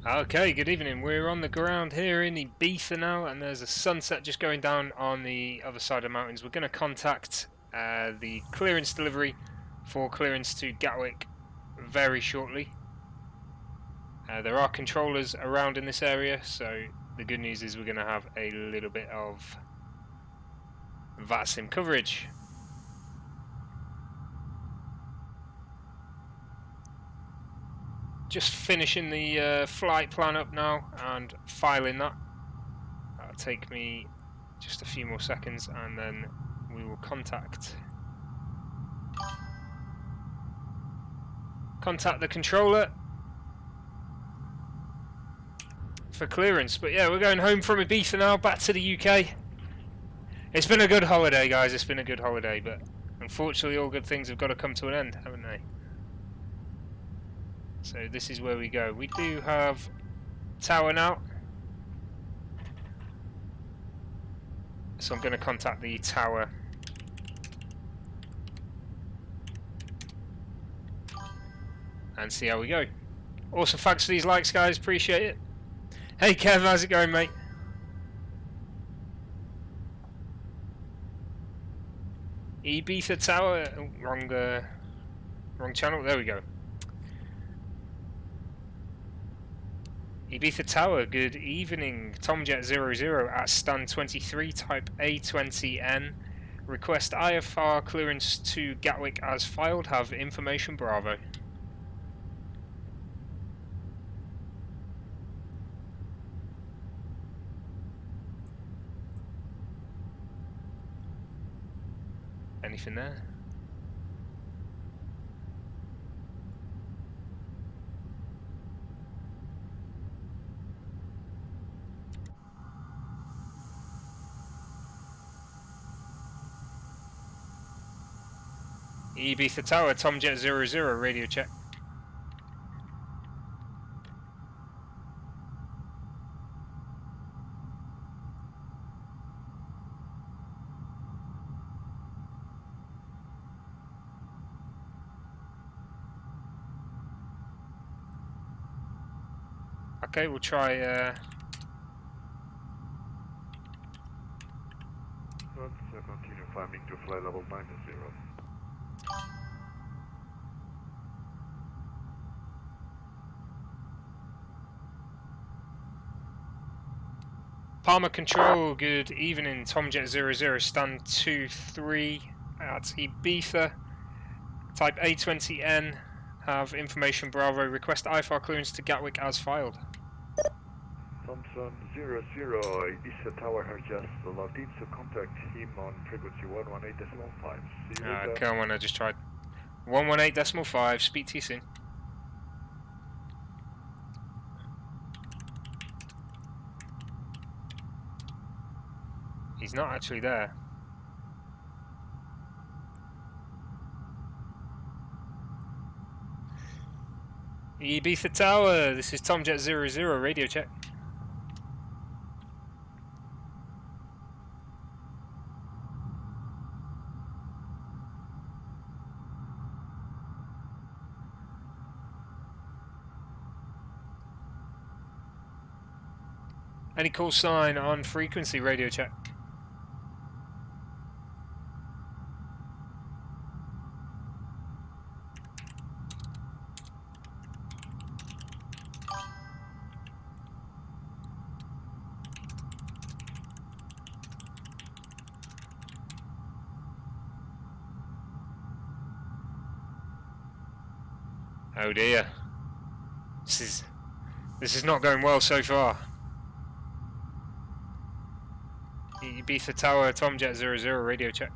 Okay, good evening. We're on the ground here in Ibiza now, and there's a sunset just going down on the other side of the mountains. We're going to contact the clearance delivery for clearance to Gatwick very shortly. There are controllers around in this area, so the good news is we're going to have a little bit of VATSIM coverage. Just finishing the flight plan up now and filing that. That'll take me just a few more seconds and then we will contact the controller for clearance. But yeah, we're going home from Ibiza now, back to the UK. It's been a good holiday, guys, it's been a good holiday, but unfortunately all good things have got to come to an end, haven't they? So this is where we go. We do have tower now, so I'm going to contact the tower and see how we go. Awesome, thanks for these likes, guys, appreciate it. Hey Kev, how's it going, mate? Ibiza tower, oh, wrong channel, there we go. Ibiza Tower, good evening. Tomjet00 at stand 23, type A320N. Request IFR clearance to Gatwick as filed. Have information Bravo. Anything there? Ibiza Tower, Tomjet00, radio check. Okay, we'll try continue climbing to flight level -0. Palmer Control, good evening. Tomjet00, stand 23 at Ibiza, type A320N. Have information Bravo. Request IFR clearance to Gatwick as filed. Thompson 00, Ibiza Tower has just logged in, so contact him on frequency 118.5. See you later. Come on, I just tried 118.5. Speak to you soon. He's not actually there. Ibiza Tower, this is Tomjet00, radio check. Any call sign on frequency, radio check. Oh dear, this is not going well so far. Ibiza Tower, Tomjet00, radio check.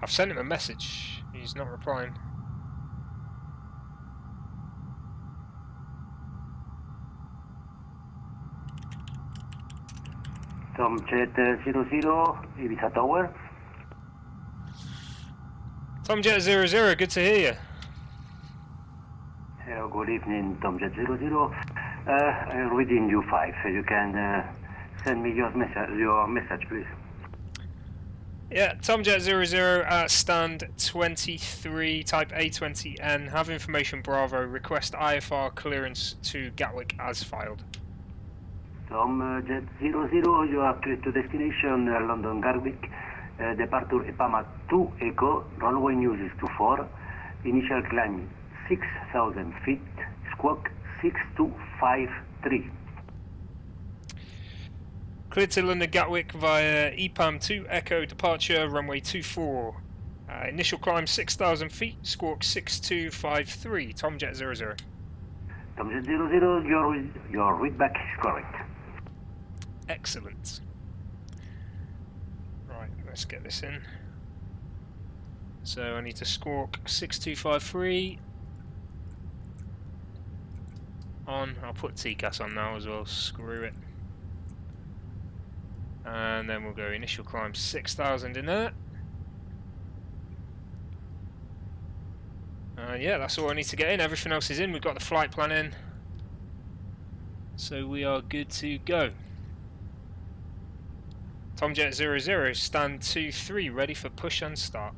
I've sent him a message, he's not replying. Tomjet00, Ibiza Tower. Tomjet00, good to hear you. Good evening, Tomjet00. I'm reading you 5. You can send me your message, please. Yeah, Tomjet 00 at stand 23, type A320N. Have information Bravo. Request IFR clearance to Gatwick as filed. Tomjet 00, you are clear to destination London Gatwick. Departure EPAMA 2 Echo. Runway news is 24. Initial climb 6,000 feet. Squawk 6253. Cleared to London Gatwick via EPAM 2 Echo departure, runway 24. Initial climb 6,000 feet, squawk 6253, Tomjet 00. Tomjet 00, your readback is correct. Excellent. Right, let's get this in. So I need to squawk 6253. On, I'll put TCAS on now as well, screw it. And then we'll go initial climb 6,000 in there. Yeah, that's all I need to get in. Everything else is in. We've got the flight plan in. So we are good to go. Tomjet 00, stand 23, ready for push and start.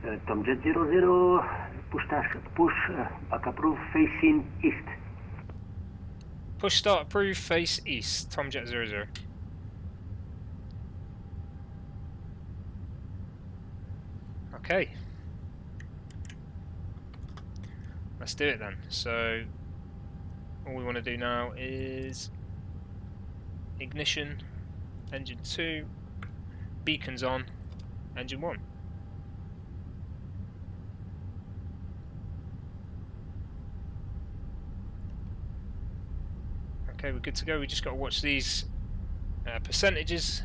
Tomjet 00, push back approve facing east. Push start approved, face east, Tomjet 00. Okay. Let's do it then. So, all we want to do now is ignition, engine 2, beacons on, engine 1. Okay, we're good to go. We just got to watch these percentages.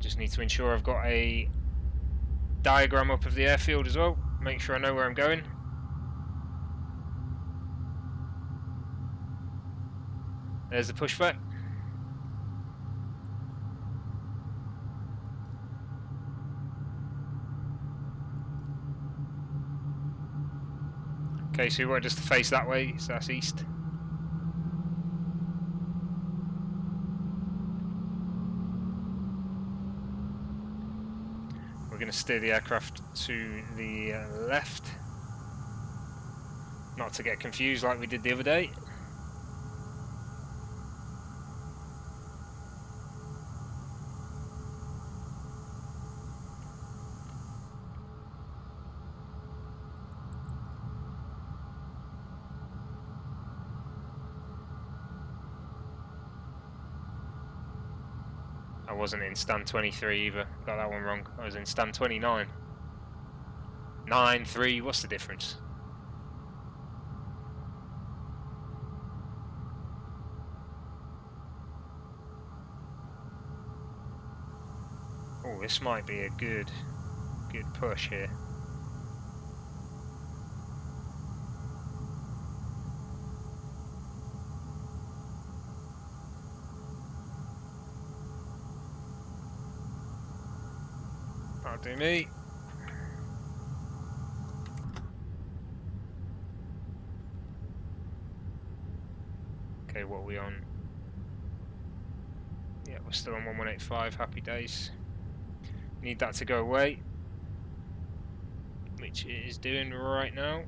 Just need to ensure I've got a diagram up of the airfield as well. Make sure I know where I'm going. There's the pushback. Okay, so we want just to face that way, so that's east. We're going to steer the aircraft to the left. Not to get confused like we did the other day. I wasn't in stand 23 either, got that one wrong. I was in stand 29. 9-3, what's the difference? Oh, this might be a good push here. That'll do me. Okay, what are we on? Yeah, we're still on 1185, happy days. Need that to go away, which it is doing right now.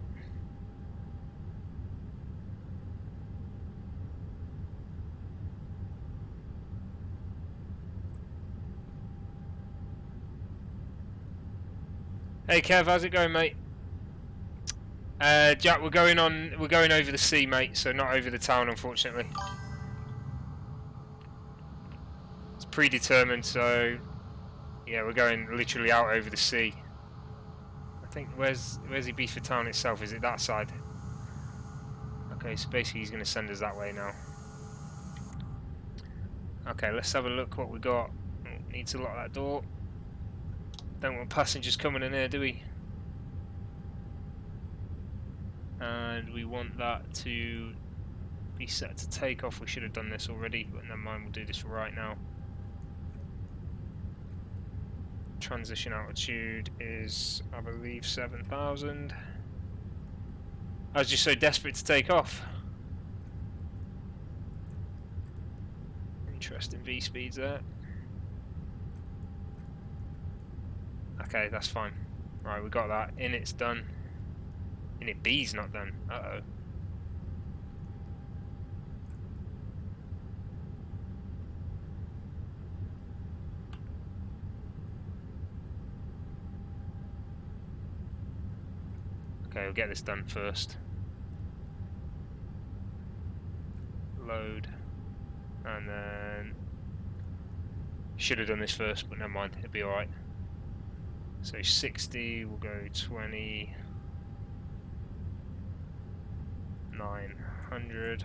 Hey Kev, how's it going, mate? Jack, we're going over the sea, mate, so not over the town, unfortunately. It's predetermined, so yeah, we're going literally out over the sea. I think where's Ibiza town itself? Is it that side? Okay, so basically he's going to send us that way now. Okay, let's have a look what we got. Oh, need to lock that door. Don't want passengers coming in here, do we? And we want that to be set to take off. We should have done this already, but never mind, we'll do this right now. Transition altitude is, I believe, 7,000. I was just so desperate to take off. Interesting V speeds there. Okay, that's fine. Right, we got that. Init's done. Init B's not done. Uh-oh. Okay, we'll get this done first. Load. And then... should have done this first, but never mind. It'll be alright. So 60, we'll go 20... 900.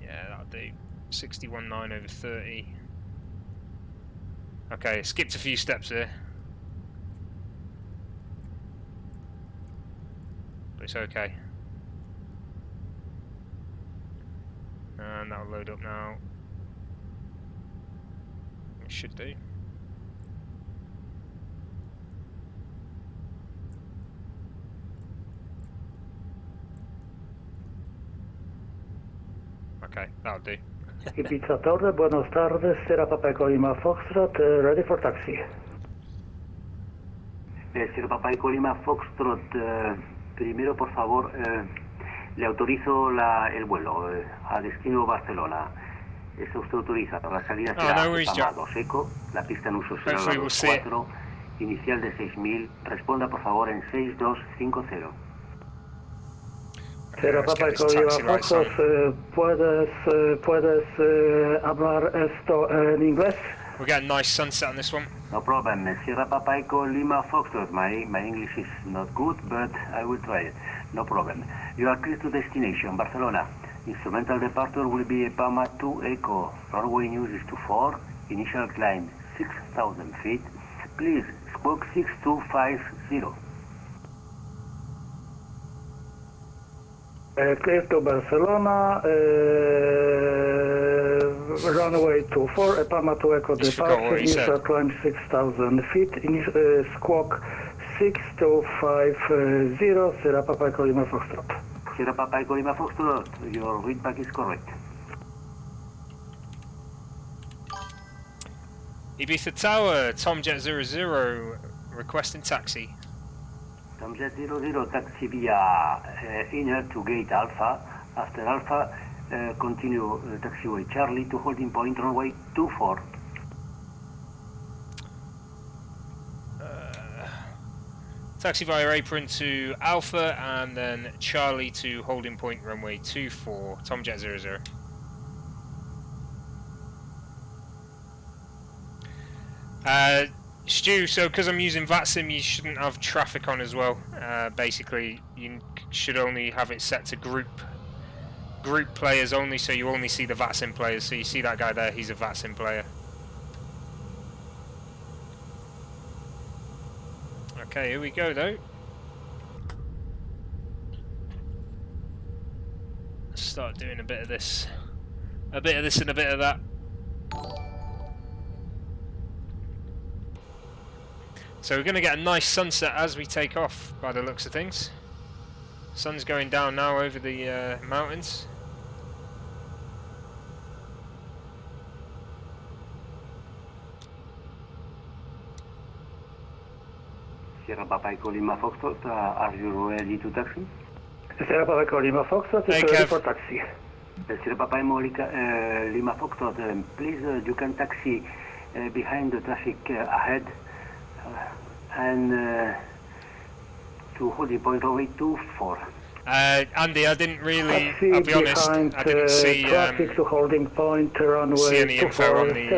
Yeah, that'll do. 61.9 over 30. Okay, skipped a few steps here. But it's okay. And that'll load up now. It should do. Okay, that'll do. Ibiza Torre, buenas tardes, Sierra Papa Echo Lima Foxtrot, ready for taxi. Sierra Papa Echo Lima Foxtrot, primero por favor, le autorizo el vuelo a destino Barcelona. Está usted autorizado. La salida será Pama 2 Eco, la pista en uso será la 24, inicial de 6000, responda por favor en 6250. Sierra Papa Echo Lima Foxtrot, ¿puedes hablar esto en inglés? We'll get a nice sunset on this one. No problem. Sierra Papa Echo Lima Foxtrot. My English is not good, but I will try it. No problem. You are clear to destination, Barcelona. Instrumental departure will be Pama 2 Echo. Runway news is 24. Initial climb 6,000 feet. Please, squawk 6250. Clear to Barcelona, runway 24, Pama 2 Echo departure, initial climb 6,000 feet, squawk 6250, Sierra Papa Echo Lima Foxtrot. Sierra Papa Echo Lima Foxtrot, your readback is correct. Ibiza Tower, Tomjet 00, requesting taxi. Tomjet 00, taxi via inner to gate Alpha. After Alpha, continue taxiway Charlie to holding point runway 24. Taxi via apron to Alpha and then Charlie to holding point runway 24, Tomjet 00. Stu, so because I'm using VATSIM, you shouldn't have traffic on as well. Basically, you should only have it set to group players only, so you only see the VATSIM players. So you see that guy there, he's a VATSIM player. Okay, here we go though. Let's start doing a bit of this and a bit of that. So we're going to get a nice sunset as we take off, by the looks of things. Sun's going down now over the mountains. Sierra Papa Echo Lima Foxtrot, are you ready to taxi? Sierra Papa Echo Lima Foxtrot is ready for taxi. Sierra Papa Echo Lima Foxtrot, please you can taxi behind the traffic ahead. And to holding point runway 24. Andy, I didn't really, I'll be honest, I didn't see, traffic to holding point runway see any info on the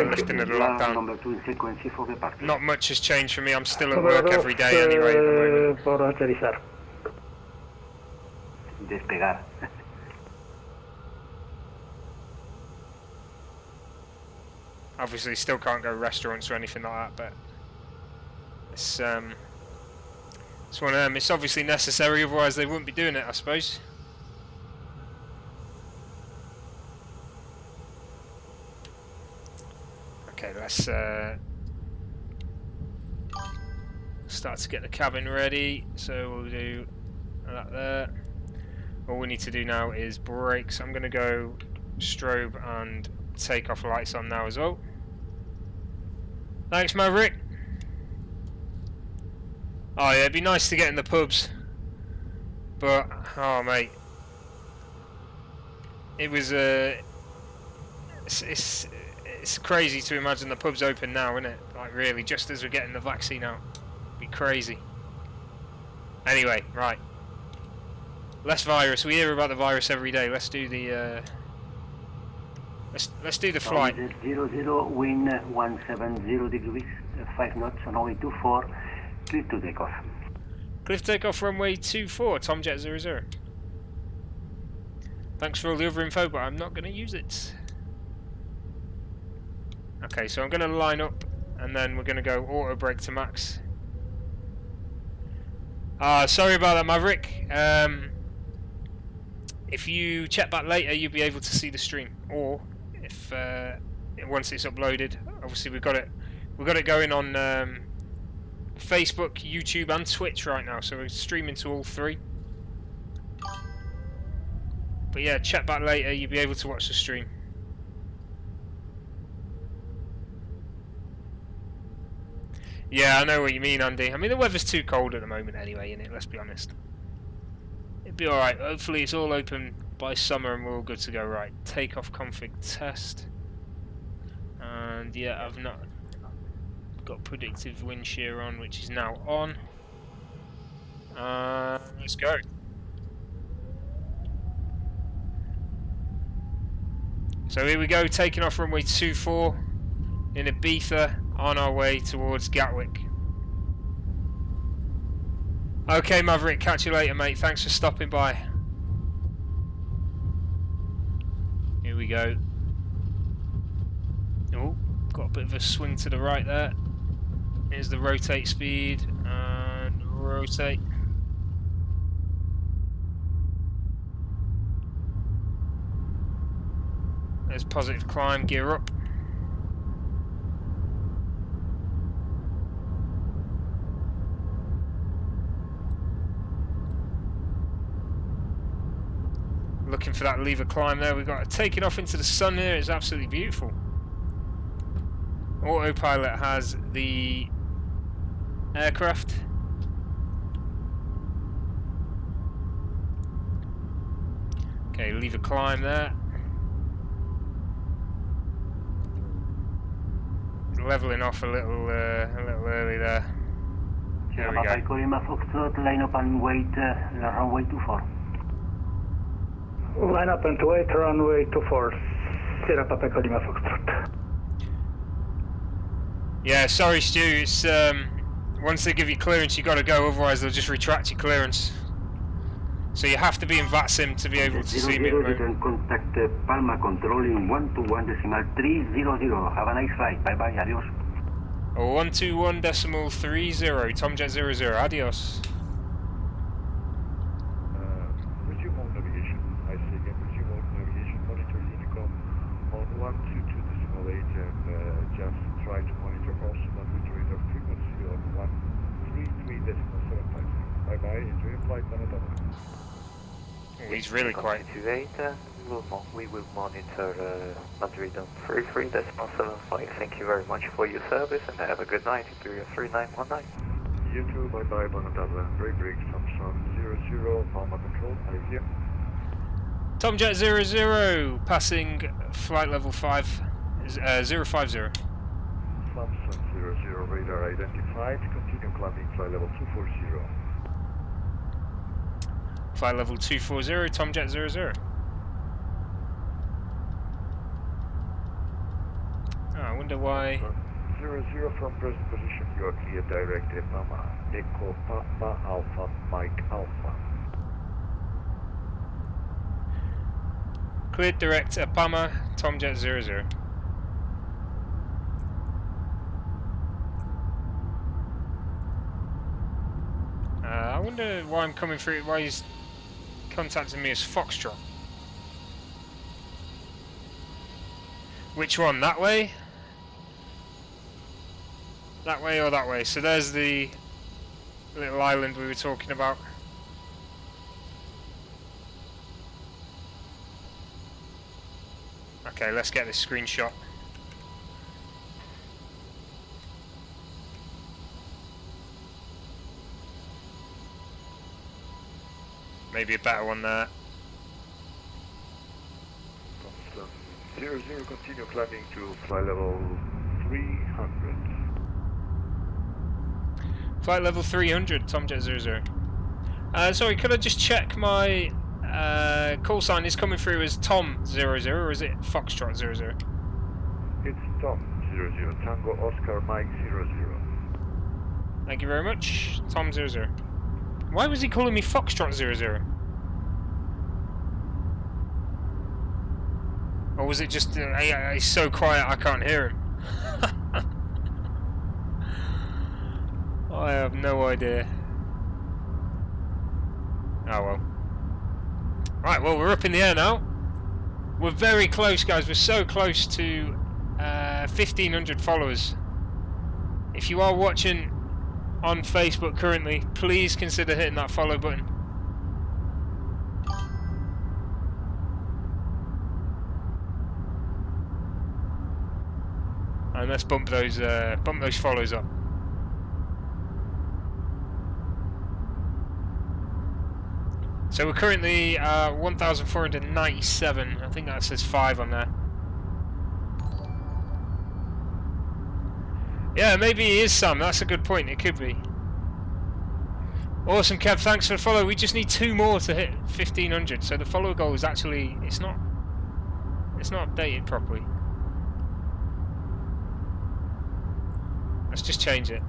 lifting of the lockdown. Number 2 in sequence for departure. Not much has changed for me, I'm still at work every day anyway at the moment. Despegar. Obviously still can't go restaurants or anything like that, but it's one of them. It's obviously necessary, otherwise they wouldn't be doing it, I suppose. Okay, let's start to get the cabin ready. So we'll do that there. All we need to do now is brake. So I'm going to go strobe and takeoff lights on now as well. Thanks, Maverick. Oh yeah, it'd be nice to get in the pubs, but oh mate, it was it's crazy to imagine the pubs open now, isn't it? Like really, just as we're getting the vaccine out, it'd be crazy. Anyway, right, less virus. We hear about the virus every day. Let's do the let's do the flight. 00, wind 170 degrees, 5 knots, runway 24, clear to takeoff. Clear to takeoff, runway 24, Tomjet 00. Thanks for all the other info, but I'm not going to use it. Okay, so I'm going to line up, and then we're going to go auto brake to max. Sorry about that, Maverick. If you check back later, you'll be able to see the stream, or if once it's uploaded. Obviously, we've got it going on Facebook, YouTube, and Twitch right now, so we're streaming to all three. But yeah, check back later, you'll be able to watch the stream. Yeah, I know what you mean, Andy. I mean, the weather's too cold at the moment anyway, innit? Let's be honest. It'll be alright. Hopefully it's all open by summer and we're all good to go. Right, takeoff config test. And yeah, I've not got predictive wind shear on, which is now on. Let's go. So here we go, taking off runway 24 in Ibiza, on our way towards Gatwick. Okay, Maverick, catch you later, mate. Thanks for stopping by. Here we go. Oh, got a bit of a swing to the right there. Here's the rotate speed, and rotate. There's positive climb, gear up. Looking for that lever climb there. We've got to take it off into the sun here. It's absolutely beautiful. Autopilot has the aircraft. Okay, lever climb there. Leveling off a little early there. There we go. Foxtrot, line up and wait, runway 24. Line up and wait, runway 24. Sierra Papa Lima Foxtrot. Yeah, sorry Stu, it's once they give you clearance you gotta go, otherwise they'll just retract your clearance. So you have to be in VATSIM to be able to see me. You can contact Palma controlling 121.300. Have a nice flight. Bye bye, adios. 121.30, Tomjet 00, adios. Resume on navigation. I say again, resume on navigation. Monitor Unicom on 122.8 and just try to monitor also with radar frequency on 133.755. Bye bye, enjoy your flight, Manhattan. Oh, he's really quiet. We will monitor Madrid on 33.75. Thank you very much for your service and have a good night. Imperial 3919. You too, bye bye, Bonadabla. Break, Samsung 00, Palma control, are you here? Tomjet 00, passing flight level 5, 050. Samsung 00, radar identified, continue climbing flight level 240. Flight level 240, Tomjet 00. Oh, I wonder why. 00 from present position, you are clear direct Pama. Echo Papa Alpha Mike Alpha. Cleared direct Pama, Tomjet 00. I wonder why I'm coming through, why he's contacting me as Foxtrot. Which one, that way? That way or that way? So there's the little island we were talking about. Okay, let's get this screenshot. Maybe a better one there. 00, continue climbing to flight level 300. Flight level 300, Tomjet 00. Sorry, could I just check my call sign is coming through as Tom 00 or is it Foxtrot 00? It's Tom 00, Tango Oscar Mike 00. Thank you very much, Tom 00. Why was he calling me Foxtrot 00? Or was it just he's so quiet I can't hear him? I have no idea. Oh well. Right, well we're up in the air now. We're very close, guys. We're so close to 1,500 followers. If you are watching on Facebook currently, please consider hitting that follow button. And let's bump those follows up. So we're currently 1,497. I think that says 5 on there. Yeah, maybe it is Sam. That's a good point. It could be. Awesome, Kev. Thanks for the follow. We just need 2 more to hit 1,500. So the follow goal is actually it's not updated properly. Let's just change it.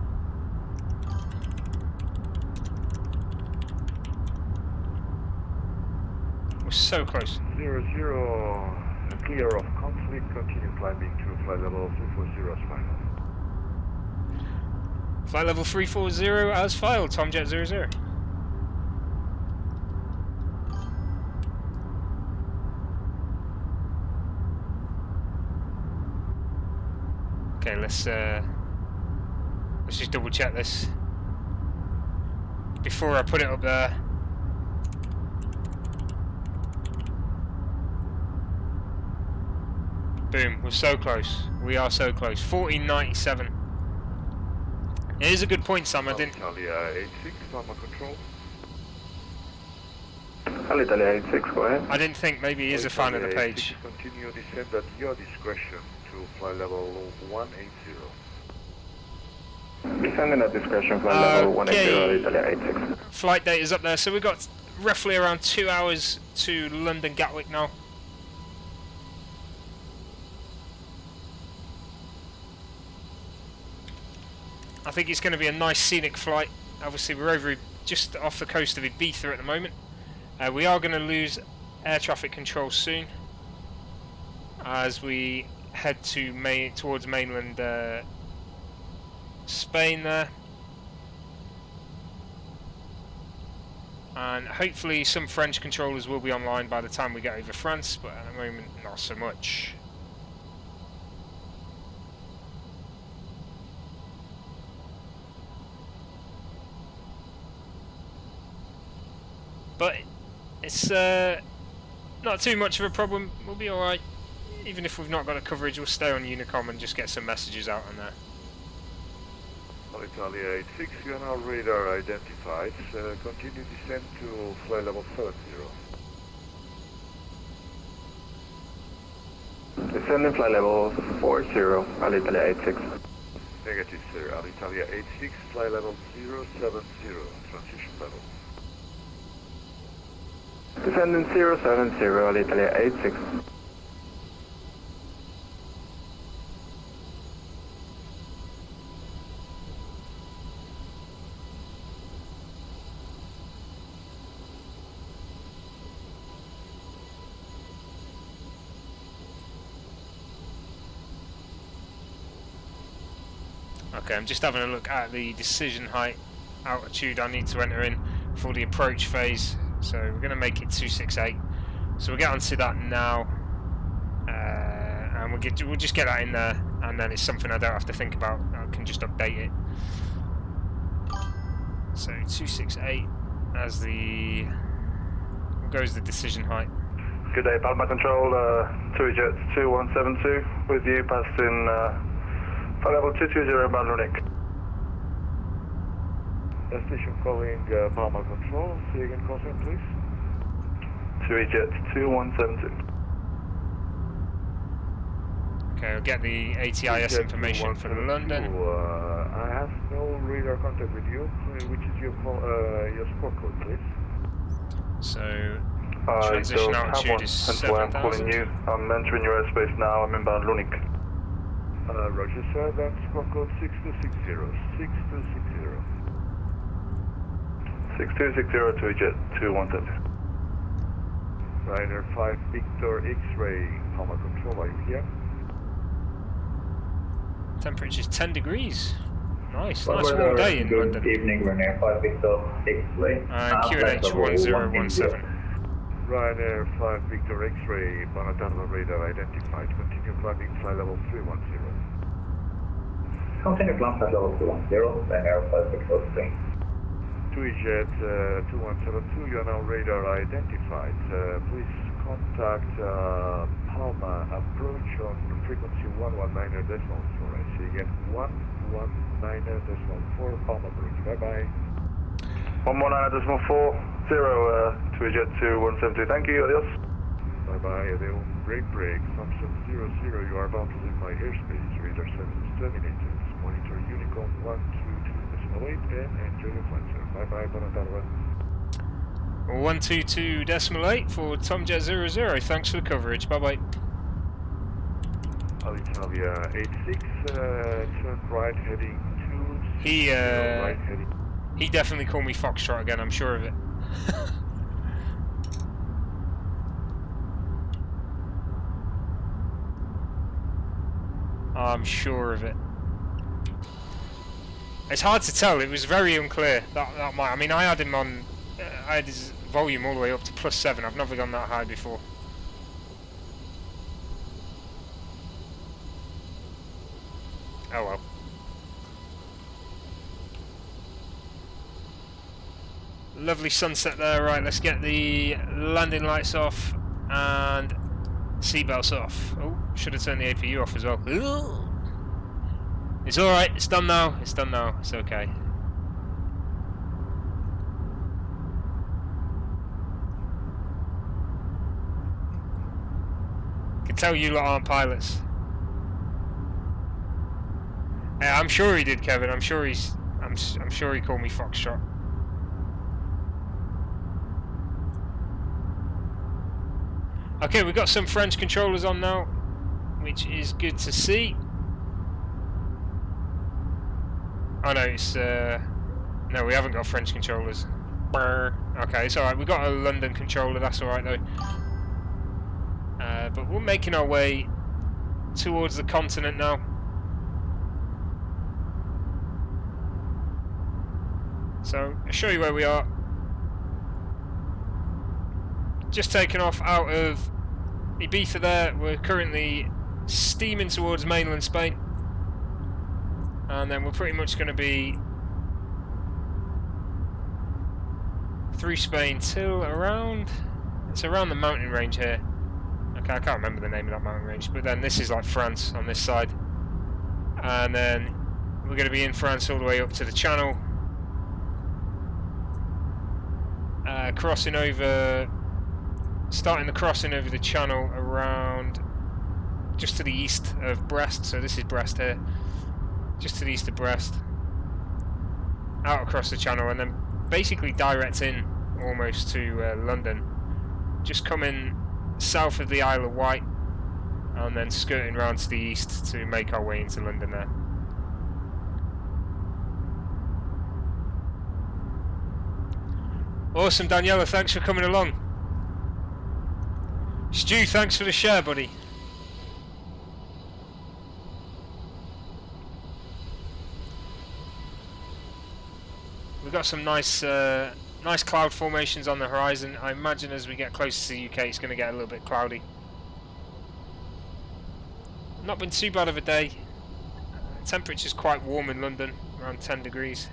We're so close. 00, clear of conflict, continue climbing to flight level 340 as final. Flight level 340 as filed, Tomjet 00. Okay, let's just double check this before I put it up there. Boom, we're so close. We are so close. 1497. It is a good point, Sam. I didn't. Italia 86, Palma control. Italia 86, go ahead. I didn't think maybe he is a fan of the page. Continue descent at your discretion to flight level 180. Descending at discretion, flight level 180, Italia 86. Flight date is up there, so we've got roughly around 2 hours to London Gatwick now. I think it's going to be a nice scenic flight. Obviously we're over just off the coast of Ibiza at the moment. We are going to lose air traffic control soon as we head to towards mainland Spain there. And hopefully some French controllers will be online by the time we get over France, but at the moment not so much. But it's not too much of a problem. We'll be alright. Even if we've not got the coverage, we'll stay on Unicom and just get some messages out on there. Italia 86, you are now radar identified. Continue descent to flight level 30. Descending flight level 40, Italia 86. Negative, sir. Italia 86, flight level 070, transition level. Descending 070, Italia 86. Okay, I'm just having a look at the decision height altitude I need to enter in for the approach phase. So we're going to make it 268. So we'll get onto that now, and we'll just get that in there, and then it's something I don't have to think about. can just update it. So 268 as the goes the decision height. Good day, Palma Control, 2Jets 2172 with you, passing flight level 220 Balronic. Station calling Palma Control, say again, Corsair, please. 2Jets 2172. Okay, I'll get the ATIS information for London. I have no radar contact with you. Which is your sport code, please? So, transition altitude is 7,000. I'm calling you. I'm entering your airspace now. I'm in Balronic. Roger, sir. That's sport code 6260. 6260. 6260 to Jet 2170. Ryder 5 Victor X-ray, Palma Control, are you here? Temperature's 10 degrees. Nice warm day in London. Good evening, Ryder 5 Victor X-ray. QNH 1017. Ryder 5 Victor X-ray, Bonatano radar identified. Continue climbing flight level 310. Continue climb flight level 310, Ryder 5 Victor X-ray. 2Jet 2172, you are now radar identified. Please contact Palma approach on frequency 119.4. I say again, 119.4 Palma approach. Bye bye. 119.40, 2Jet 2172. Thank you, adios. Bye bye, Adeo. Break. Thompson 00, you are about to leave my airspace. Radar 7 is terminated. Monitor Unicorn 122.8 and enjoy your flight, sir. Bye bye, Bonatano. 122.8 for Tomjet 00. Thanks for the coverage. Bye bye. Alitalia 86, turn right heading 2. Right heading. He definitely called me Foxtrot again, I'm sure of it. I'm sure of it. It's hard to tell, it was very unclear. I mean, I had him on, I had his volume all the way up to +7, I've never gone that high before. Oh well. Lovely sunset there, right, let's get the landing lights off and seatbelts off. Oh, should have turned the APU off as well. It's alright, it's done now, it's okay. I can tell you lot aren't pilots. Yeah, I'm sure he did, Kevin, I'm sure he called me Foxtrot. Okay, we've got some French controllers on now, which is good to see. Oh no, it's no, we haven't got French controllers. Okay, it's alright, we've got a London controller, that's alright though. But we're making our way towards the continent now. So, I'll show you where we are. Just taken off out of Ibiza there, we're currently steaming towards mainland Spain. And then we're pretty much going to be through Spain till around, it's around the mountain range here. Okay, I can't remember the name of that mountain range, but then this is like France on this side. And then we're going to be in France all the way up to the Channel. Crossing over, starting the crossing over the Channel around just to the east of Brest, so this is Brest here, just to the east of Brest, out across the Channel, and then basically direct in almost to London, just coming south of the Isle of Wight and then skirting round to the east to make our way into London there. Awesome, Daniela, thanks for coming along. Stu, thanks for the share, buddy. We've got some nice nice cloud formations on the horizon. I imagine as we get closer to the UK it's going to get a little bit cloudy. Not been too bad of a day. Temperature's quite warm in London, around 10 degrees.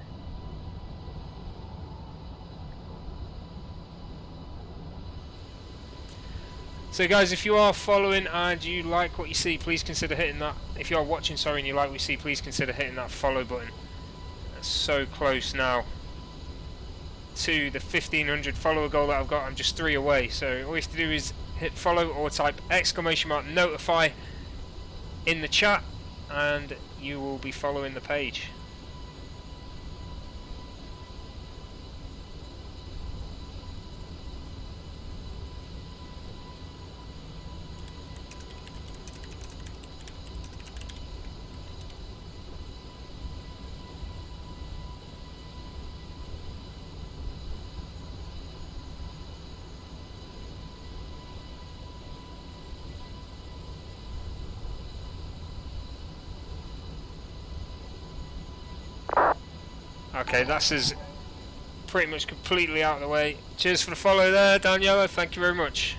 So guys, if you are following and you like what you see, please consider hitting that. If you are watching, sorry, and you like what you see, please consider hitting that follow button. That's so close now to the 1500 follower goal that I've got. I'm just 3 away. So all you have to do is hit follow or type !notify in the chat and you will be following the page. Okay, that's as pretty much completely out of the way. Cheers for the follow there, Daniela, thank you very much.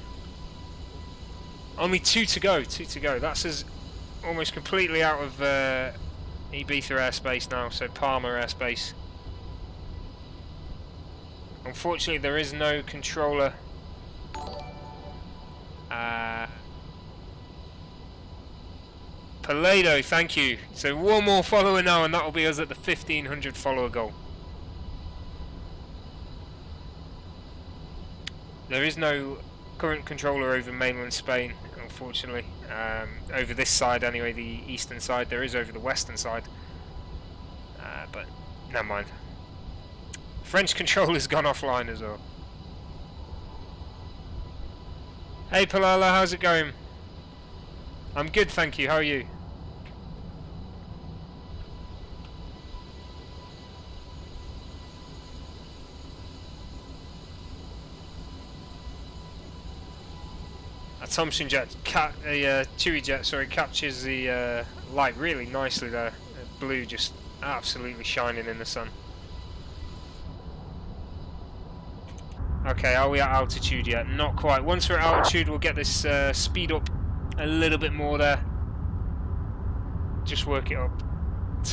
Only 2 to go, 2 to go. That's as almost completely out of Ibiza airspace now, so Palma airspace. Unfortunately, there is no controller. Paledo, thank you. So 1 more follower now and that will be us at the 1500 follower goal. There is no current controller over mainland Spain, unfortunately. Over this side anyway, the eastern side. There is over the western side. But never mind. French controller's gone offline as well. Hey Palala, how's it going? I'm good, thank you. How are you? A Thompson jet, Chewy jet, sorry, captures the light really nicely there. Blue just absolutely shining in the sun. Okay, are we at altitude yet? Not quite. Once we're at altitude, we'll get this speed up a little bit more there. Just work it up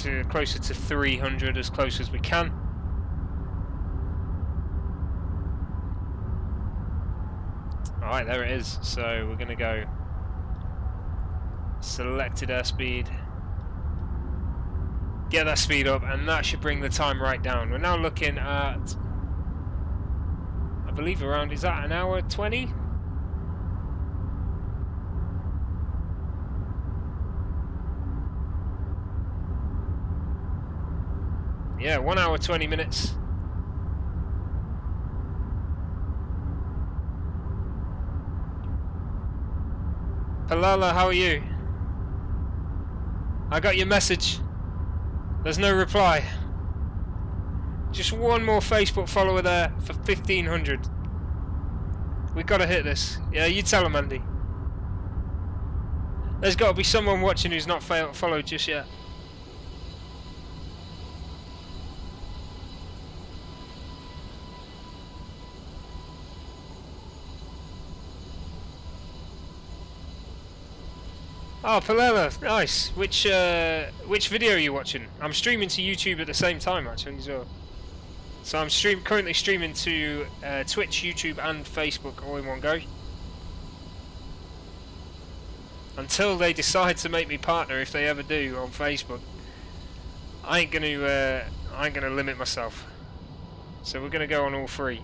to closer to 300, as close as we can. Alright, there it is. So we're going to go selected airspeed, get that speed up, and that should bring the time right down. We're now looking at, I believe around, is that an hour 20? Yeah, 1 hour 20 minutes. Palala, how are you? I got your message. There's no reply. Just 1 more Facebook follower there for 1500. We've got to hit this. Yeah, you tell him, Andy. There's got to be someone watching who's not followed just yet. Oh, Palella, nice. Which video are you watching? I'm streaming to YouTube at the same time, actually, as well. So I'm currently streaming to Twitch, YouTube, and Facebook all in one go. Until they decide to make me partner, if they ever do, on Facebook, I ain't gonna limit myself. So we're gonna go on all 3.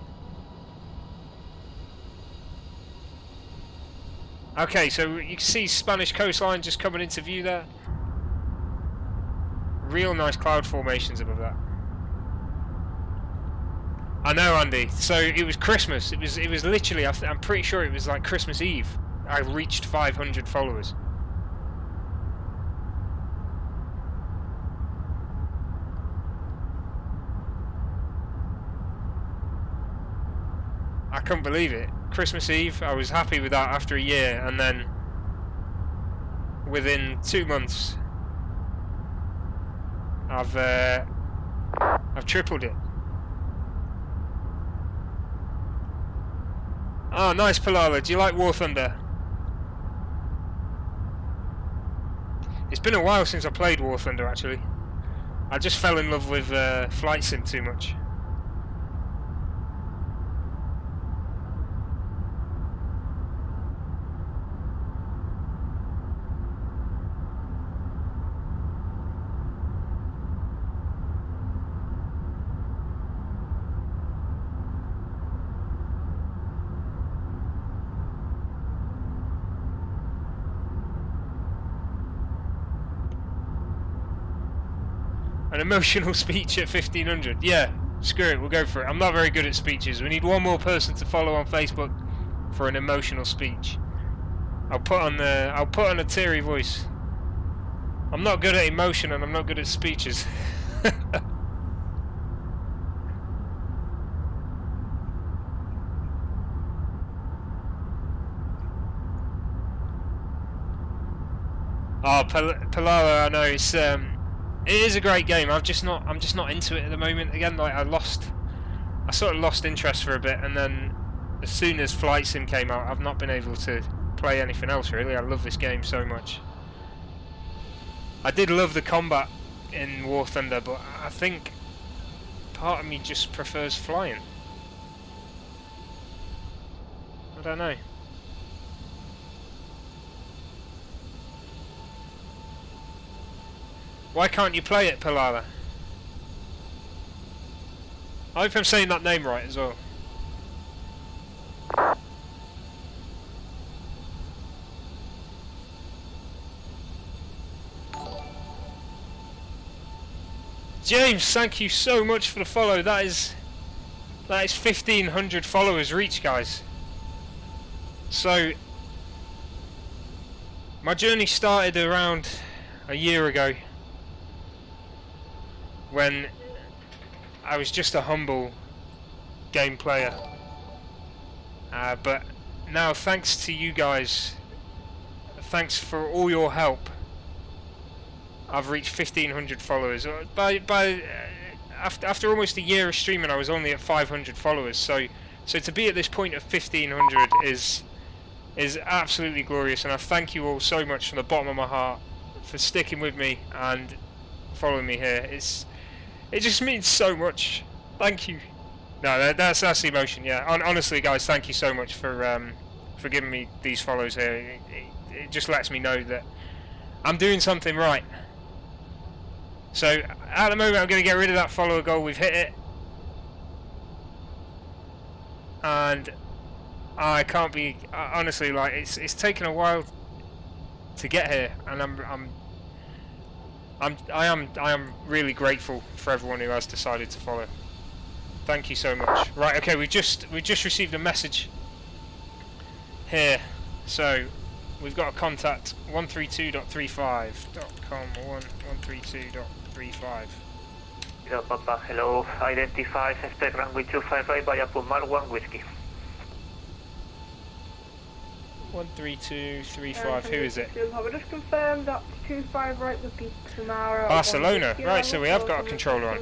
Okay, so you can see Spanish coastline just coming into view there. Real nice cloud formations above that. I know, Andy. So it was Christmas. It was literally, I'm pretty sure it was like Christmas Eve. I reached 500 followers. I couldn't believe it. Christmas Eve, I was happy with that after a year, and then within 2 months I've tripled it. Oh, nice, Palala. Do you like War Thunder? It's been a while since I played War Thunder, actually. I just fell in love with Flight Sim too much. An emotional speech at 1500. Yeah, screw it, we'll go for it. I'm not very good at speeches. We need one more person to follow on Facebook for an emotional speech. I'll put on a teary voice. I'm not good at emotion and I'm not good at speeches. Oh, Palala, I know it's it is a great game. I'm just not into it at the moment. Again, like I sort of lost interest for a bit, and then as soon as Flight Sim came out, I've not been able to play anything else really. I love this game so much. I did love the combat in War Thunder, but I think part of me just prefers flying. I don't know. Why can't you play it, Palala? I hope I'm saying that name right as well. James, thank you so much for the follow. That is 1,500 followers reach, guys. So my journey started around a year ago, when I was just a humble game player, but now thanks to you guys, thanks for all your help, I've reached 1,500 followers. After almost a year of streaming, I was only at 500 followers. So to be at this point of 1,500 is absolutely glorious, and I thank you all so much from the bottom of my heart for sticking with me and following me here. It just means so much. Thank you. No, that's the emotion. Yeah. Honestly, guys, thank you so much for giving me these follows here. It just lets me know that I'm doing something right. So at the moment, I'm going to get rid of that follower goal. We've hit it, and I can't be honestly, like it's taken a while to get here, and I am really grateful for everyone who has decided to follow. Thank you so much. Right, okay, we just received a message here. So we've got a contact 132.35.com 132.35. Hello, Papa. Hello. Identify suspect runway 255 via Pumar 1 Whiskey. 13235. Who is it? I'll just confirm that 25 right would be tomorrow. Barcelona. Right, so we have got a controller on.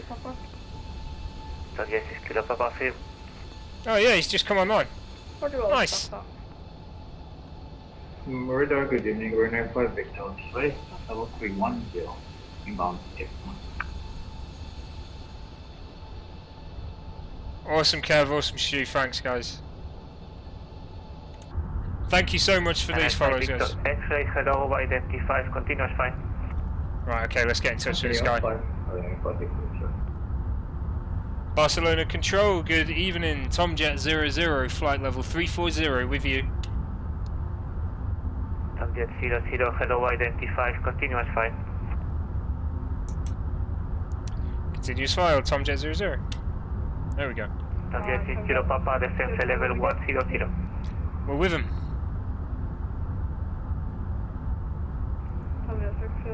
Yes, it's Kilo Papa. Oh yeah, he's just come online. Nice. Radar, good evening. We're 95 Victor 3, level 310, inbound F1. Awesome, Kev. Awesome, Stu. Thanks, guys. Thank you so much for these follows, guys. X-ray, hello, identified, continuous fine. Right, okay, let's get in touch with this guy. Barcelona Control, good evening. Tomjet 00, flight level 340 with you. Tomjet 00, hello, identified, continuous fine. Continuous file, Tomjet 00. There we go. Tomjet 60, Papa, descent level 100. We're with him.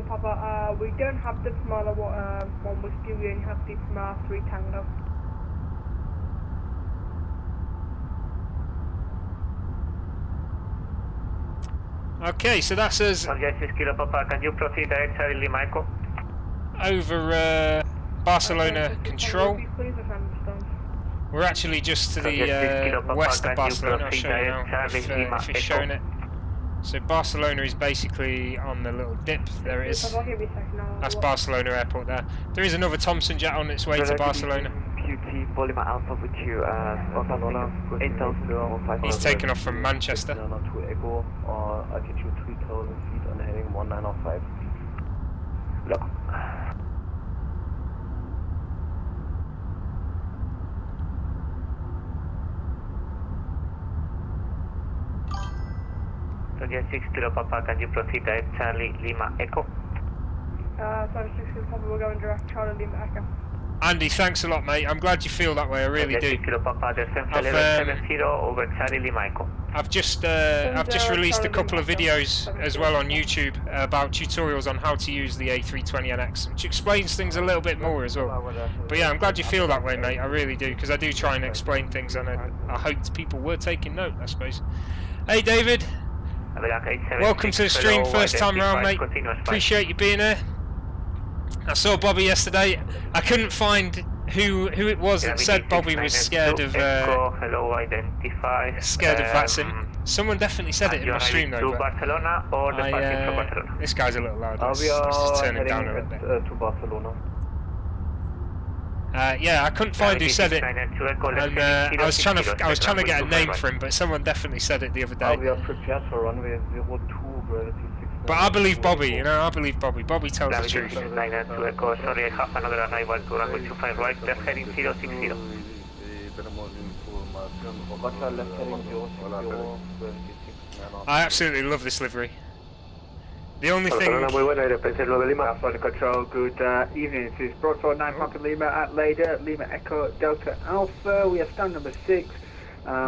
Papa, we don't have the Pumar 1 Whiskey, we only have the Pumar 3 Tango. Okay, so that says Yes, Kilo Papa, can you proceed directly Lima Echo? Over Barcelona Control. We're actually just to the west of Barcelona. I'll show you now if it's showing it. So Barcelona is basically on the little dip. There it is. I'll give you a second. That's Barcelona Airport there. There is another Thompson jet on its way to Barcelona. QT Polymer Alpha with you, Barcelona, 8,000. He's taken off from Manchester. To Echo, or altitude 3,000 feet on the heading 1905. Look. So yes, 6 Kilo Papa, can you proceed at Charlie Lima Echo? Sorry, 6 Kilo Papa, we're going direct Charlie Lima Echo. Andy, thanks a lot, mate. I'm glad you feel that way. I really do. I've just released a couple of videos as well on YouTube about tutorials on how to use the A320NX, which explains things a little bit more as well. But yeah, I'm glad you feel that way, mate. I really do, because I do try and explain things, and I hoped people were taking note, I suppose. Hey, David. Welcome to the stream, first time around, mate. Appreciate you being here. I saw Bobby yesterday. I couldn't find who it was that said Bobby was scared of VATSIM. Someone definitely said it in my stream though. This guy's a little loud. Let's just turn him down a little bit. Yeah, I couldn't find who said it, and I was trying to get a name for him, but someone definitely said it the other day. We are prepared for runway 02, gravity 6. But I believe Bobby, you know, I believe Bobby. Bobby tells the truth. Sorry, I have another arrival to runway 25 right, they're heading 060. I absolutely love this livery. The only thing... Control, good evening. This is Broadford 9 Papa Lima at Leda, Lima Echo Delta Alpha. We are stand number 6.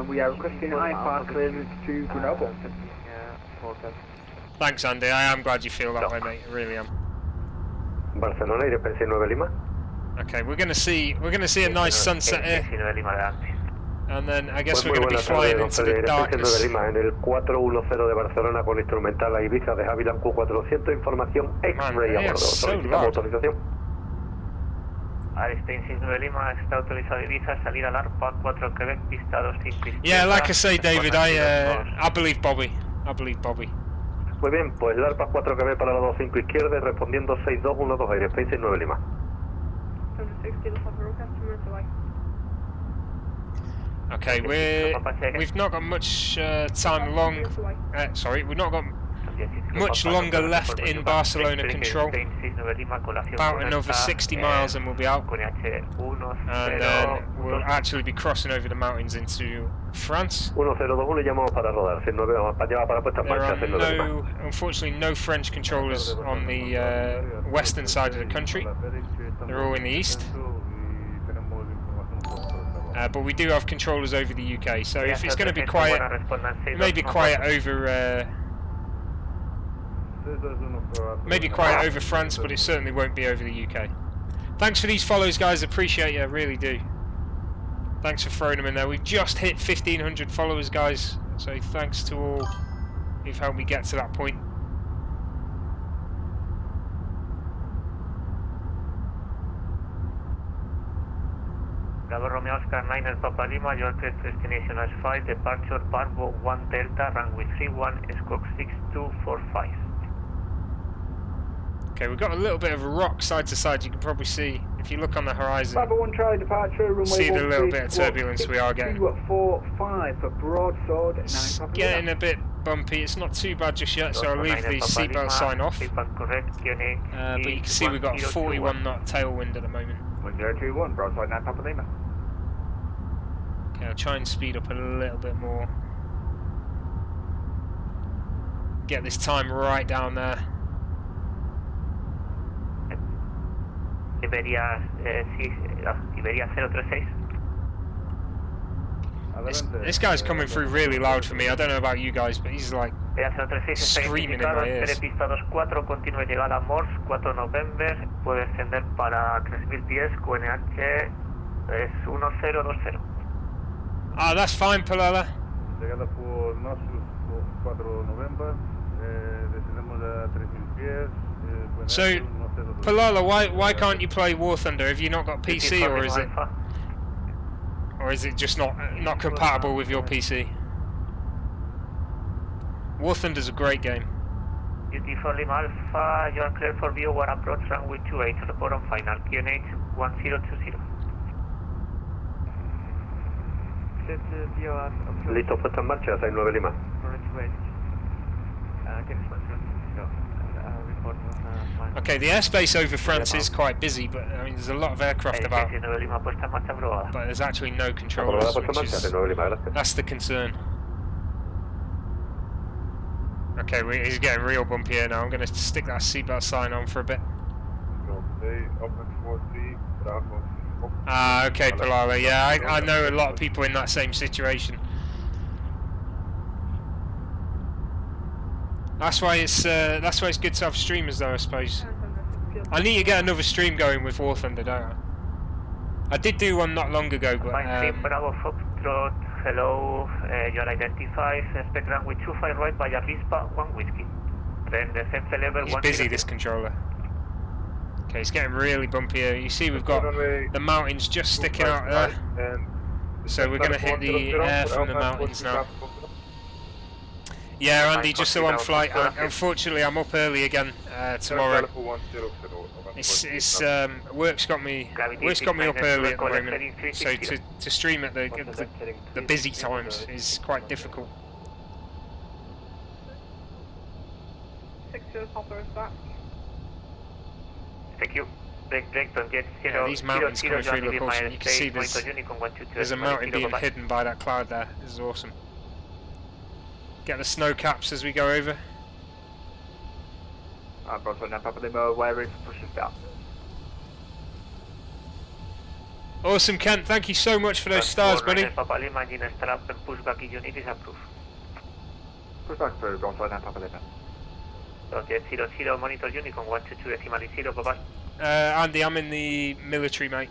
We are requesting IFAR clearance to Grenoble. Thanks, Andy. I am glad you feel that way, mate. I really am. Barcelona, IRPC 9 Lima. Okay, we're gonna see a nice sunset here. And then I guess we're going to be flying into the darkness. En el 410 de Barcelona con instrumental a Ibiza de Havilland Q400, información X-ray a bordo. Solicitamos autorización. Aristain 69 Lima, está autorizado Ibiza, salida al ARPA 4 Quebec, pista 25. Yeah, like I say, David, I believe Bobby. I believe Bobby. Muy bien, pues el ARPA 4 Quebec para la 25 izquierda, respondiendo 6212 Airplanes 69 Lima. Okay, we've not got much time long. Sorry, we've not got much longer left in Barcelona control. About another 60 miles and we'll be out. And then we'll actually be crossing over the mountains into France. There are unfortunately no French controllers on the western side of the country. They're all in the east. But we do have controllers over the UK, so if it's going to be quiet, it may be quiet over France, but it certainly won't be over the UK. Thanks for these follows, guys. Appreciate you, I really do. Thanks for throwing them in there. We've just hit 1,500 followers, guys, so thanks to all who've helped me get to that point. Bravo Romeo Oscar 9 Papa Lima, your first destination is 5, departure Barbo 1 Delta, runway 31, squawk 6245. Okay, we've got a little bit of a rock side to side, you can probably see, if you look on the horizon. Barbo 1 Charlie departure, runway see the little bit of turbulence we are getting. 245 for broadsword, 9 It's Papa getting Lima. a bit bumpy, it's not too bad just yet, so I'll leave the seatbelt sign off. But you can see we've got a 41 knot tailwind at the moment. 1021, broadside 9 Papa Lima. Okay, I'll try and speed up a little bit more. Get this time right down there. Iberia 036. This guy's coming through really loud for me. I don't know about you guys, but he's like screaming in my ears. Pista 24, continua llegada a Morse, 4 November, puede descender para 3000 pies, QNH es 1020. Ah, that's fine, Palala. Llegada por Nasus 4 November, descendemos a 3000 pies. So, Palala, why can't you play War Thunder? Have you not got PC, or is it just not compatible with your PC? War Thunder's a great game. Duty for Lima Alpha, you are clear for view one approach runway 28, report on final, QNH 1020. Listo, puesta en marcha, 69 Lima. Okay, the airspace over France is quite busy, but I mean there's a lot of aircraft about. But there's actually no controllers, which is, that's the concern. Okay, he's getting real bumpy here now. I'm going to stick that seatbelt sign on for a bit. Ah, okay, Palala. Yeah, I know a lot of people in that same situation. That's why it's good to have streamers, though, I suppose. I need to get another stream going with War Thunder, don't I? I did do one not long ago, but hello, you are identified, expect runway 25 right by Avispa, 1 whiskey. Then the same level. He's busy, this controller. Okay, it's getting really bumpy here. You see we've got the mountains just sticking out there. So we're going to hit the air from the mountains now. Yeah, Andy, just so on flight, unfortunately I'm up early again tomorrow. It's work's got me up early at the moment, so to stream at the busy times is quite difficult. 60 Hopper is back. Thank you. Break, don't get 0. Yeah, these mountains coming through the caution, you can see there's a mountain being hidden by that cloud there. This is awesome. Get the snow caps as we go over. Awesome, Kent. Thank you so much for those stars, buddy. Papa Lima, engine strap and pushback unit is approved. Pushback for Gonzalo and Papa Lima. Jet 00, monitor Unicorn 122 decimal 0, bye-bye. Andy, I'm in the military, mate.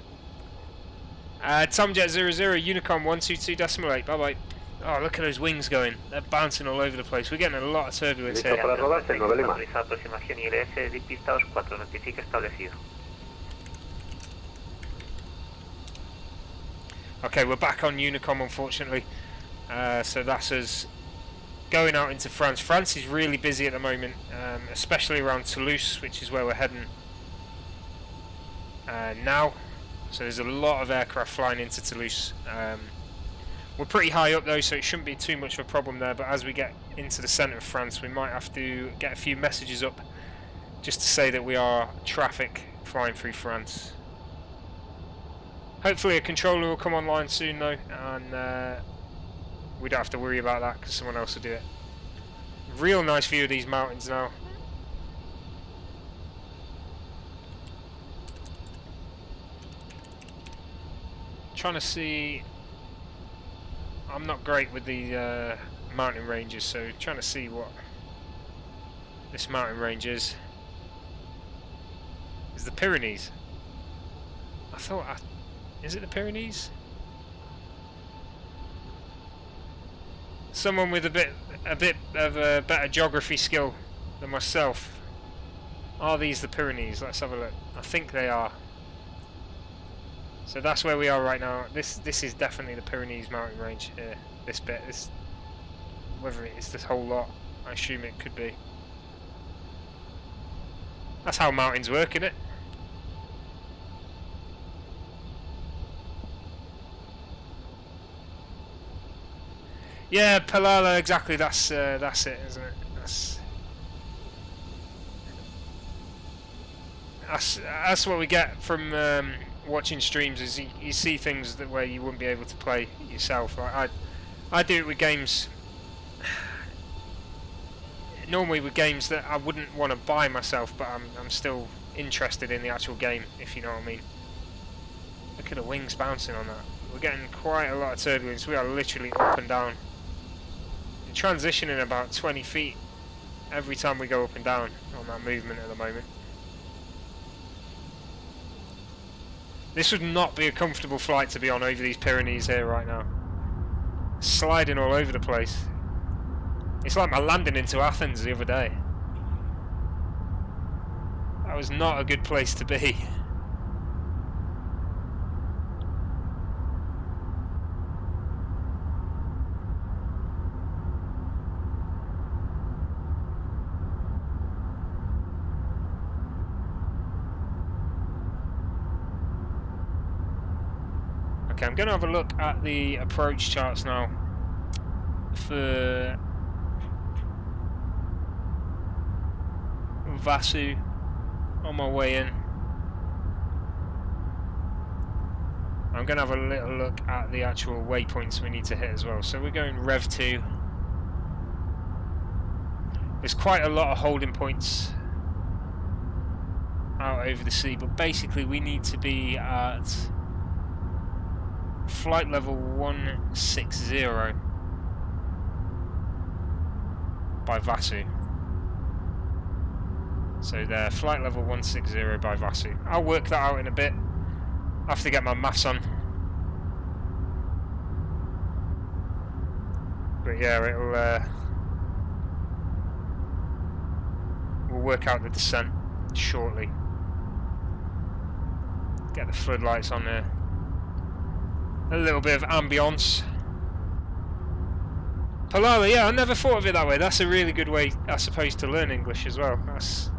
Tomjet 00, Unicorn 122 decimal 8, bye-bye. Oh, look at those wings going. They're bouncing all over the place. We're getting a lot of turbulence here. Okay, we're back on Unicom, unfortunately. So that's us going out into France. France is really busy at the moment, especially around Toulouse, which is where we're heading now. So there's a lot of aircraft flying into Toulouse. We're pretty high up though, so it shouldn't be too much of a problem there, but as we get into the centre of France we might have to get a few messages up just to say that we are traffic flying through France. Hopefully a controller will come online soon though, and we don't have to worry about that because someone else will do it. Real nice view of these mountains now. Trying to see. I'm not great with the mountain ranges, so trying to see what this mountain range is. Is the Pyrenees? I thought, is it the Pyrenees? Someone with a bit of a better geography skill than myself. Are these the Pyrenees? Let's have a look. I think they are. So that's where we are right now. This is definitely the Pyrenees mountain range here. This bit, whether it's this whole lot, I assume it could be. That's how mountains work, isn't it? Yeah, Palala, exactly. That's it, isn't it? That's what we get from watching streams. Is you see things that where you wouldn't be able to play yourself. Like I do it with games. Normally with games that I wouldn't want to buy myself, but I'm still interested in the actual game, if you know what I mean. Look at the wings bouncing on that. We're getting quite a lot of turbulence. We are literally up and down. Transitioning about 20 feet every time we go up and down on that movement at the moment. This would not be a comfortable flight to be on over these Pyrenees here right now. Sliding all over the place. It's like my landing into Athens the other day. That was not a good place to be. Okay, I'm going to have a look at the approach charts now for Vasu on my way in. I'm going to have a little look at the actual waypoints we need to hit as well. So we're going Rev 2. There's quite a lot of holding points out over the sea, but basically we need to be at flight level 160 by Vasu. So there, flight level 160 by Vasu. I'll work that out in a bit. I have to get my maths on. But yeah, it'll we'll work out the descent shortly. Get the floodlights on there. A little bit of ambience. Palala, yeah, I never thought of it that way. That's a really good way, I suppose, to learn English as well. That's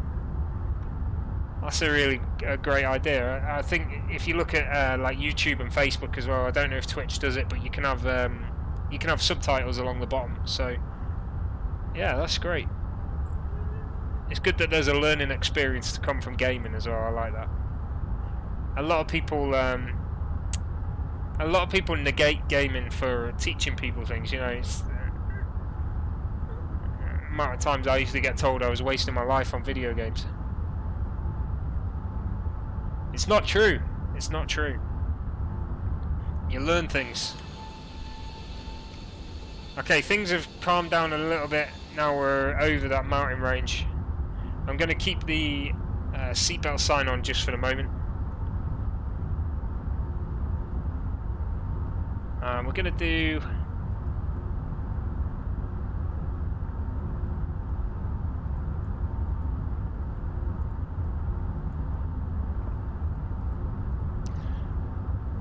a really great idea. I think if you look at like YouTube and Facebook as well, I don't know if Twitch does it, but you can have subtitles along the bottom. So yeah, that's great. It's good that there's a learning experience to come from gaming as well. I like that. A lot of people negate gaming for teaching people things. You know, it's the amount of times I used to get told I was wasting my life on video games. It's not true. It's not true. You learn things. Okay, things have calmed down a little bit. Now we're over that mountain range. I'm going to keep the seatbelt sign on just for the moment. We're going to do...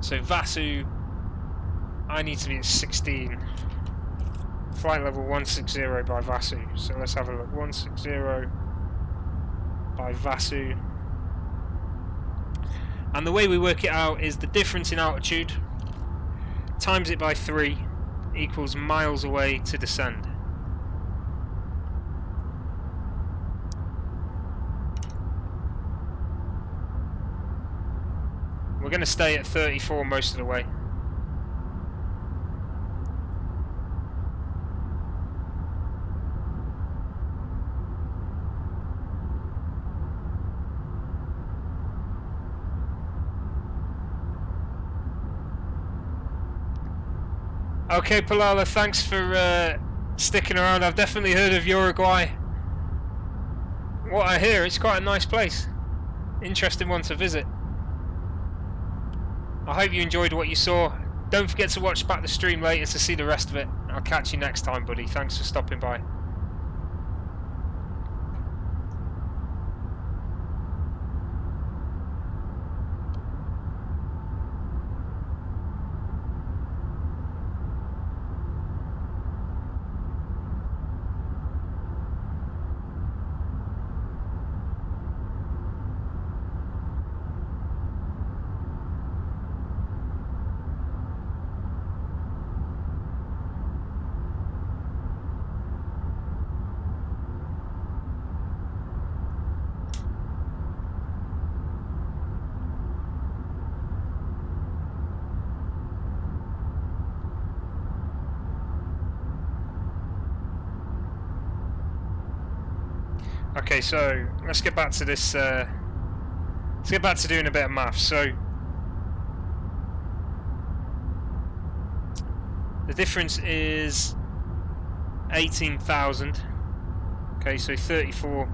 So Vasu, I need to be at 16. Flight level 160 by Vasu. So let's have a look. 160 by Vasu. And the way we work it out is the difference in altitude times it by 3 equals miles away to descend. We're going to stay at 34 most of the way. Okay, Palala, thanks for sticking around. I've definitely heard of Uruguay. What I hear, it's quite a nice place. Interesting one to visit. I hope you enjoyed what you saw. Don't forget to watch back the stream later to see the rest of it. I'll catch you next time, buddy. Thanks for stopping by. Okay, so let's get back to this. Let's get back to doing a bit of maths. So the difference is 18,000. Okay, so 34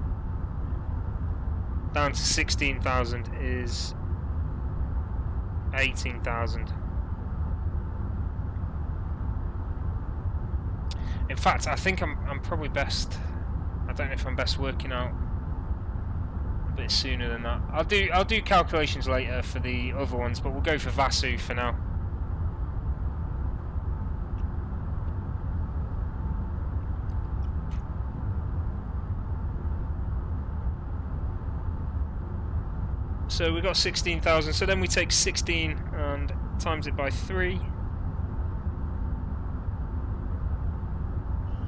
down to 16,000 is 18,000. In fact, I think I'm probably best. I don't know if I'm best working out a bit sooner than that. I'll do calculations later for the other ones, but we'll go for Vasu for now. So we got 16,000. So then we take 16 and times it by 3,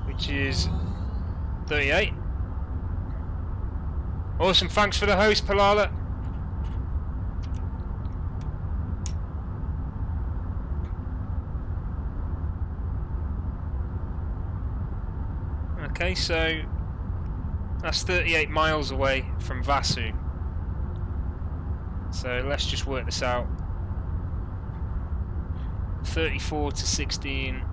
which is 38. Awesome, thanks for the host, Palala. Okay, so that's 38 miles away from Vasu. So let's just work this out. 34 to 16.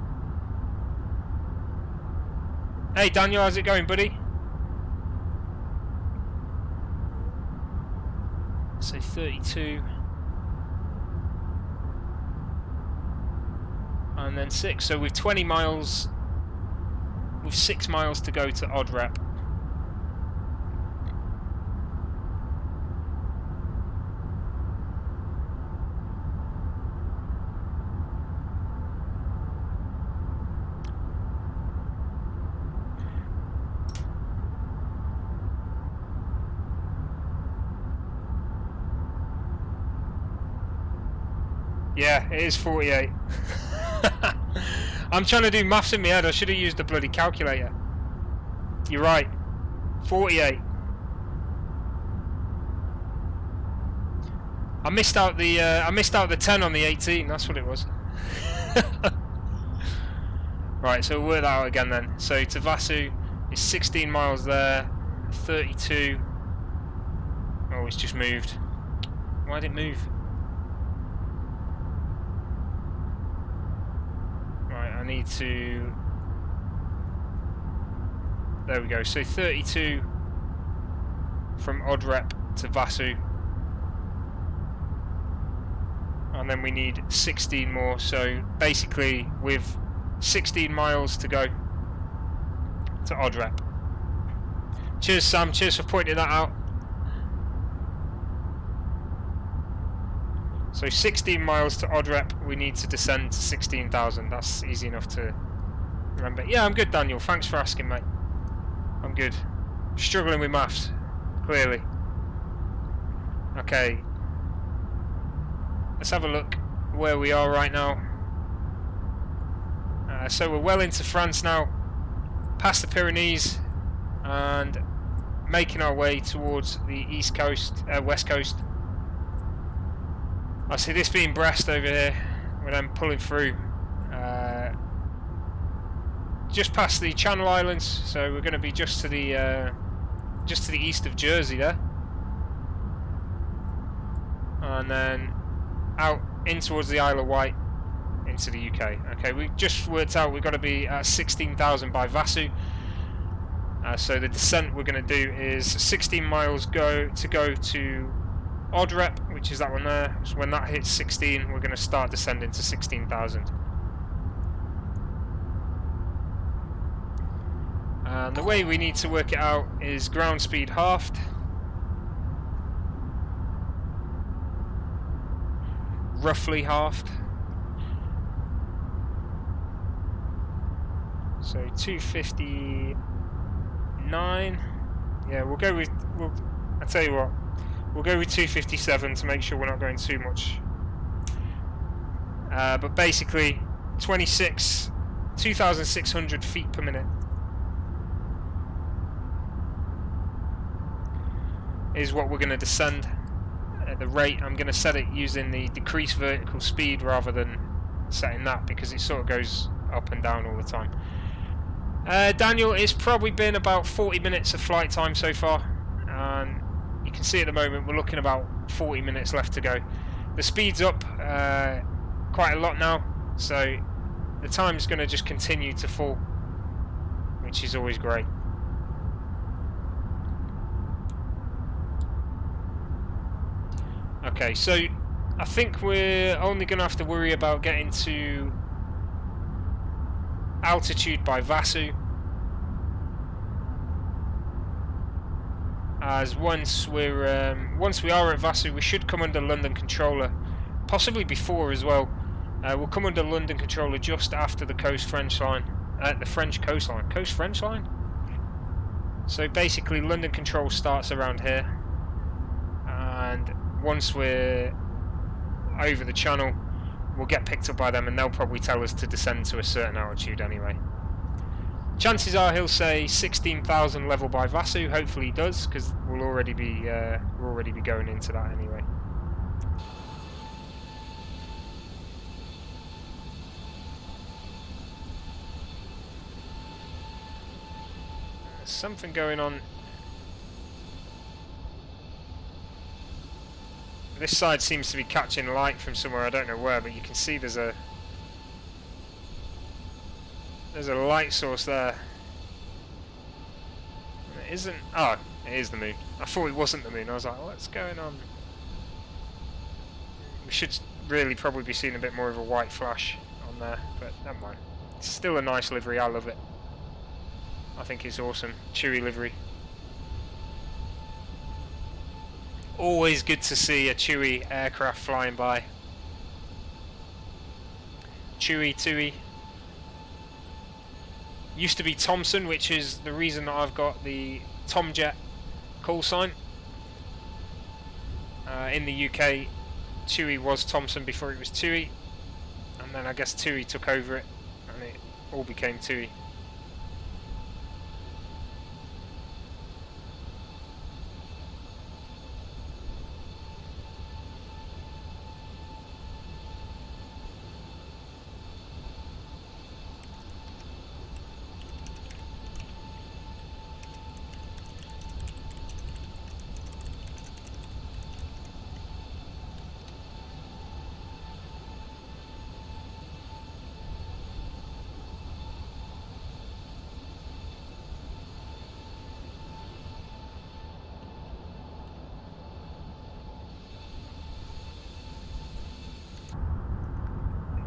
Hey Daniel, how's it going, buddy? So 32. And then 6. So with 20 miles, with 6 miles to go to odd rep. Yeah, it is 48. I'm trying to do maths in my head. I should have used the bloody calculator. You're right. 48. I missed out the 10 on the 18. That's what it was. Right, so we'll work that out again then. So to Vasu is 16 miles there. 32. Oh, it's just moved. Why did it move? I need to... There we go. So 32 from odd rep to Vasu. And then we need 16 more. So basically with 16 miles to go to odd rep. Cheers Sam, cheers for pointing that out. So 16 miles to odd rep, we need to descend to 16,000. That's easy enough to remember. Yeah, I'm good, Daniel. Thanks for asking, mate. I'm good. Struggling with maths, clearly. Okay. Let's have a look where we are right now. So we're well into France now, past the Pyrenees, and making our way towards the east coast, west coast. I see this being Brest over here, when I'm pulling through just past the Channel Islands, so we're going to be just to the east of Jersey there, and then out in towards the Isle of Wight into the UK. Okay, we just worked out we've got to be at 16,000 by Vasu. So the descent we're going to do is 16 miles to odd rep, which is that one there. So when that hits 16, we're going to start descending to 16,000. And the way we need to work it out is ground speed halved. Roughly halved. So 259. Yeah, we'll go with. I tell you what. We'll go with 257 to make sure we're not going too much. But basically, 2,600 feet per minute is what we're going to descend at the rate. I'm going to set it using the decreased vertical speed rather than setting that, because it sort of goes up and down all the time. Daniel, it's probably been about 40 minutes of flight time so far, and you can see at the moment we're looking about 40 minutes left to go. The speed's up quite a lot now, so the time's going to just continue to fall, which is always great. Okay, so I think we're only going to have to worry about getting to altitude by Vasu, as once we are at Vasu, we should come under London controller, possibly before as well. We'll come under London controller just after the coast French line, the French coastline. Coast French line. So basically, London control starts around here, and once we're over the channel, we'll get picked up by them, and they'll probably tell us to descend to a certain altitude anyway. Chances are he'll say 16,000 level by Vasu. Hopefully he does, because we'll already be going into that anyway. There's something going on. This side seems to be catching light from somewhere, I don't know where, but you can see there's a light source there. And it isn't. Oh, it is the moon. I thought it wasn't the moon. I was like, what's going on? We should really probably be seeing a bit more of a white flash on there, but never mind. It's still a nice livery. I love it. I think it's awesome. Chewy livery. Always good to see a Chewy aircraft flying by. Chewy, Tui. Used to be Thomson, which is the reason that I've got the Tomjet call sign. In the UK, Chewy was Thomson before it was Tui, and then I guess Tui took over it, and it all became Tui.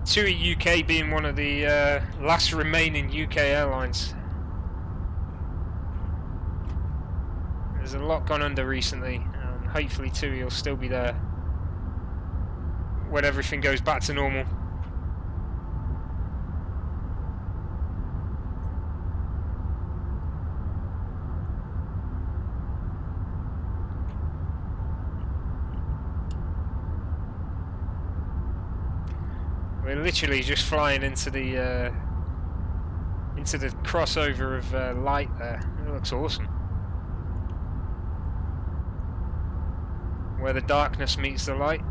TUI UK being one of the last remaining UK airlines. There's a lot gone under recently, and hopefully TUI will still be there when everything goes back to normal. We're literally just flying into the crossover of light there. It looks awesome. Where the darkness meets the light.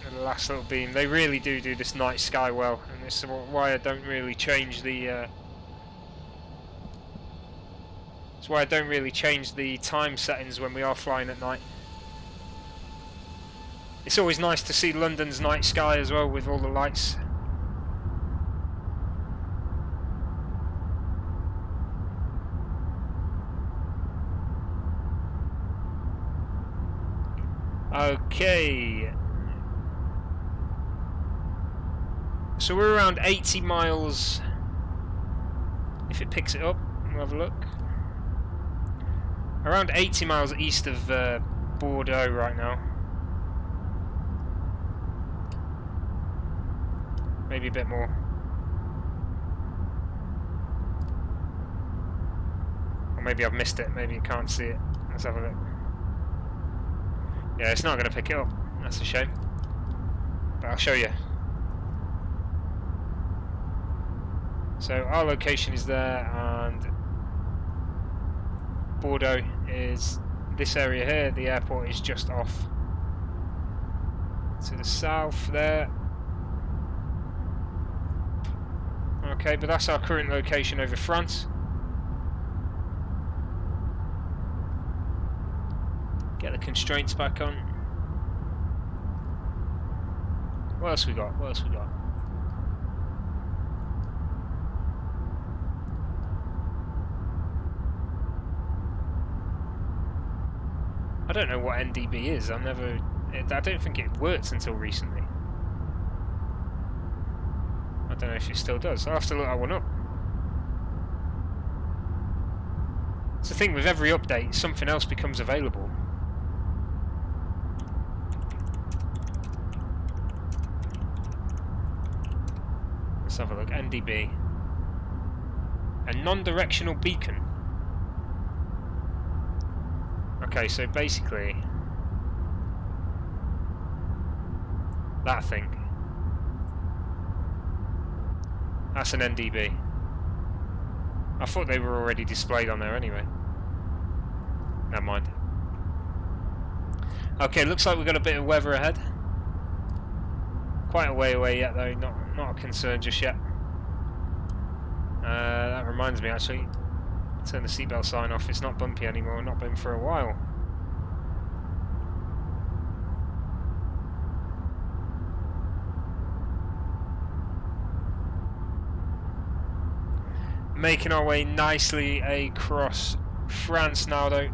And the last little beam. They really do this night sky well, and this is why I don't really change the. That's why I don't really change the time settings when we are flying at night. It's always nice to see London's night sky as well with all the lights. Okay. So we're around 80 miles. If it picks it up, we'll have a look. Around 80 miles east of Bordeaux right now. Maybe a bit more. Or maybe I've missed it, maybe you can't see it. Let's have a look. Yeah, it's not going to pick it up. That's a shame. But I'll show you. So our location is there, and Bordeaux is this area here. The airport is just off to the south there. Okay, but that's our current location over France. Get the constraints back on. What else we got? What else we got? I don't know what NDB is. I don't think it worked until recently. I don't know if it still does. I'll have to look that one up. It's the thing with every update, something else becomes available. Let's have a look. NDB. A non-directional beacon. Okay, so basically that thing, that's an NDB. I thought they were already displayed on there anyway. Never mind. Okay, looks like we've got a bit of weather ahead. Quite a way away yet though, not a concern just yet. That reminds me actually, turn the seatbelt sign off, it's not bumpy anymore, not been for a while. Making our way nicely across France now though.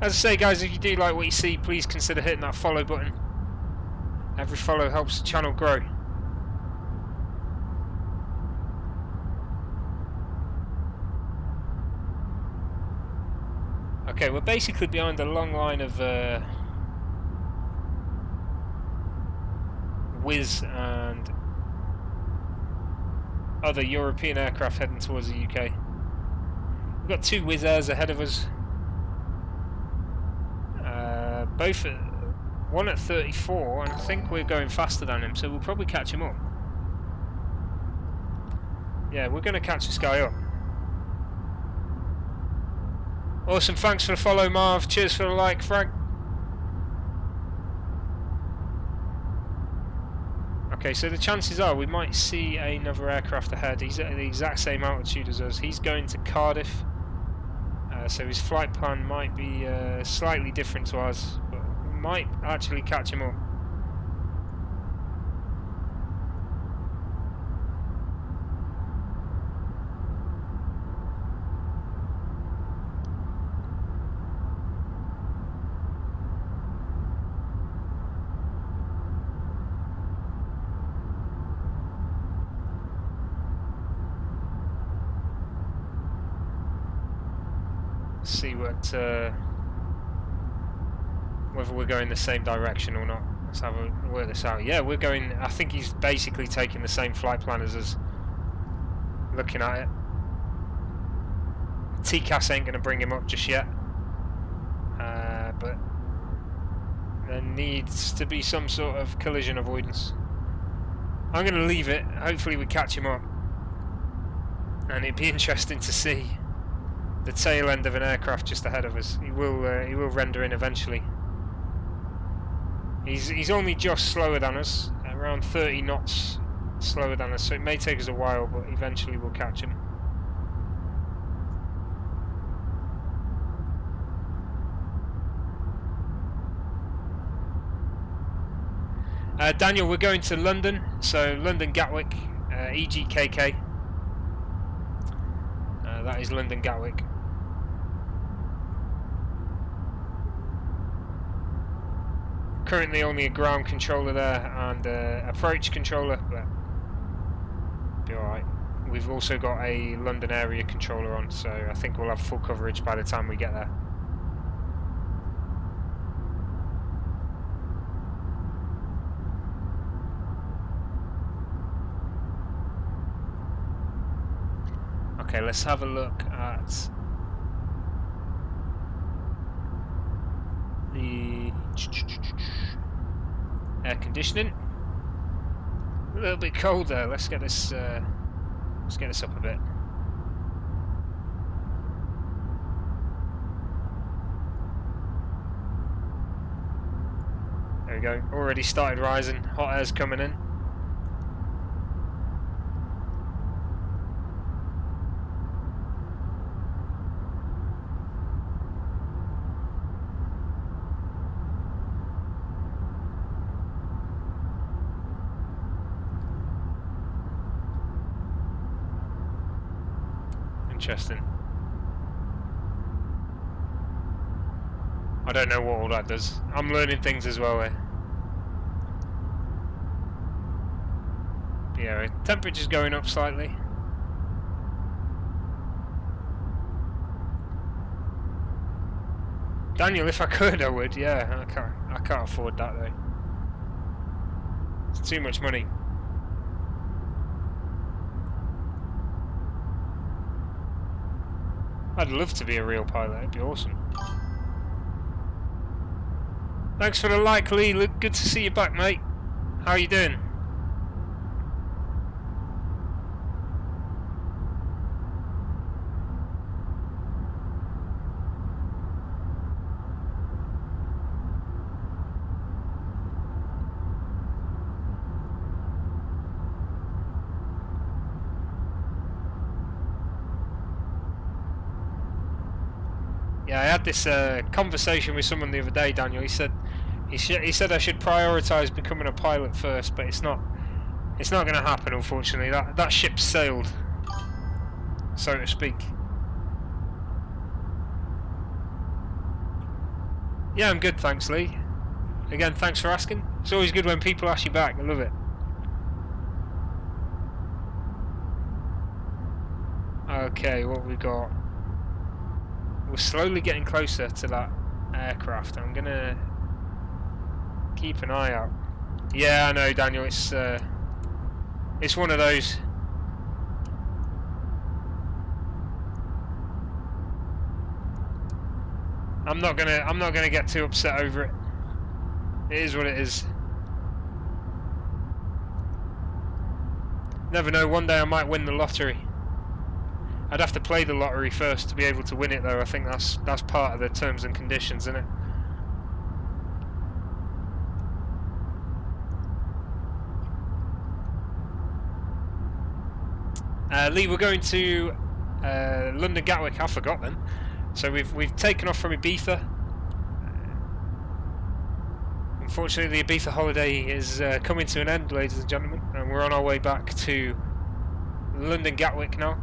As I say guys, if you do like what you see, please consider hitting that follow button. Every follow helps the channel grow. Okay, we're basically behind a long line of Wizz and other European aircraft heading towards the UK. We've got two Wizz Airs ahead of us. Both at, one at 34, and I think we're going faster than him, so we'll probably catch him up. Yeah, we're going to catch this guy up. Awesome, thanks for the follow, Marv. Cheers for the like, Frank. Okay, so the chances are we might see another aircraft ahead. He's at the exact same altitude as us. He's going to Cardiff, so his flight plan might be slightly different to ours, but we might actually catch him up. See what whether we're going the same direction or not. Let's have a work this out. Yeah, we're going. I think he's basically taking the same flight plan as us. Looking at it, TCAS ain't going to bring him up just yet, but there needs to be some sort of collision avoidance. I'm going to leave it. Hopefully we catch him up, and it'd be interesting to see the tail end of an aircraft just ahead of us. He will render in eventually. He's only just slower than us, around 30 knots slower than us, so it may take us a while, but eventually we'll catch him. Daniel, we're going to London, so London Gatwick, EGKK. That is London Gatwick. Currently only a ground controller there and approach controller, but be alright. We've also got a London area controller on, so I think we'll have full coverage by the time we get there. Okay, let's have a look at the air conditioning. A little bit cold there. Let's get this up a bit. There we go. Already started rising. Hot air's coming in. Interesting. I don't know what all that does. I'm learning things as well here. Yeah, temperature's going up slightly. Daniel, if I could, I would. Yeah, I can't afford that though. It's too much money. I'd love to be a real pilot, it'd be awesome. Thanks for the like, Lee. Look, good to see you back, mate. How you doing? Yeah, I had this conversation with someone the other day, Daniel. He said I should prioritise becoming a pilot first, but it's not going to happen, unfortunately. That ship sailed, so to speak. Yeah, I'm good, thanks, Lee. Again, thanks for asking. It's always good when people ask you back. I love it. Okay, what we got? We're slowly getting closer to that aircraft. I'm gonna keep an eye out. Yeah, I know, Daniel. It's one of those. I'm not gonna get too upset over it. It is what it is. Never know. One day I might win the lottery. I'd have to play the lottery first to be able to win it, though. I think that's part of the terms and conditions, isn't it? Lee, we're going to London Gatwick. I forgot then. So we've taken off from Ibiza. Unfortunately, the Ibiza holiday is coming to an end, ladies and gentlemen, and we're on our way back to London Gatwick now.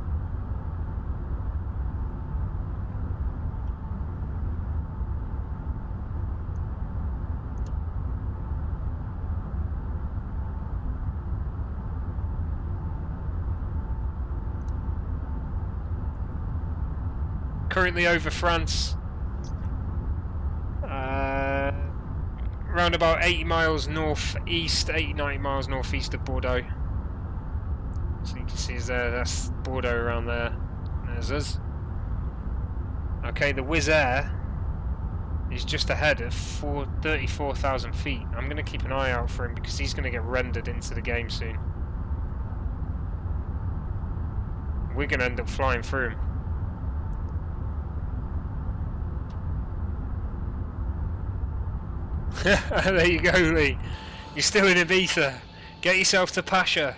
Currently over France, around about 80 miles northeast, 80-90 miles northeast of Bordeaux. So you can see that's Bordeaux around there. There's us. Okay, the Wizz Air is just ahead at 34,000 feet. I'm going to keep an eye out for him because he's going to get rendered into the game soon. We're going to end up flying through him. There you go, Lee. You're still in Ibiza. Get yourself to Pasha.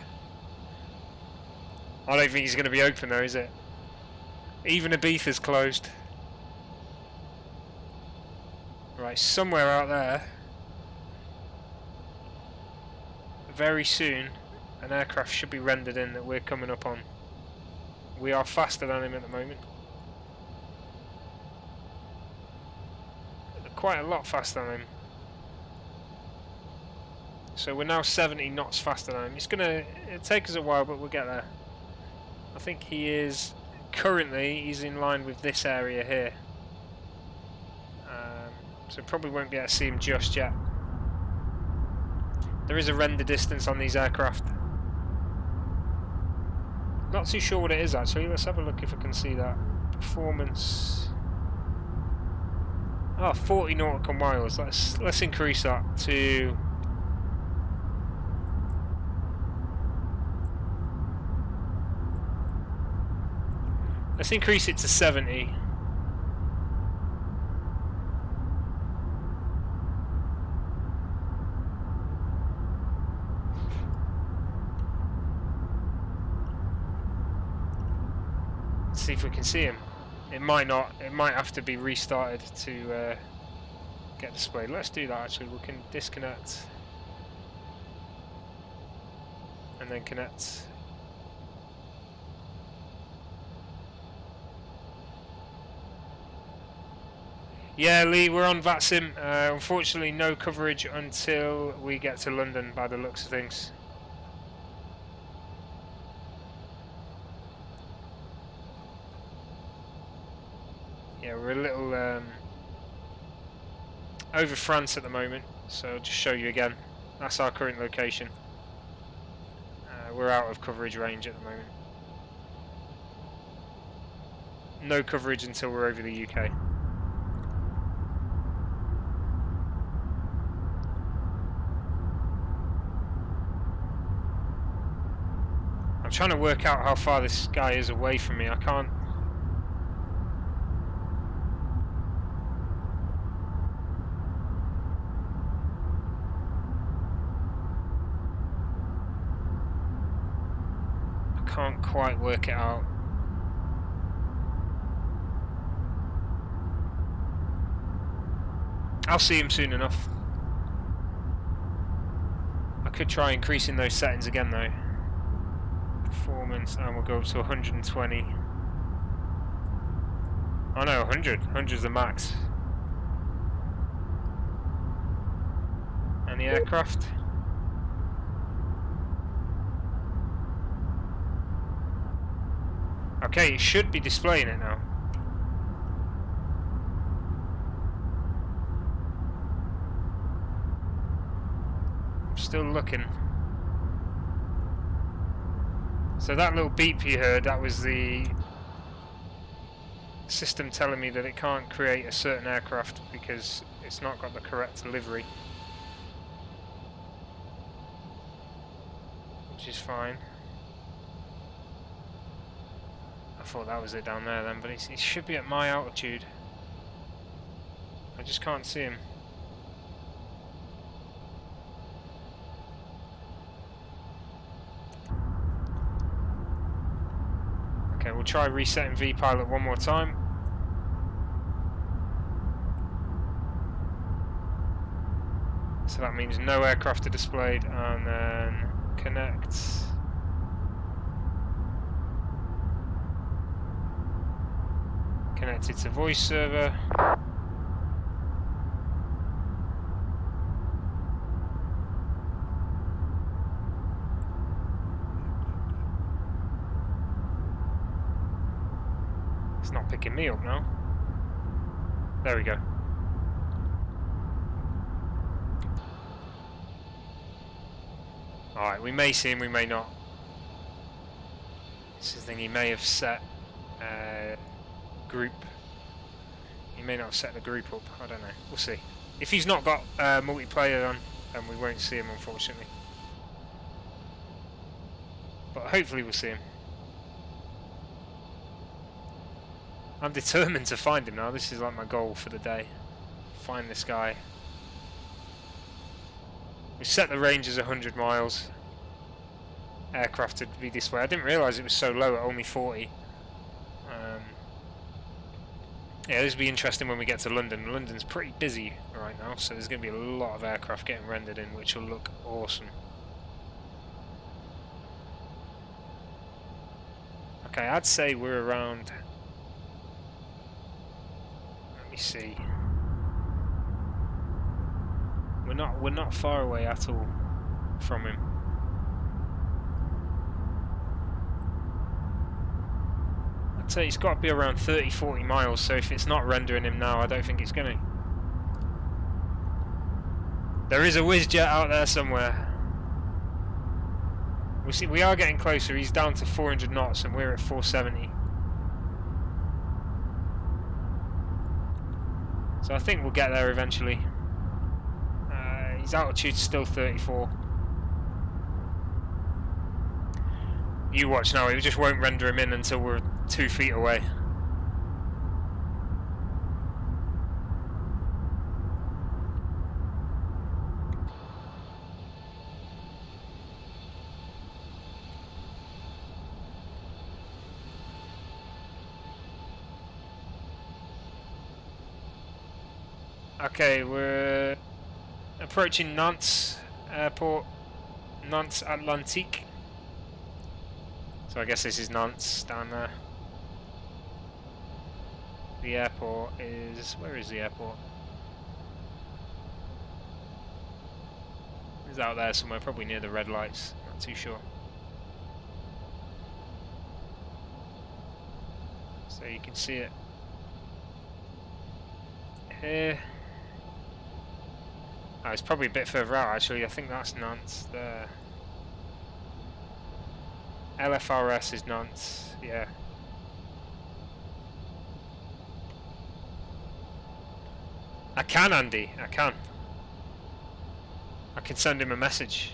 I don't think he's going to be open though, is it? Even Ibiza's closed. Right, somewhere out there, very soon, an aircraft should be rendered in that we're coming up on. We are faster than him at the moment. Quite a lot faster than him. So we're now 70 knots faster than him. It'll take us a while, but we'll get there. I think he's in line with this area here. So probably won't be able to see him just yet. There is a render distance on these aircraft. Not too sure what it is actually. Let's have a look if I can see that. Performance. Oh, 40 nautical miles. Let's increase that to. Let's increase it to 70. Let's see if we can see him. It might not. It might have to be restarted to get displayed. Let's do that actually. We can disconnect and then connect. Yeah, Lee, we're on VATSIM. Unfortunately, no coverage until we get to London, by the looks of things. Yeah, we're a little over France at the moment, so I'll just show you again. That's our current location. We're out of coverage range at the moment. no coverage until we're over the UK. I'm trying to work out how far this guy is away from me. I can't. I can't quite work it out. I'll see him soon enough. I could try increasing those settings again though. Performance, and we'll go up to 120. Oh no, 100. 100's the max. And the aircraft? Okay, it should be displaying it now. I'm still looking. So that little beep you heard, that was the system telling me that it can't create a certain aircraft because it's not got the correct livery. Which is fine. I thought that was it down there then, but it should be at my altitude. I just can't see him. Okay, we'll try resetting VPilot one more time. So that means no aircraft are displayed, and then connect. Connected to voice server. It's not picking me up now. There we go. Alright, we may see him, we may not. This is the thing, he may have set group. He may not have set the group up, I don't know. We'll see. If he's not got multiplayer on, then we won't see him, unfortunately. But hopefully we'll see him. I'm determined to find him now. This is like my goal for the day. Find this guy. We set the range as 100 miles. Aircraft to be this way. I didn't realise it was so low at only 40. Yeah, this will be interesting when we get to London. London's pretty busy right now, so there's going to be a lot of aircraft getting rendered in, which will look awesome. Okay, I'd say we're around... Let me see. We're not far away at all from him. I'd say it's got to be around 30-40 miles, so if it's not rendering him now, I don't think it's going to. There is a whiz jet out there somewhere. We see we are getting closer. He's down to 400 knots and we're at 470. So I think we'll get there eventually. His altitude's still 34. You watch now, it just won't render him in until we're 2 feet away. Okay, we're approaching Nantes Airport, Nantes Atlantique. So I guess this is Nantes down there. The airport is... where is the airport? It's out there somewhere, probably near the red lights, not too sure. So you can see it here. Oh, it's probably a bit further out actually. I think that's Nantes there. LFRS is Nantes, yeah. I can, Andy, I can. I can send him a message.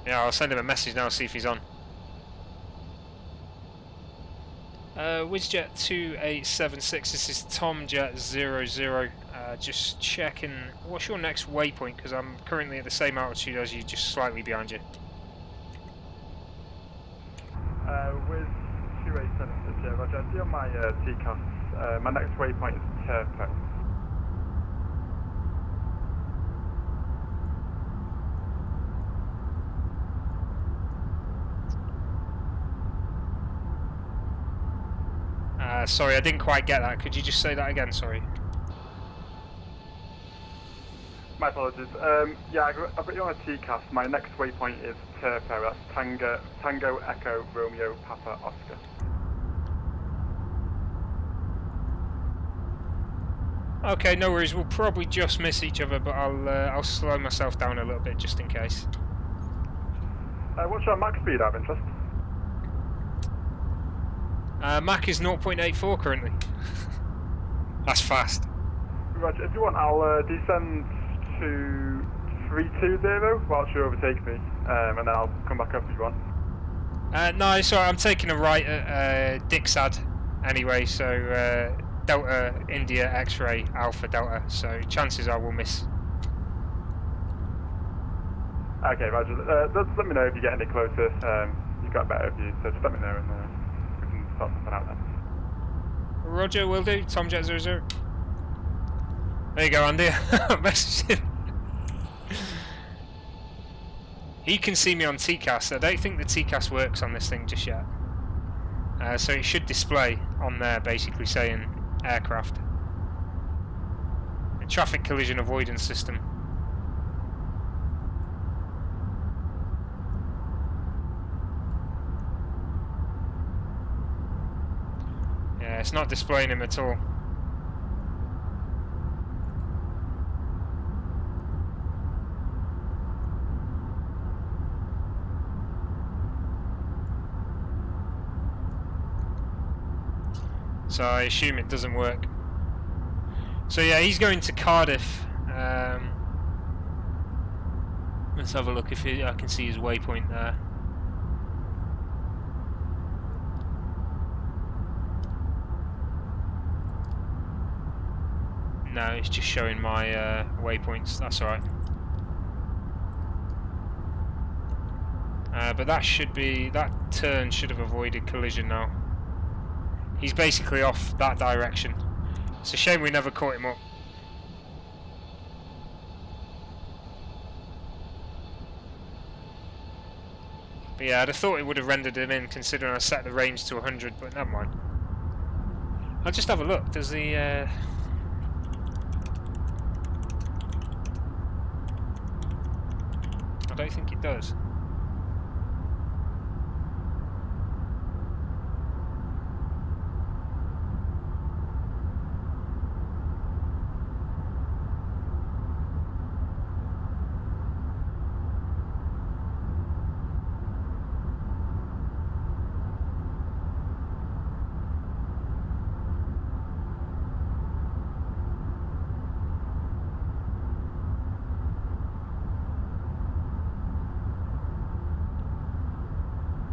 Yeah, I'll send him a message now, see if he's on. WizJet 2876, this is TomJet00. Just checking, what's your next waypoint? Because I'm currently at the same altitude as you, just slightly behind you. With 2876, yeah, Roger. I see on my TCAS, my next waypoint is Turpo. Sorry, I didn't quite get that. Could you just say that again? Sorry. My apologies. Yeah, I've got you on a TCAS. My next waypoint is Turpo. That's Tango Echo Romeo Papa Oscar. Okay, no worries. We'll probably just miss each other, but I'll slow myself down a little bit just in case. What's your max speed out of interest? Mach is 0.84 currently. That's fast. Roger, if you want, I'll descend to 320 whilst you overtake me, and then I'll come back up if you want. No, sorry, I'm taking a right at Dixad anyway, so Delta India X-ray Alpha Delta, so chances are we'll miss. Okay, Roger. Just let me know if you get any closer. You've got a better view, so just let me know and we can sort something out then. Roger, will do. TomJet00. There you go, Andy. Message him. He can see me on TCAS. I don't think the TCAS works on this thing just yet. So it should display on there basically saying aircraft. A traffic collision avoidance system. Yeah, it's not displaying him at all. So I assume it doesn't work. So yeah, he's going to Cardiff. Let's have a look if I can see his waypoint there. No, it's just showing my waypoints. That's alright. But that turn should have avoided collision now. He's basically off that direction. It's a shame we never caught him up. But yeah, I'd have thought it would have rendered him in, considering I set the range to 100, but never mind. I'll just have a look. Does the... I don't think it does.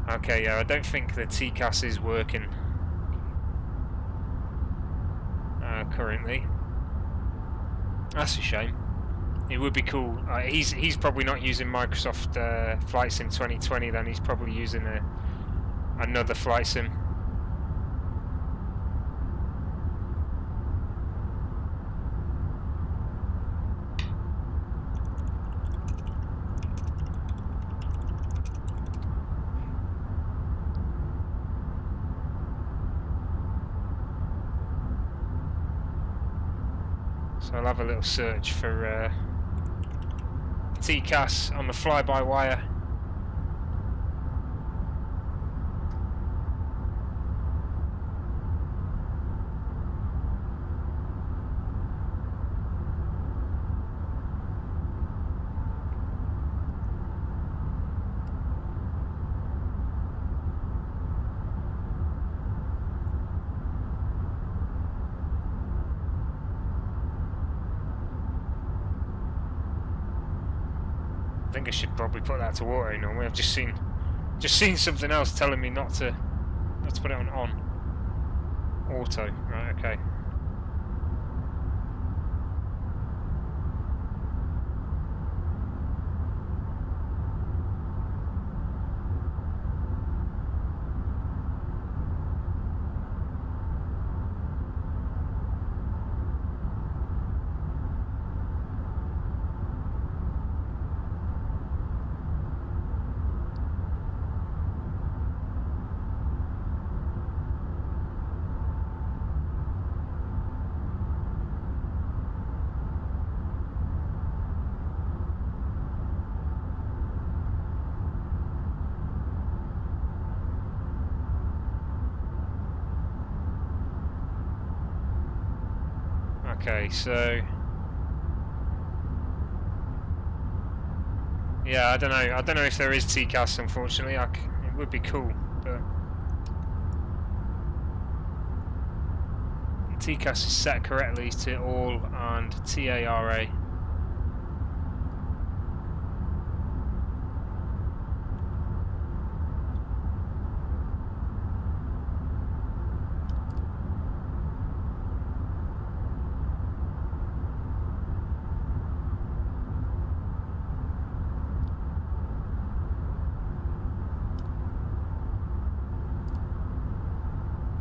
Okay, yeah, I don't think the TCAS is working currently. That's a shame. It would be cool. He's probably not using Microsoft Flight Sim 2020 then, he's probably using another flight sim. So I'll have a little search for TCAS on the fly-by-wire. I think I should probably put that to auto normally. I've just seen something else telling me not to put it on auto. Right, okay. Okay, so yeah, I don't know if there is TCAS. Unfortunately, it would be cool, but TCAS is set correctly to all and TARA.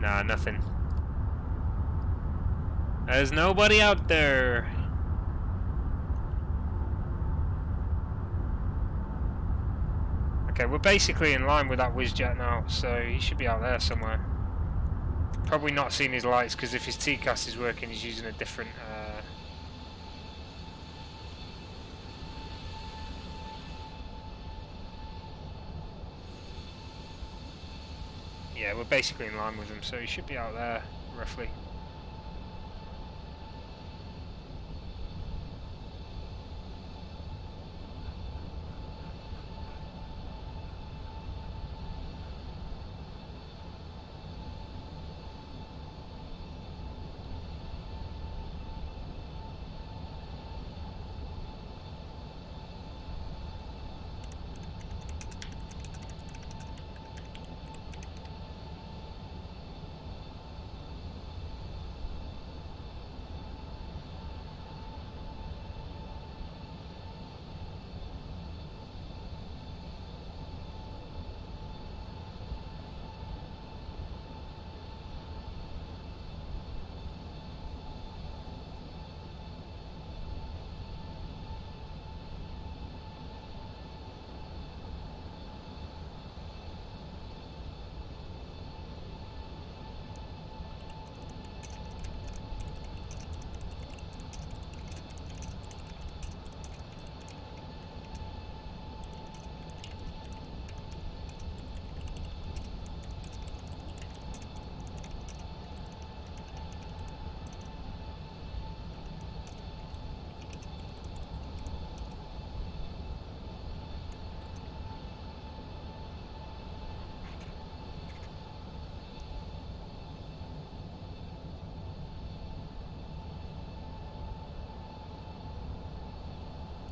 Nah, nothing. There's nobody out there. Okay, we're basically in line with that Whizjet now, so he should be out there somewhere. Probably not seeing his lights, because if his TCAS is working, he's using a different... Yeah, we're basically in line with him, so he should be out there, roughly.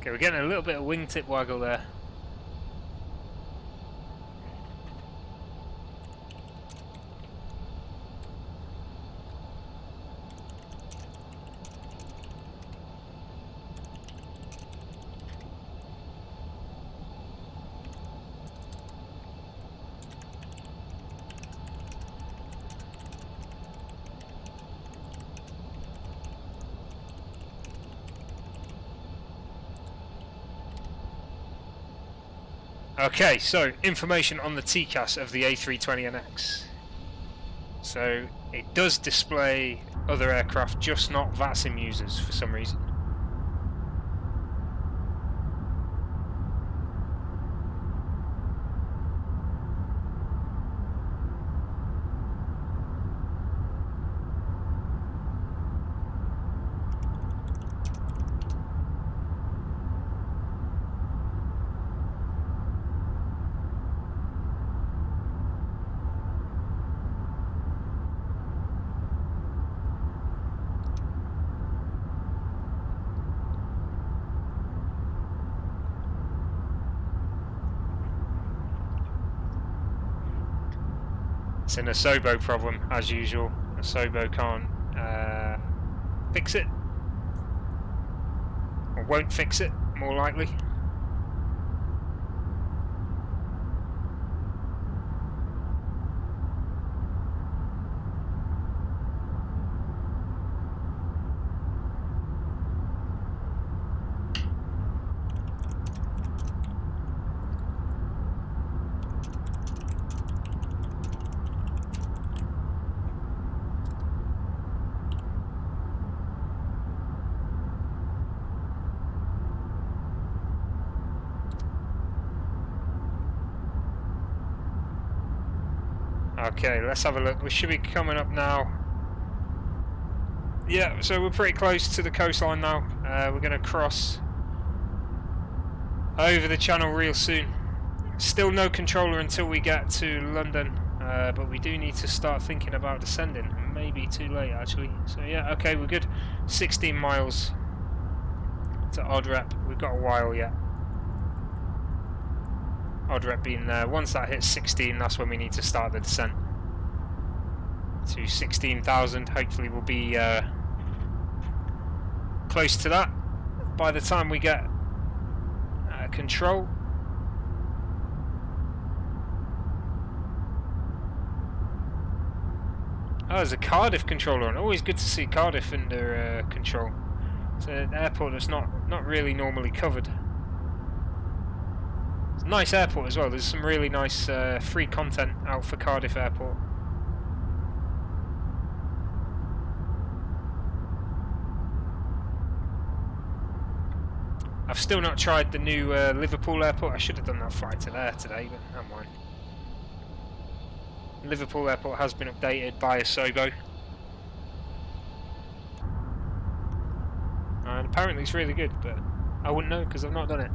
Okay, we're getting a little bit of wingtip waggle there. Okay, so information on the TCAS of the A320NX. So it does display other aircraft, just not VATSIM users for some reason. It's an ASOBO problem, as usual. ASOBO can't fix it, or won't fix it, more likely. Okay, let's have a look. We should be coming up now. Yeah, so we're pretty close to the coastline now. We're going to cross over the channel real soon. Still no controller until we get to London, but we do need to start thinking about descending. Maybe too late, actually. So yeah, okay, we're good. 16 miles to Odrep. We've got a while yet. Odrep being there. Once that hits 16, that's when we need to start the descent to 16,000. Hopefully we'll be close to that by the time we get control. Oh, there's a Cardiff controller on. Always good to see Cardiff under control. It's an airport that's not really normally covered. It's a nice airport as well. There's some really nice free content out for Cardiff Airport. I've still not tried the new Liverpool Airport. I should have done that flight to there today, but never mind. Liverpool Airport has been updated by ASOBO. And apparently it's really good, but I wouldn't know because I've not done it.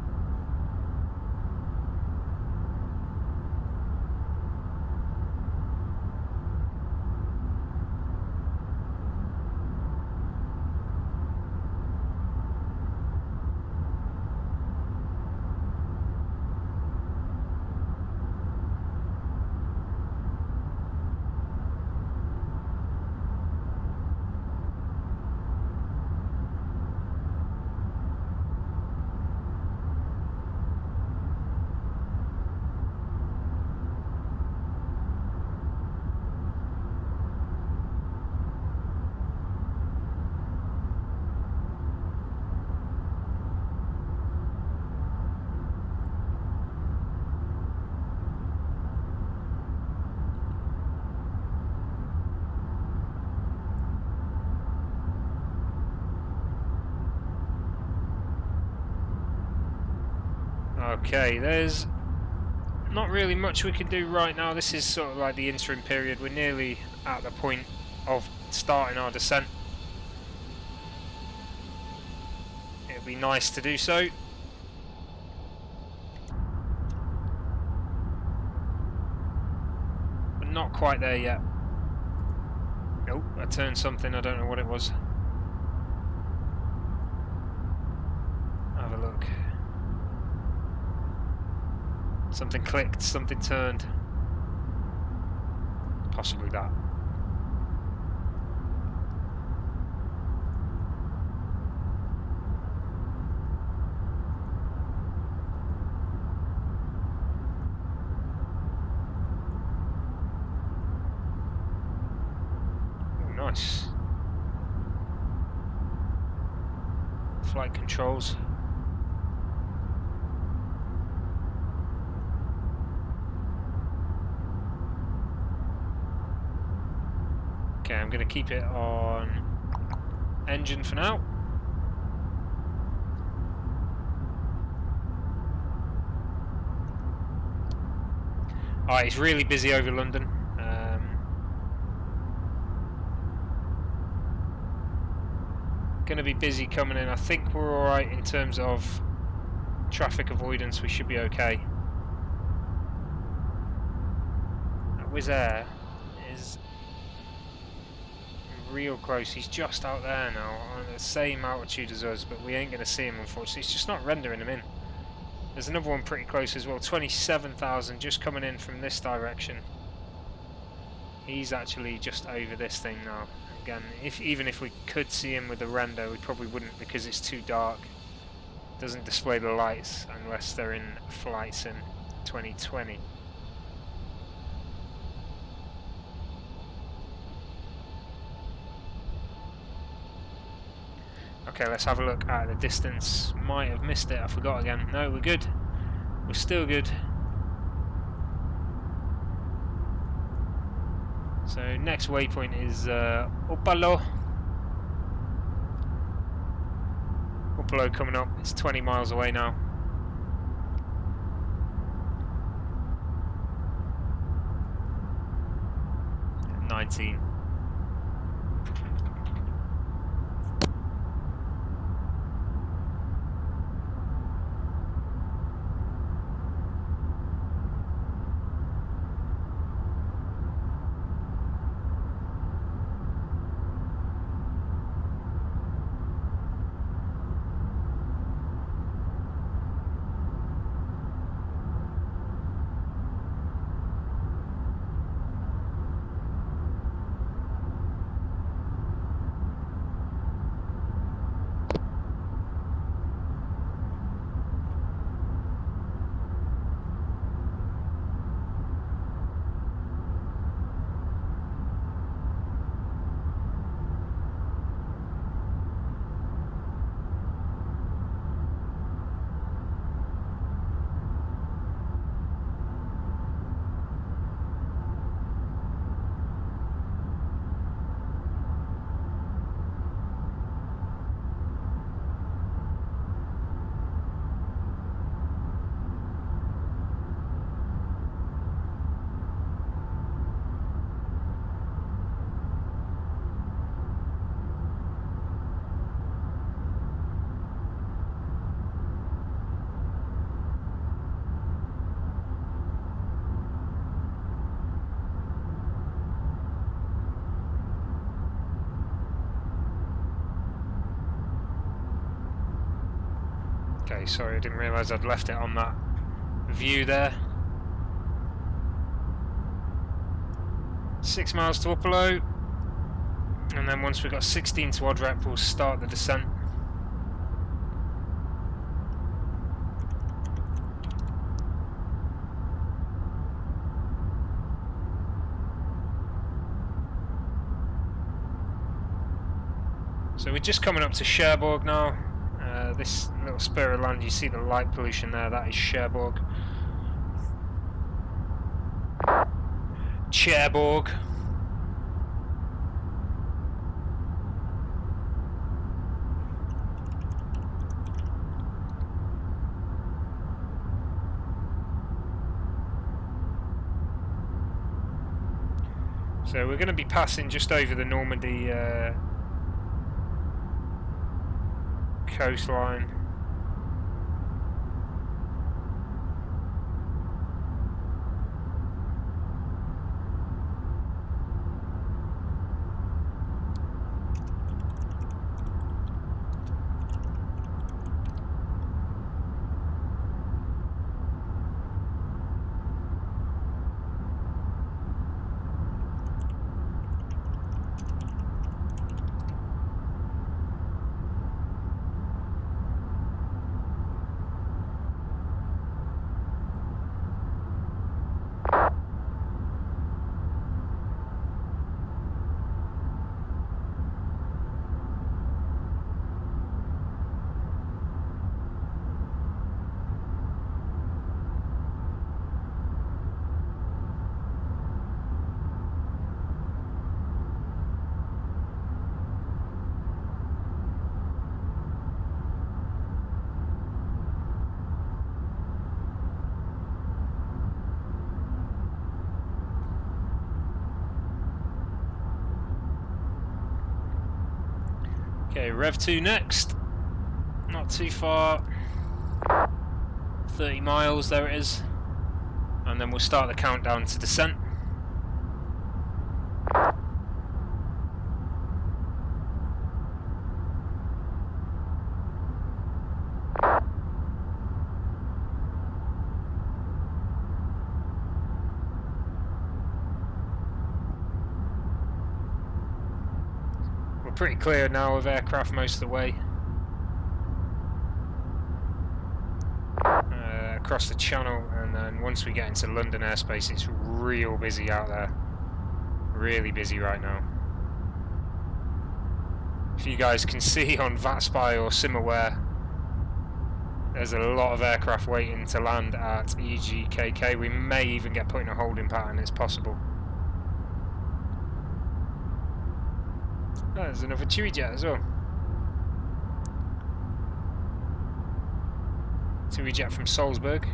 Okay, there's not really much we can do right now. This is sort of like the interim period. We're nearly at the point of starting our descent. It'd be nice to do so. But not quite there yet. Nope, I turned something, I don't know what it was. Have a look. Something clicked, something turned. Possibly that. Oh, nice. Flight controls. Okay, I'm going to keep it on engine for now. Alright, it's really busy over London. Going to be busy coming in. I think we're alright in terms of traffic avoidance. We should be okay. That Wizz Air is real close. He's just out there now on the same altitude as us, but we ain't going to see him, unfortunately. It's just not rendering him in. There's another one pretty close as well, 27,000 just coming in from this direction. He's actually just over this thing now. Again, even if we could see him with the render, we probably wouldn't because it's too dark. Doesn't display the lights unless they're in Flight Sim 2020. Okay, let's have a look at the distance. Might have missed it, I forgot again. No, we're good. We're still good. So next waypoint is Upalo. Upalo coming up. It's 20 miles away now. At 19. Okay, sorry, I didn't realise I'd left it on that view there. 6 miles to Upalo, and then once we've got 16 to odd rep, we'll start the descent. So we're just coming up to Cherbourg now. This little spur of land, you see the light pollution there, that is Cherbourg. Cherbourg. So we're going to be passing just over the Normandy coastline. Okay, Rev 2 next. Not too far. 30 miles, there it is. And then we'll start the countdown to descent. pretty clear now of aircraft most of the way. Across the channel, and then once we get into London airspace, it's real busy out there. Really busy right now. If you guys can see on VATSPY or SimAware, there's a lot of aircraft waiting to land at EGKK. We may even get put in a holding pattern, it's possible. Oh, there's another Chewy jet as well. Chewy jet from Salzburg.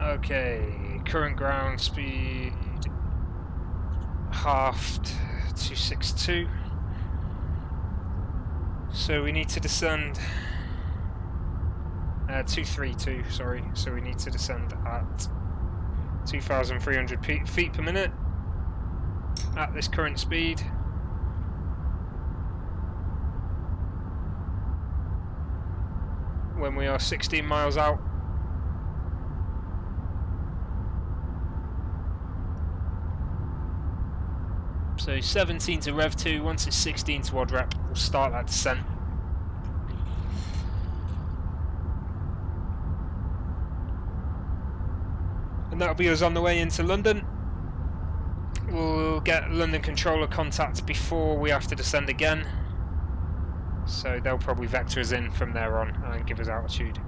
Okay, current ground speed halved 262. So we need to descend 232, sorry. So we need to descend at 2,300 feet per minute at this current speed. When we are 16 miles out. So 17 to Rev 2, once it's 16 to odd rep, we'll start that descent. And that'll be us on the way into London. We'll get London controller contact before we have to descend again. So they'll probably vector us in from there on and give us altitude.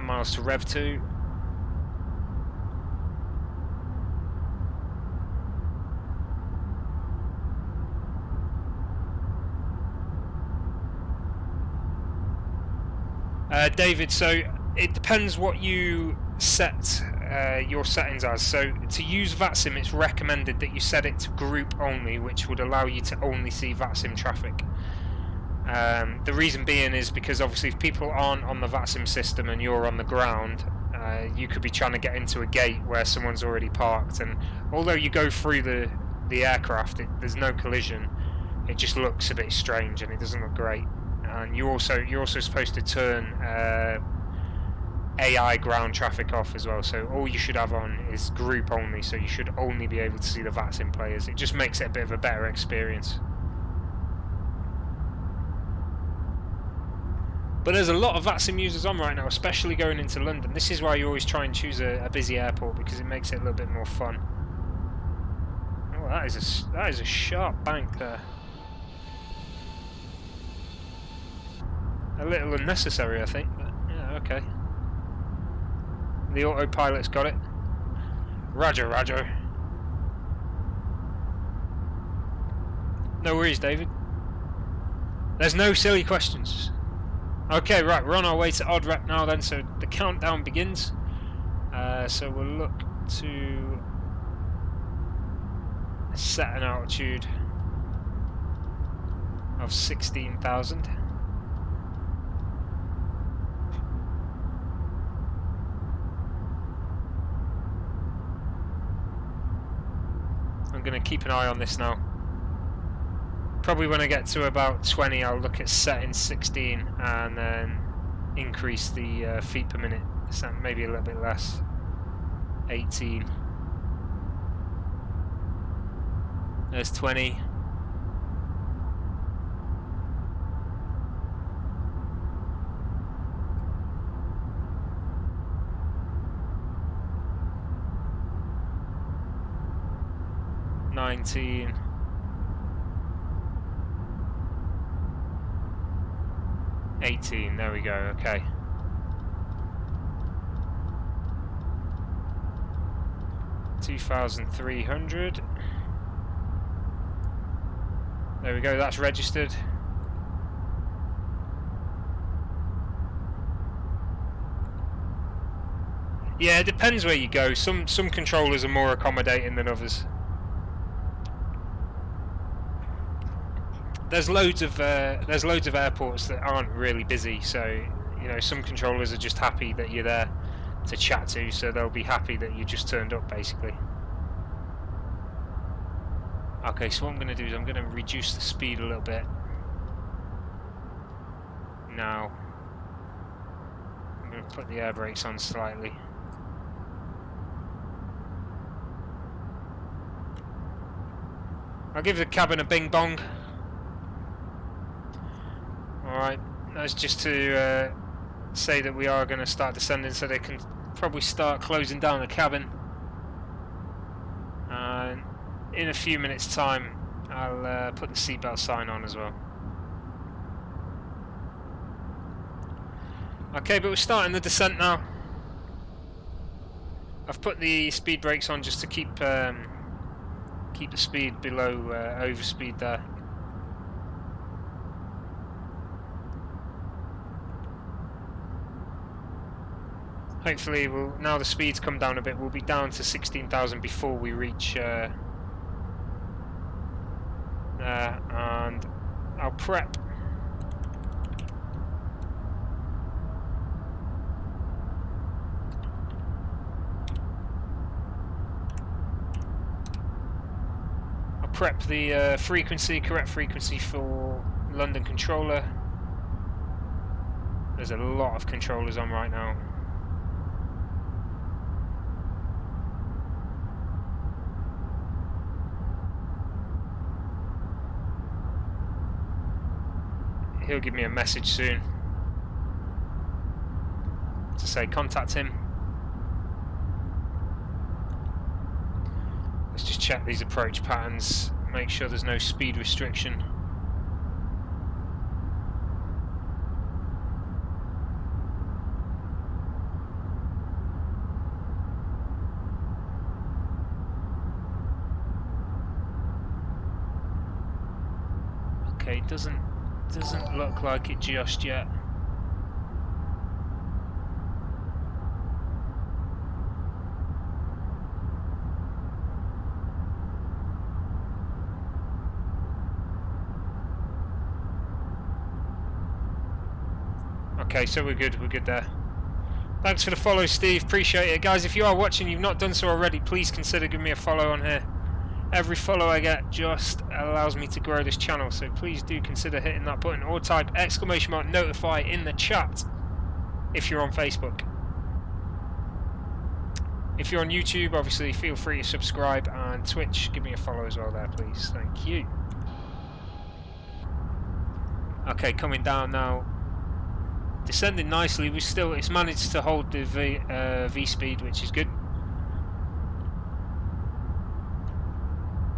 Miles to Rev 2. David, so it depends what you set your settings as. So to use VATSIM, it's recommended that you set it to group only, which would allow you to only see VATSIM traffic. The reason being is because obviously if people aren't on the VATSIM system and you're on the ground, you could be trying to get into a gate where someone's already parked, and although you go through the aircraft, there's no collision, it just looks a bit strange and it doesn't look great. And you're also supposed to turn AI ground traffic off as well, so all you should have on is group only, so you should only be able to see the VATSIM players. It just makes it a bit of a better experience. But there's a lot of VATSIM users on right now, especially going into London. This is why you always try and choose a busy airport, because it makes it a little bit more fun. Oh, that is a sharp bank there. A little unnecessary, I think, but yeah, okay. The autopilot's got it. Roger, roger. No worries, David. There's no silly questions. Okay, right, we're on our way to odd rep now then, so the countdown begins. So we'll look to set an altitude of 16,000. I'm going to keep an eye on this now. Probably when I get to about 20, I'll look at setting 16 and then increase the feet per minute, maybe a little bit less. 18. There's 20. $19. 18, there we go, okay. $2,300. There we go, that's registered. Yeah, it depends where you go. Some controllers are more accommodating than others. There's loads of airports that aren't really busy, so you know some controllers are just happy that you're there to chat to, so they'll be happy that you just turned up, basically. Okay, so what I'm going to do is I'm going to reduce the speed a little bit. Now, I'm going to put the air brakes on slightly. I'll give the cabin a bing bong. Alright, that's just to say that we are going to start descending, so they can probably start closing down the cabin. And in a few minutes time I'll put the seatbelt sign on as well. Okay, but we're starting the descent now. I've put the speed brakes on just to keep the speed below overspeed there. Hopefully, now the speed's come down a bit, we'll be down to 16,000 before we reach there, and I'll prep. I'll prep the correct frequency for London controller. There's a lot of controllers on right now. He'll give me a message soon to say contact him. Let's just check these approach patterns, make sure there's no speed restriction. Okay, doesn't look like it just yet. Okay, so we're good there. Thanks for the follow, Steve, appreciate it. Guys, if you are watching, you've not done so already, please consider giving me a follow on here. Every follow I get just allows me to grow this channel, so please do consider hitting that button or type !notify in the chat if you're on Facebook. If you're on YouTube, obviously feel free to subscribe, and Twitch, give me a follow as well there, please. Thank you. Okay, coming down now. Descending nicely. It's managed to hold the V speed, which is good.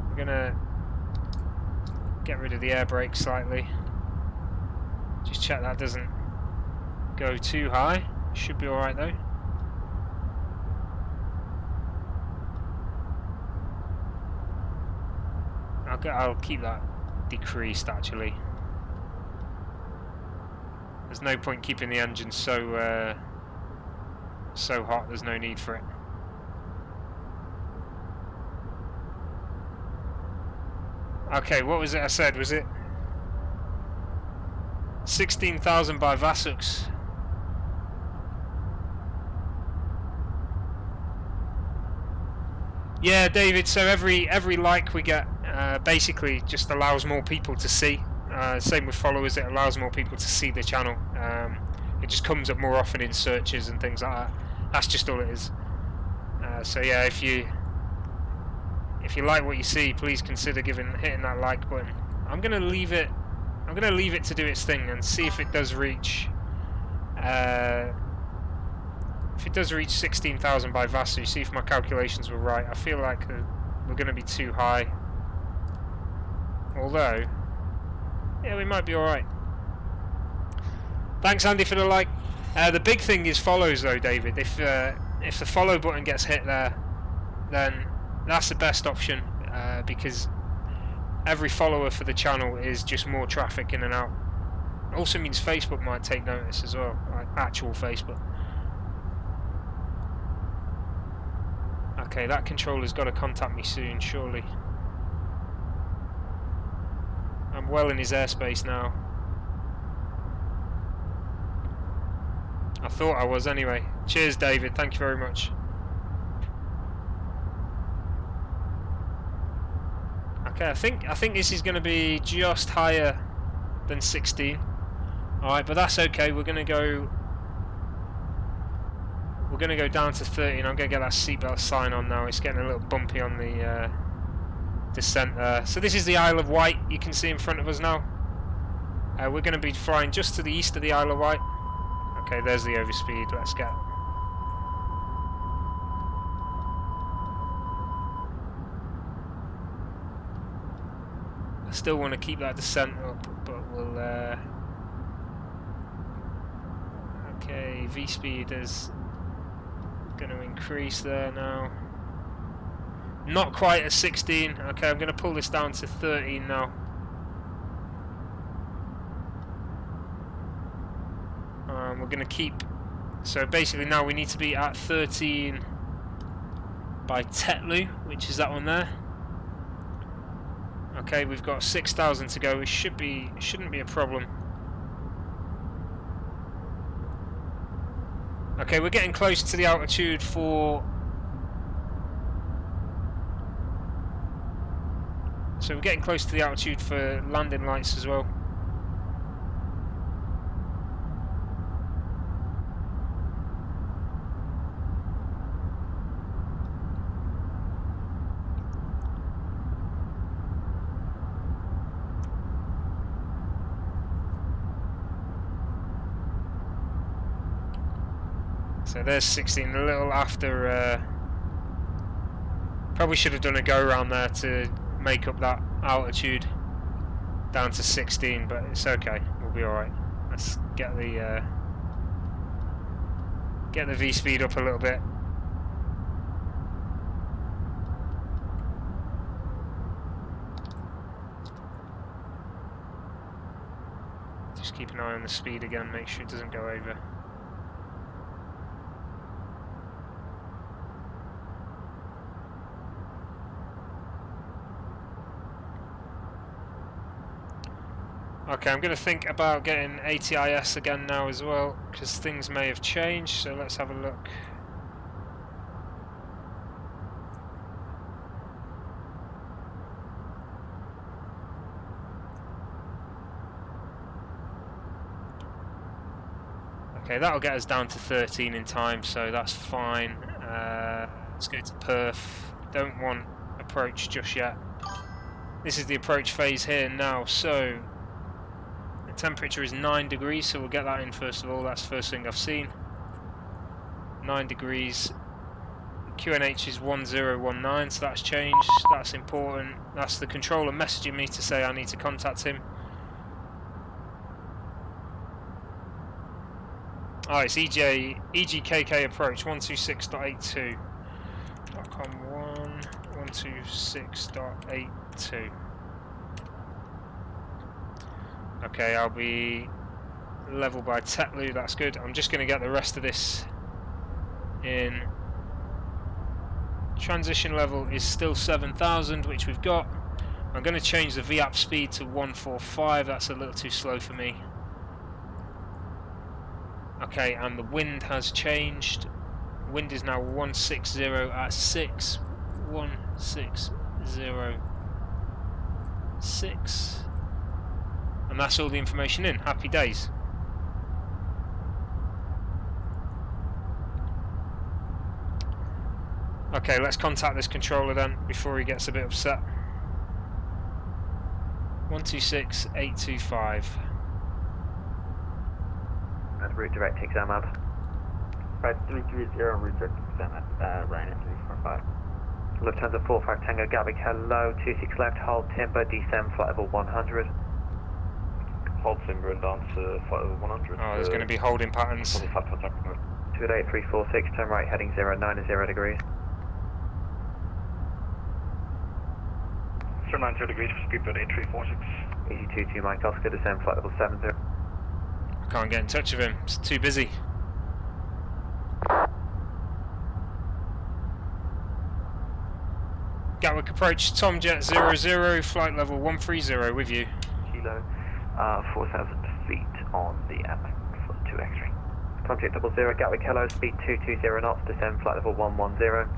We're gonna get rid of the air brake slightly. Just check that doesn't go too high. Should be alright though. I'll keep that decreased actually. There's no point keeping the engine so hot, there's no need for it. Okay, what was it I said? Was it 16,000 by ASUS? Yeah, David, so every like we get basically just allows more people to see. Same with followers, it allows more people to see the channel. It just comes up more often in searches and things like that. That's just all it is. So yeah, if you like what you see, please consider hitting that like button. I'm gonna leave it to do its thing and see if it does reach 16,000 by ASUS. See if my calculations were right. I feel like we're gonna be too high. Although, yeah, we might be alright. Thanks, Andy, for the like. The big thing is follows, though, David. If the follow button gets hit there, then that's the best option, because every follower for the channel is just more traffic in and out. It also means Facebook might take notice as well, like actual Facebook. Okay, that controller's got to contact me soon, surely. I'm well in his airspace now. I thought I was anyway. Cheers, David. Thank you very much. Okay, I think this is going to be just higher than 16. Alright, but that's okay. We're going to go down to 30, and I'm going to get that seatbelt sign on now. It's getting a little bumpy on the descent there. So this is the Isle of Wight you can see in front of us now. We're going to be flying just to the east of the Isle of Wight. Okay, there's the overspeed. Let's get. I still want to keep that descent up, but we'll. Okay, V speed is going to increase there now. Not quite at 16. Okay, I'm going to pull this down to 13 now. We're going to keep. So basically now we need to be at 13 by Tetlu, which is that one there. Okay, we've got 6,000 to go, which shouldn't be a problem. Okay, we're getting close to the altitude for. So we're getting close to the altitude for landing lights as well. So there's 16, a little after. Probably should have done a go around there to make up that altitude down to 16, but it's okay. We'll be all right. Let's get the V speed up a little bit. Just keep an eye on the speed again. Make sure it doesn't go over. Okay, I'm going to think about getting ATIS again now as well, because things may have changed, so let's have a look. Okay, that'll get us down to 13 in time, so that's fine. Let's go to Perth. Don't want approach just yet. This is the approach phase here now, so temperature is 9 degrees, so we'll get that in first of all. That's the first thing I've seen. 9 degrees. QNH is 1019, so that's changed. That's important. That's the controller messaging me to say I need to contact him. Oh, it's EGKK approach 126.82. .com 126.82. Okay, I'll be level by Tetlu, that's good. I'm just going to get the rest of this in. Transition level is still 7,000, which we've got. I'm going to change the VAP speed to 145, that's a little too slow for me. Okay, and the wind has changed. Wind is now 160 at 6. 160.6. And that's all the information in. Happy days. Okay, let's contact this controller then before he gets a bit upset. 126.825. And route direct exam up. 5330, route direct exam at Ryanair 345. Lufthansa 45 Tango Gatwick, hello, 26 left, hold timber, descend flight level 100. Hold timber and down to flight level 100. Oh, there's going to be holding patterns. 28346, turn right heading 090 degrees. 090 degrees for speedbird 8346. Easy 22 Mike Oscar, descend flight level 70. I can't get in touch with him, it's too busy. Gatwick approach, Tomjet 00, flight level 130 with you. Kilo, 4,000 feet on the M2 X-ray. Tomjet 00, Gatwick hello, speed 220 knots, descend flight level 110.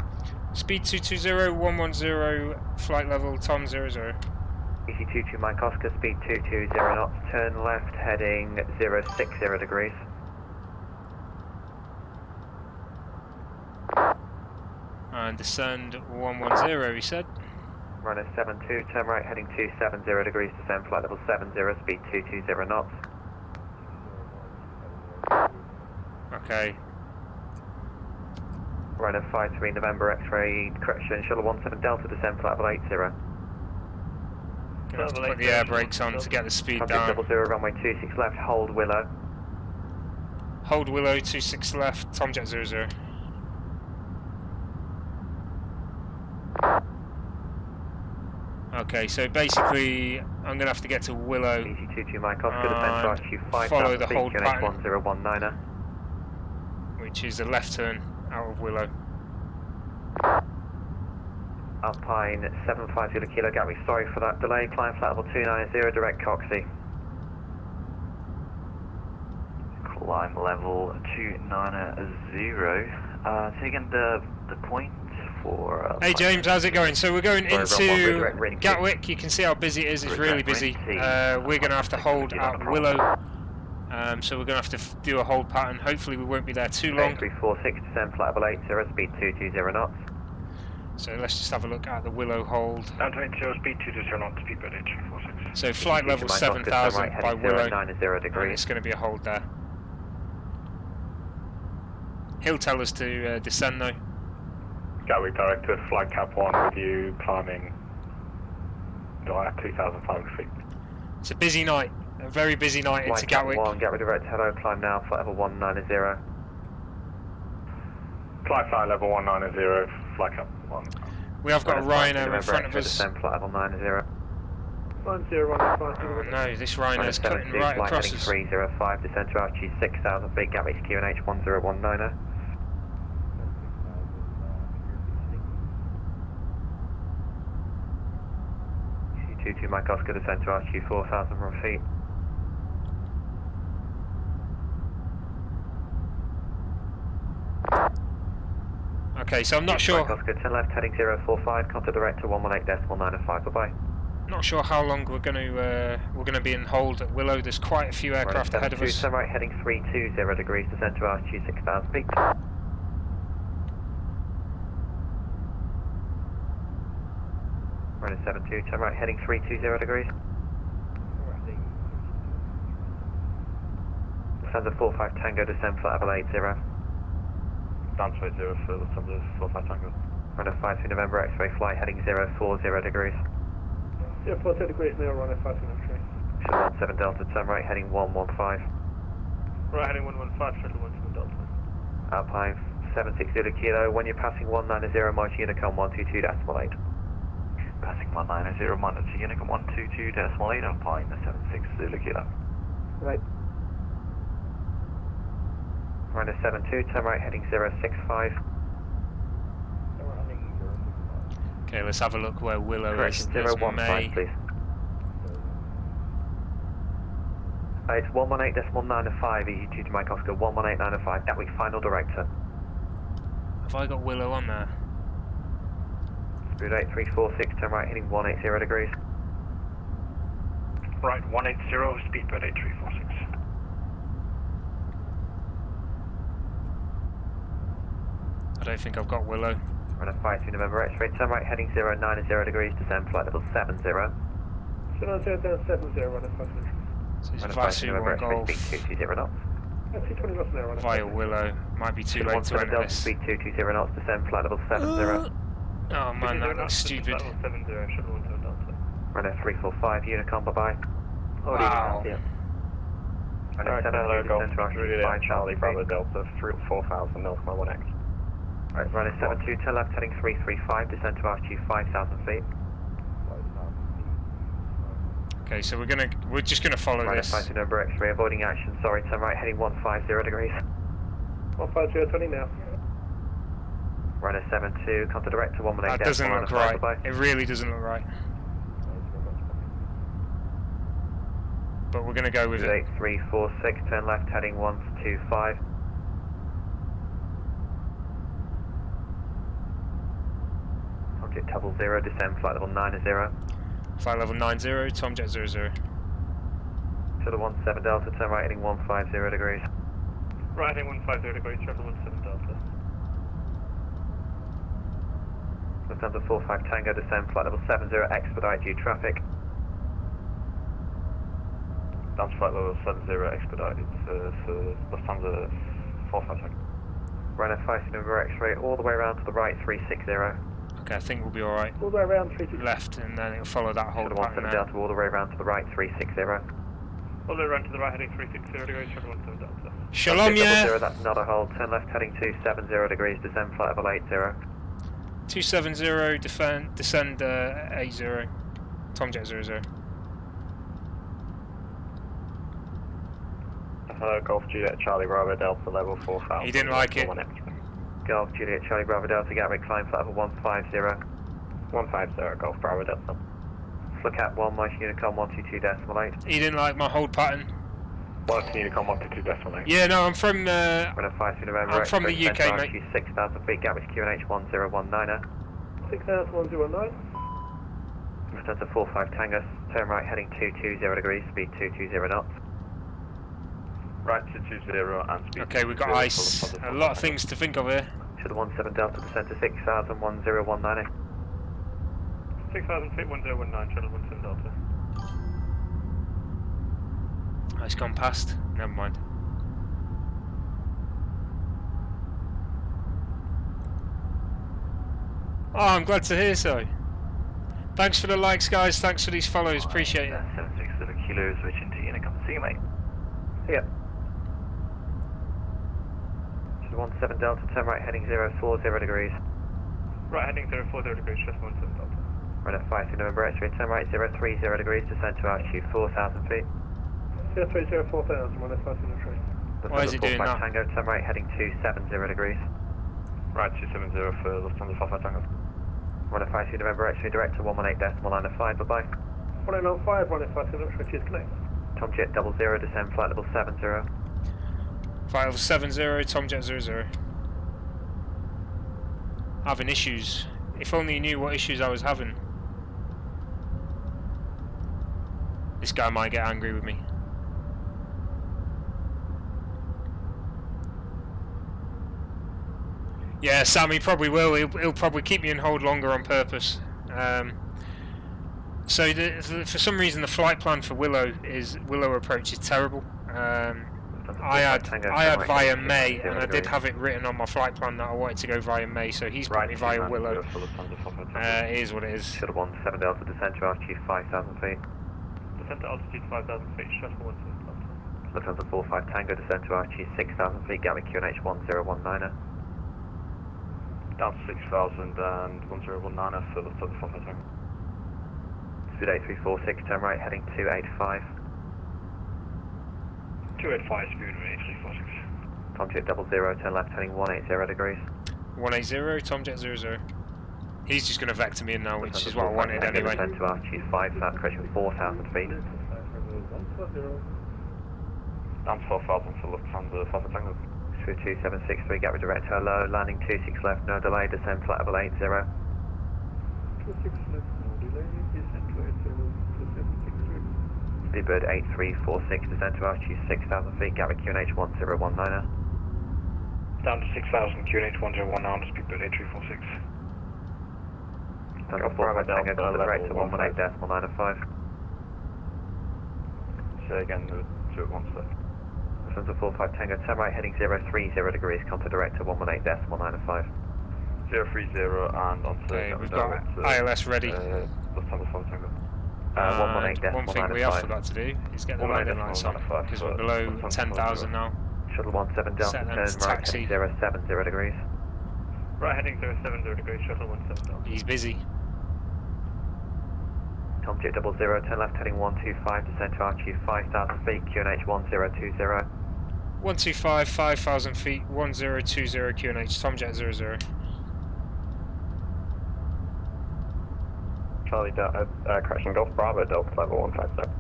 Speed 220, 110, flight level Tom 00. EC22 Mike Oscar, speed 220 knots, turn left heading 060 degrees. And descend 110, he said. Runner 72, turn right heading 270 degrees, descend flight level 70, speed 220 knots. Okay. Runner 53 November X-ray, correction, shuttle 17 Delta, descend flight level 80. Gonna have to put the air brakes on to get the speed down. 00, runway 26 left, hold Willow. Hold Willow, 26 left, Tomjet 00. Okay, so basically, I'm going to have to get to Willow. EC22 Mike Oscar, descend to RQ 5, follow the hold pattern, 1019er. which is a left turn out of Willow. Alpine 750 Kilo Gatwick, sorry for that delay, climb flight level 290, direct Coxie. Climb level 290, taking the point for... hey James, how's it going? So we're going into Gatwick, you can see how busy it is, it's really busy. We're going to have to hold at Willow, so we're going to have to do a hold pattern, hopefully we won't be there too long. 346, descend flight level 80, speed 220 knots. So let's just have a look at the Willow hold. Down to 80, speed 220 knots, speed bird 846. So flight level 7000 by Willow, and it's going to be a hold there. He'll tell us to descend though. Gatwick directed, flight cap 1 with you, climbing 2,500 feet. It's a busy night, a very busy night into Gatwick. 1, Gatwick direct, hello, climb now, flight level 190. Climb flight level 190, flight cap 1. We have got a Ryanair in front of us. Descend flight level 90. 10, Oh no, this Ryanair's cutting right across us. 305, descend to RQ 6000 feet, Gatwick QNH 1019er. 22 Mike Oscar, descend to RQ 4000 feet. Okay, so I'm not sure. Mike Oscar, turn left heading 045, contact direct to 118.95, bye-bye. Not sure how long we're going to be in hold at Willow. There's quite a few aircraft ahead of us. Turn right heading 320 degrees, descend to RQ 6000 feet. Running 72, turn right heading 320 degrees. Descend to 45 Tango, descend flight level 80. Down to 80 for the 45 Tango. Runner 52 November X-ray, flight heading 040 degrees. 040 degrees, now running 52 X-ray. Shuttle 17 Delta, turn right heading 115. Right heading 115, shuttle 17 Delta. Alpine 760 Kilo, when you're passing 190, Mighty Unicom 122.8. Passing 190, Mighty Unicom 122.8, Alpine 760 Kilo. Right. Runner 72, turn right heading 065. Okay, let's have a look where Willow Correction, is. There's 015, please. It's 118.95, EG2 to Mike Oscar, 118.905, Gatwick final director. Have I got Willow on there? Speed 8346, turn right heading 180 degrees. Right, 180, speed bird 8346. I don't think I've got Willow. Runner 52 November X-ray, turn right heading 090 degrees, descend flight level 70. 70, running 52. So it's Runner 52 November Vasu X-ray, Golf speed 220 knots. Actually 20 knots now, running via Willow. Might be too late to enter this. Speed 220 knots, descend flight level 70. Oh man, that looks stupid. Runner 345 Unicom, bye-bye. Wow. Runner 70, descend to RQ 5 Charlie Bravo Delta 4000 North Mile 1X. Right, runner 72, turn left heading 335, descend to RQ 5000 feet. Okay, so we're just gonna follow Runner this. 52 November X-ray, avoiding action, sorry, turn right heading 150 degrees. 150, 20 now. Runner 72, come to direct to 118. That doesn't look right. It really doesn't look right. But we're going to go with it. 8346, turn left, heading 125. Object 00, descend flight level 90. Flight level 90, Tomjet 00. To the 17 Delta, turn right, heading 150 degrees. Right heading 150 degrees, travel 17 Delta. Lufthansa 45 Tango, descend flight level 70, expedite due traffic. Down to flight level 70, expedited for Lufthansa 45 Tango. Runner 5 number X-ray, all the way around to the right, 360. Okay, I think we'll be alright. All the way around 360. Left, and then it'll follow that whole pattern there. Delta, all the way around to the right, 360. All the way around to the right, heading 360 degrees, travel 17 Delta. Shalom, yeah! That's not a hold, turn left, heading 270 degrees, descend flight level 80. 270, descend 80, Tomjet 00. Hello, Golf Juliet Charlie Bravo Delta level 4000. He didn't like it. Golf Juliet Charlie Bravo Delta, Gatwick, climb flight level 150. 150, Golf Bravo Delta. Look at 1, Mike Unicom 122.8. He didn't like my hold pattern. Welcome Unicom 122.8. Yeah, no, I'm from I'm from the UK, mate. 6,000 feet, Gatwick QNH 1019. 6,109. Lufthansa 45 Tango, turn right, heading 220 degrees, speed 220 knots. Right, 220 and speed. Okay, we've got ice. A lot of things to think of here. To the 17 Delta, descend to 6,000, 1019. 6,000 feet, 1019, channel 17 Delta. It's gone past. Never mind. Oh, I'm glad to hear so. Thanks for the likes, guys. Thanks for these follows. Appreciate it. 76 kilo, switching to Unicom. See you, mate. See ya. To the 17 Delta, turn right, heading 040 degrees. Right heading 040 degrees, just 17 Delta. Run at 5 November X-ray, turn right 030 degrees, descend to altitude 4,000 feet. 030, 4,000, run at 5 November. Why is he doing that? Tango, turn right, heading 270 degrees. Right, 270 for Lufthansa 45 Tango. Run at 5 November X-ray, direct to 118.95, bye-bye. 185, run at 5 November X-ray, cheers, connect. Tomjet 00, descend flight level 70. Flight level 70, Tomjet 00. Having issues. If only you knew what issues I was having. This guy might get angry with me. Yeah, Sam, he probably will. He'll probably keep me in hold longer on purpose. So for some reason the flight plan for Willow approach is terrible. I had via May, and I did have it written on my flight plan that I wanted to go via May, so he's put me via Willow. It is what it is. Should have 17 Delta, descend to altitude 5,000 feet. Descend to altitude 5,000 feet, shuttle 17 Delta. Lufthansa 45 Tango, descend to altitude 6,000 feet, Gatwick QNH 1019. Down to 6,000 and 1019 for Lufthansa 45 Tango. Speed 8346, turn right, heading 285. 285, speed 8346. Tomjet 00, turn left, heading 180 degrees. 180, Tomjet 00. He's just going to vector me in now, which is what I wanted anyway. Descend to altitude 5,000, correction 4,000 feet. Down to 4,000 for Lufthansa 45 Tango. 2763, Gatwick direct hello, landing 26 left, no delay, descend flight level 80. 26 left, no delay, descend to 80, 2763. Speedbird 8346, descend to altitude 6,000 feet, Gatwick QNH 1019. Down to 6,000, QNH 1019, Speedbird 8346. Tango 45 Tango, come to direct to 118.95. Say again, the 2 at 1 Lufthansa 45 Tango, turn right, heading 030 degrees, come to direct to 118.95. 030 and onto okay, we've got ILS ready. Lufthansa 45 Tango. 118.95. One thing we have forgot to do is get the landing lights on, because we're below 10,000 now. Shuttle 17 Delta, turn right, heading 070 degrees. Right heading 070 degrees, shuttle 17 Delta. He's busy. Tomjet 00, turn left, heading 125, descend to altitude 5,000 feet, QNH 1020. 125, 5,000 feet, 1020 QNH, Tomjet 00. Charlie, correction, Golf Bravo, Delta level 150.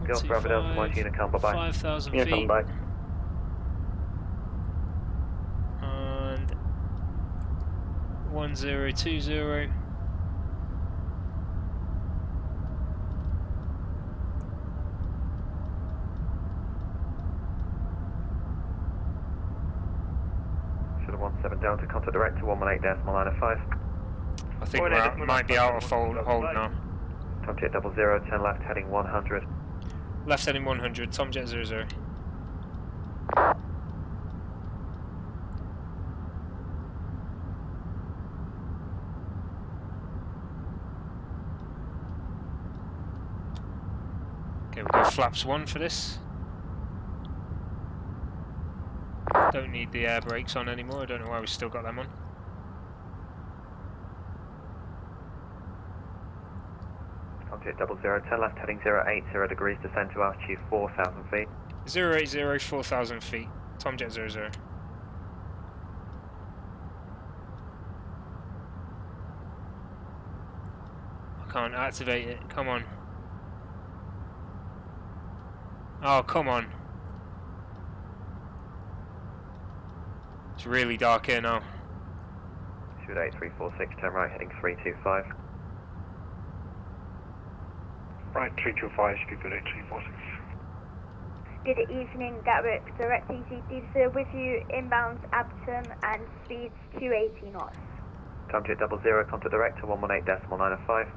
Golf Bravo, Delta, my Unicom, bye-bye. 5,000 Unicom, feet. bye. And 1020. Should have 17 Delta, contact direct to 118.905. I think we might be out of hold now. Tomjet 00, 10 left, heading 100. Left heading 100, Tomjet 00. Okay, we'll go flaps 1 for this. Don't need the air brakes on anymore, I don't know why we still got them on. Tomjet 00, 10 left, heading 080 degrees, descend to altitude 4,000 feet. 080, 4,000 feet, Tomjet 00. I can't activate it, come on. Oh, come on. It's really dark here now. Shoot 8346, turn right, heading 325. Right, 325, speed with 8346. Good evening, Gatwick, direct ECD with you, inbound Abton and speeds 280 knots. Tomjet 00, contact direct to 118.905.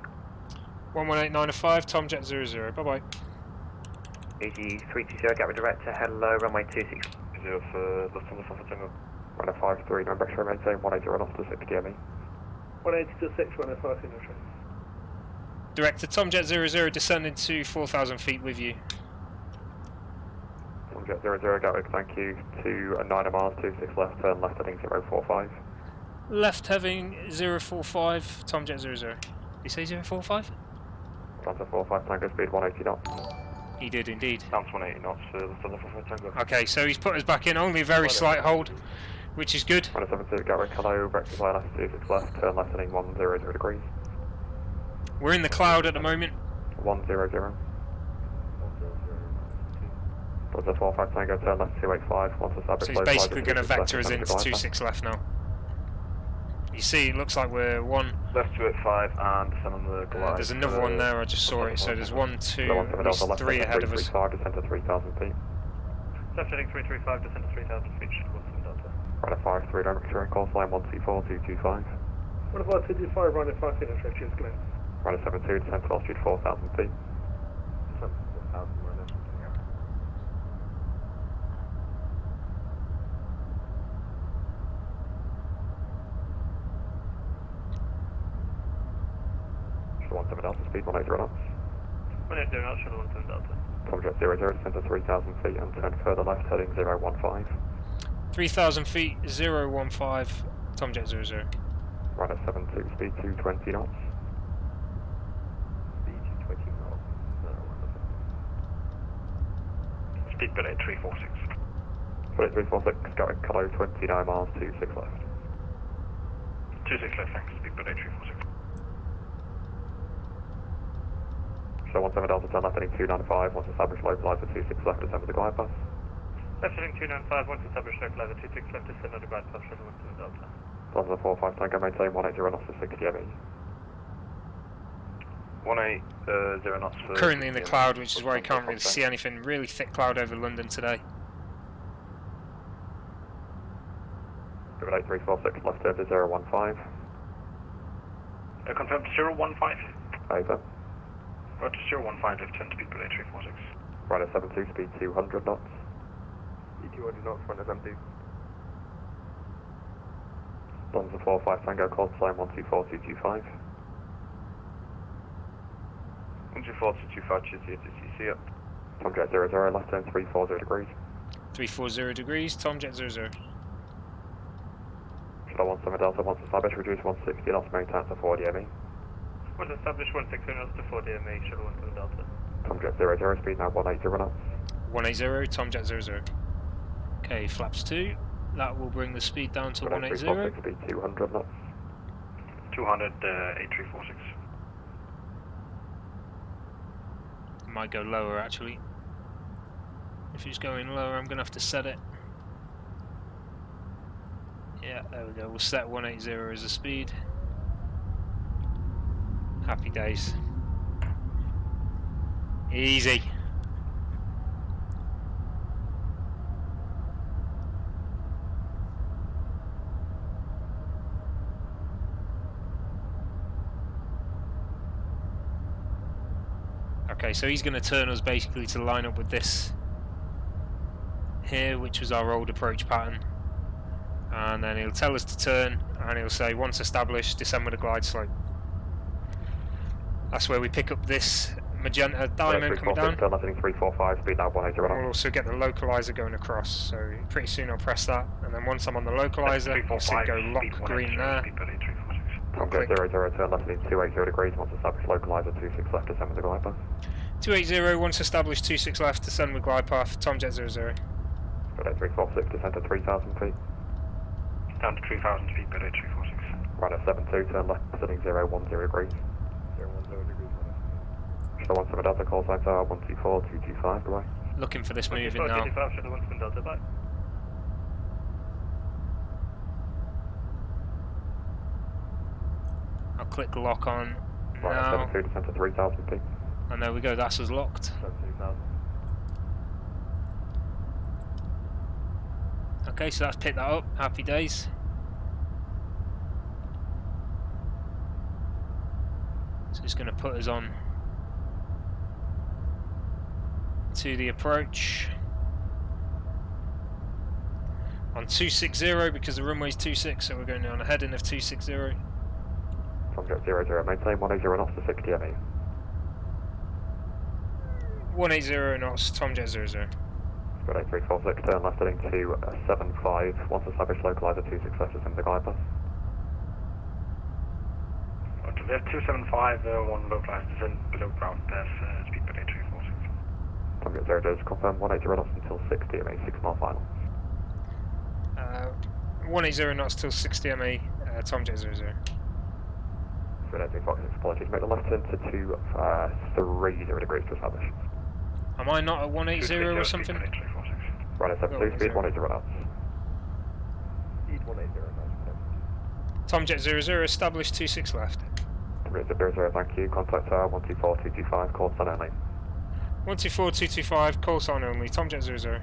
118.905, Tomjet 00, bye bye. EG 320, Gatwick direct to hello, runway 26. 0 for Lufthansa Alpha Tango. Runway 53, number extra maintain 180 off to 6 DME. 180 to 6, runway 5 signature. Direct to Tomjet 00, descending to 4,000 feet with you. Tomjet 00, Gatwick, thank you. To 9 miles, 26 left, turn left heading 045. Left heading 045, Tomjet 00. Did you say 045? Lufthansa 45, Tango speed 180 knots. He did indeed. Down to 180 knots for Lufthansa Alpha Tango. Okay, so he's put us back in, only a very slight hold, which is good. 172, Gatwick, hello, breakfast line left 26 left, turn left heading 100 degrees. We're in the cloud at the moment. 100. Lufthansa 45, Tango, turn left 285, once established. So he's basically going to vector us into 26 left now. You see, it looks like we're one. Left 285 and descend on the glide. There's another one there, I just saw it. So there's 1, 2, at least 3 ahead of us. 335, descend to 3,000 feet. Left heading 335, descend to 3,000 feet, should go from Delta. Right at 53, direct turn, course line 124225. What about 225, runway 5 signature, cheers, Glenn. Right at 72, descend to altitude 4,000 feet. Should 17 Delta, speed 180 knots. 180 knots, should 17 Delta. Tomjet 00, descend to 3,000 feet and turn further left heading 015. 3,000 feet, 015, Tomjet 00. Right at 72, speed 220 knots. Speed 220 knots. Speed below 346. Below 346, going Colo 29 miles, 26 left. 26 left, thanks. Speed below 346. So 17 Delta, turn left heading 295, once established localizer 26 left, descend with the glide path. Left heading 295, once established localizer 26 left, descend on the glide path, should 17 Delta. Delta 45, Tango, maintain 180 knots to 60 ME. 180 knots for... Currently in the cloud, which is why you can't really see anything. Really thick cloud over London today. Give it 8346, left turn to 015. Confirm to 015. Over. Roger, 015, left turn speed below 346. Right at 72, speed 200 knots. Speed 200 knots, right at 72. Lufthansa 45, Tango, course line 124225. 124 cheers here to CC up. Tomjet 00, left turn 340 degrees. 340 degrees, Tomjet 00. Should I 17 Delta, once established, reduce 160 knots, maintain to 40 ME. Once established 160 knots to 40 ME, should 17 Delta. Tomjet 00, speed now 180 knots. 180, Tomjet 00. Okay, flaps 2. That will bring the speed down to 180. Speed 200 knots. 200 A346. It might go lower actually. If it's going lower, I'm going to have to set it. Yeah, there we go. We'll set 180 as a speed. Happy days. Easy. Okay, so he's going to turn us basically to line up with this here, which was our old approach pattern. And then he'll tell us to turn, and he'll say, once established, descend with a glide slope. That's where we pick up this magenta diamond coming down. Turn left heading 345, speed now 180 We'll also get the localizer going across, so pretty soon I'll press that, and then once I'm on the localizer, you'll see it go lock green there. Tomjet 00, turn left heading 280 degrees, once established localizer 26 left, descend with the glide path. 280, once established, 26 left, descend with glide path, Tomjet 00. Good 346, descend to 3,000 feet. Down to 3,000 feet, good 346. Runner 72, turn left heading 010 degrees. 010 degrees. So 17 Delta, call signs are 124, 225, goodbye. Looking for this moving now. 17 Delta, bye. I'll click lock on Runner now. 72, descend to 3,000 feet. And there we go, that's us locked. 2,000. Okay, so that's picked that up. Happy days. So it's going to put us on to the approach on 260 because the runway's 26, so we're going on a heading of 260. Tomjet 00, maintain 180 knots to 60 ME. 180 knots, Tomjet 00. Good 8346, turn left heading to 75, once established localizer 26 left, descend the glide path. To left 275, one localized descent below ground, that's speed by 8346. Tomjet 00, confirm 180 knots until 60 ME, 6 mile final. 180 knots till 60 ME, Tomjet 00. Good 8346, apologies, make the left turn to 230 degrees to establish. Am I not at 180 or something? Runner 72, speed 180 knots. Speed 180 knots. Tomjet 00, established 26 left. Tomjet 00, thank you, contact 124, 225, call sign only. 124, 225, call sign only, Tomjet 00.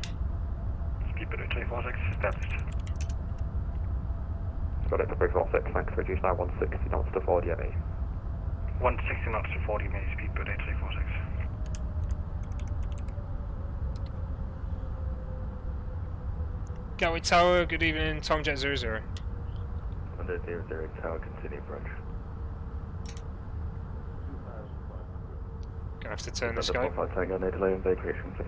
Speed by 8346, established. Got it to 346, thanks, reduce now 160 knots to 40 ME. 160 knots to 40 ME, speed by 8346. Gatwick Tower, good evening, Tomjet 00. Under 00 Tower, continue approach. Gonna have to turn the scope. Tango, no delay in vacation, please.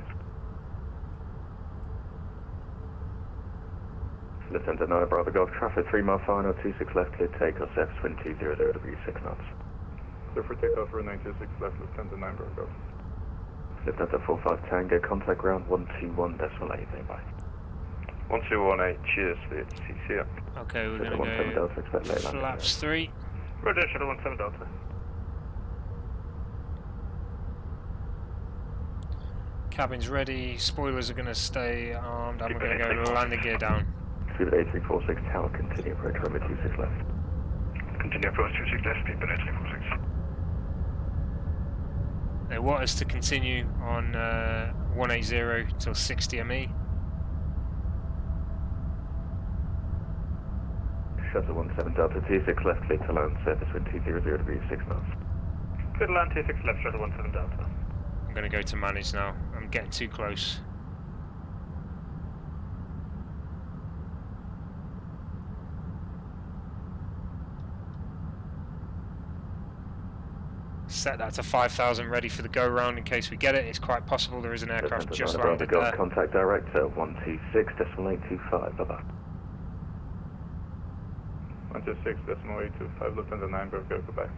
Lieutenant Noah Bravo Golf, traffic 3 mile final, 26 left, clear takeoff, surface wind 200 degrees, 6 knots. Clear for takeoff for 926 left, Lieutenant 9 Bravo Golf. Lieutenant 45 Tango, contact ground 121.8, standby. 1218, cheers, it's CCM. Okay, we're going to go flaps 3. Roger, Shadow 17 Delta. Cabin's ready, spoilers are going to stay armed, and we're going to go landing gear down. Speed 8346 Tower, continue approach, runway 26 left. Continue approach 26 left, speed by 8346. They want us to continue on 180 till 60 ME. Shuttle 17 Delta, 26 left, clear to land, surface wind 200 degrees, 6 knots. Clear to land 26 left, Shuttle 17 Delta. I'm going to go to manage now, I'm getting too close. Set that to 5,000 ready for the go round in case we get it. It's quite possible there is an aircraft just landed there. Contact director 126.825, bye bye. 126.825, Lieutenant 9 Bravo Golf, goodbye.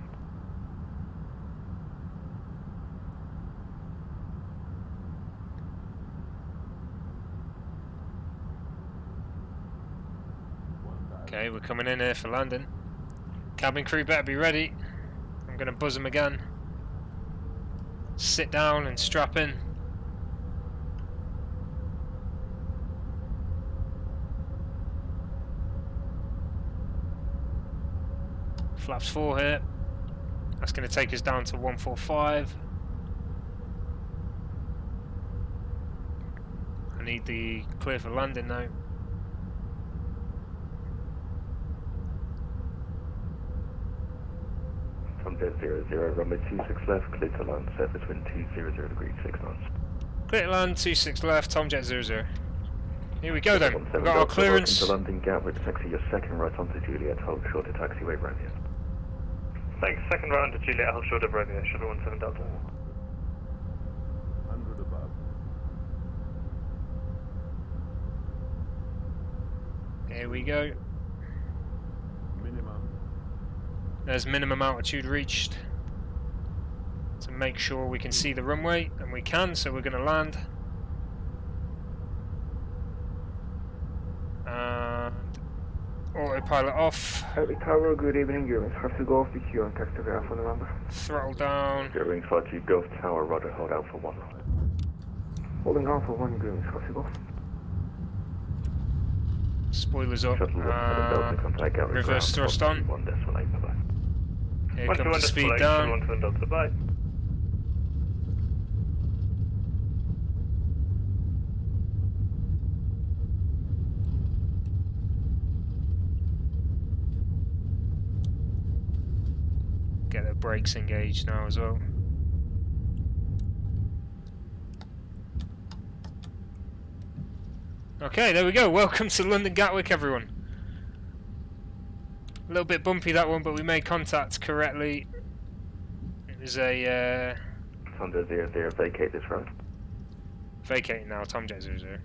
Okay, we're coming in here for landing. Cabin crew better be ready. I'm going to buzz them again. Sit down and strap in. Flaps 4 here. That's going to take us down to 145. I need the clear for landing now. Tomjet 00, runway 26 left, clear to land, surface wind 200 degrees, 6 knots. Clear to land, 26 left, Tomjet 00. Here we go then, we've got our Welcome clearance. to London Gatwick, taxi your second right onto Juliet, hold short to taxiway Romeo. Thanks, second right onto Juliet, hold short of Romeo, shuttle 17 Delta. 100 above. Here we go. Minimum. There's minimum altitude reached. To make sure we can see the runway, and we can, so we're going to land. And autopilot off. Gatwick Tower, good evening, Eurowings. Have to go off the queue and taxi Alpha November. Throttle down. Eurowings 5G Gulf Tower, roger, hold Alpha 1. Holding Alpha 1, Eurowings, have to go. Spoilers up. Shuttle 17 Delta, contact Gatwick Reverse ground, thrust on. 1 decimal 8, bye-bye. Here comes the speed down. 17 Delta, bye. Get the brakes engaged now as well. Okay, there we go. Welcome to London Gatwick, everyone. A little bit bumpy that one, but we made contact correctly. It was a Thunder 00, vacate this road. vacating now, Tomjet 00.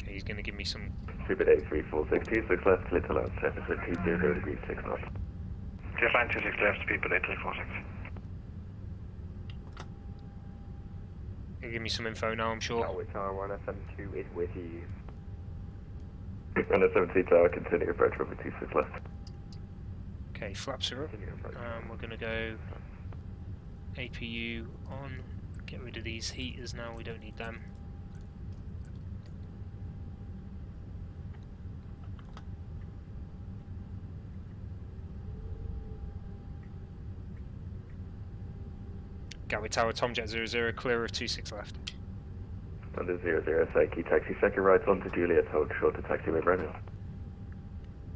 Okay, he's going to give me some. Super A346, 26 left, clear to land, surface wind 200 degrees, 6 knots. Clear line 26 left, speed below 346. He'll give me some info now, I'm sure. Gatwick Tower, runner 72 is with you. Runner 17 tower, continue approach, runway 26 left. Okay, flaps are up. We're going to go APU on. Get rid of these heaters now, we don't need them. Gatwick Tower, Tomjet 00, clear of 26 left. Under 00, Saiki, taxi second right onto Juliet, hold short to taxiway Romeo.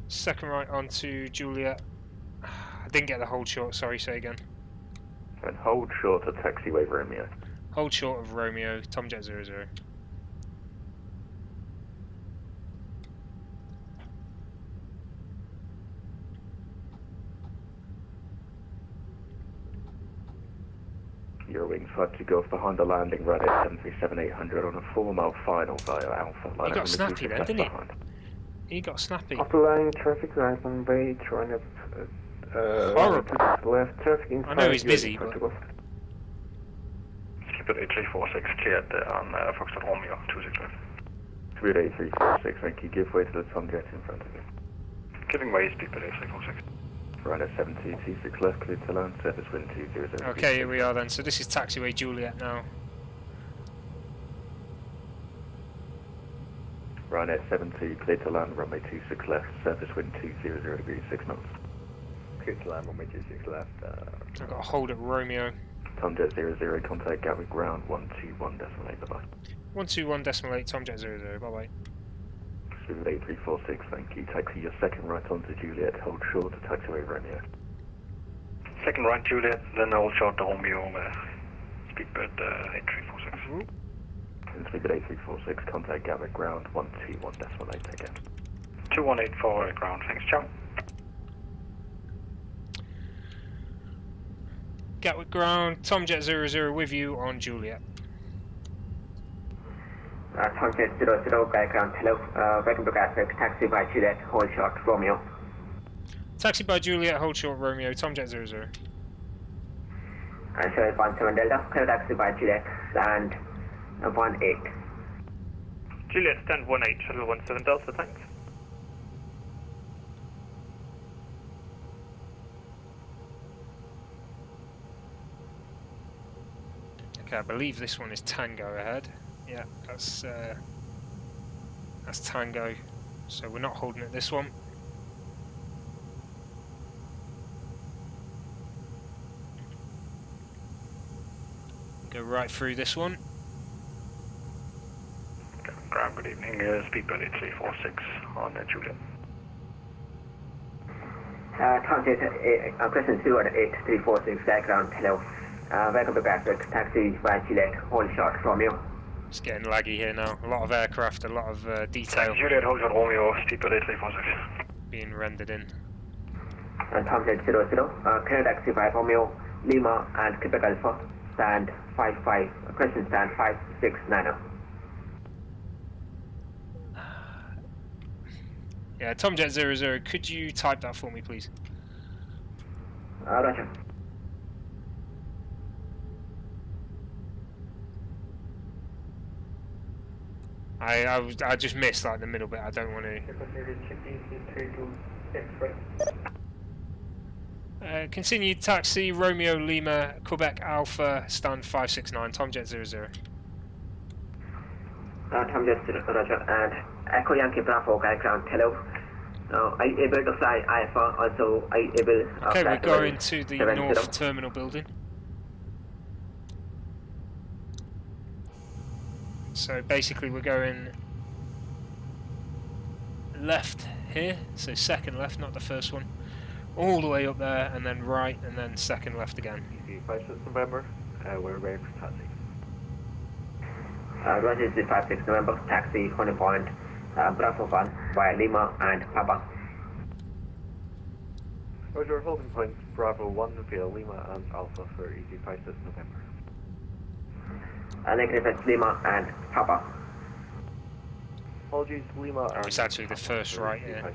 Second right onto Juliet. I didn't get the hold short, sorry, say again. And hold short to taxiway Romeo. Hold short of Romeo, Tomjet 00. Eurowings 5 to go behind the landing, right at 737-800 on a 4-mile final via Alpha. He got snappy then, didn't he? He got snappy. After line, traffic right on way, trying up horrible. left, traffic inside. I know he's busy, but... Skipper A346 cleared on Foxtrot Romeo, 26 left. Speed A346, thank you, give way to the Tomjet in front of you. Giving way, speed below 346. Runner 17, T6 left, clear to land, surface wind 200. Okay, here we are then. So this is taxiway Juliet now. Runner 17, clear to land, runway 26 left, surface wind 200 degrees, 6 knots. Clear to land, runway 26 left. I've got a hold at Romeo. Tomjet 00, contact Gatwick ground 121.8, bye-bye. 121.8, Tomjet 00, bye-bye. Speed 8346, thank you. Taxi your second right onto Juliet, hold short to taxiway Romeo. Second right Juliet, then hold short to Romeo, speedbird 8346. And speed 8346, contact Gatwick ground 121.8 again. 2184 for ground, thanks, ciao. Gatwick ground, Tomjet 00 with you on Juliet. Tomjet 00, ground, hello. Welcome to Gatwick, taxi by Juliet, hold short, Romeo. Taxi by Juliet, hold short, Romeo, Tomjet 00. Answer 17 Delta, clear taxi by Juliet, land 18. Juliet, stand 18, shuttle 17 Delta, thanks. Okay, I believe this one is Tango ahead. Yeah, that's Tango. So we're not holding at this one. Go right through this one. Ground, good evening. Speedbird 8346 on Juliet. Question 28346, background, hello. Welcome to Gatwick, taxi via Juliet, hold short, Romeo. It's getting laggy here now. A lot of aircraft, a lot of detail. Juliet, hold short, Romeo, speedbird 8346. Being rendered in. And Tomjet 00, clear taxi via Romeo, Lima and Quebec Alpha, stand 55, question stand 5690. Yeah, Tomjet 00, could you type that for me, please? Roger. I just missed like the middle bit. I don't want to. Continue taxi Romeo Lima Quebec Alpha stand 569 Tomjet 00. Tomjet 00, Roger, and Echo Yankee Bravo background, hello. Are you able to fly Alpha? Also, are you able to okay, fly we're going to the North Terminal building. So basically we're going left here, so second left, not the first one. All the way up there, and then right, and then second left again. Easy 56 November, we're ready for taxi. Roger, Easy 56 November, taxi, Honey Point, Bravo 1, via Lima and Papa. Roger, holding point Bravo 1 via Lima and Alpha for Easy 56 November. Negative Lima and Papa. Apologies, Lima and it's actually the first right, yeah.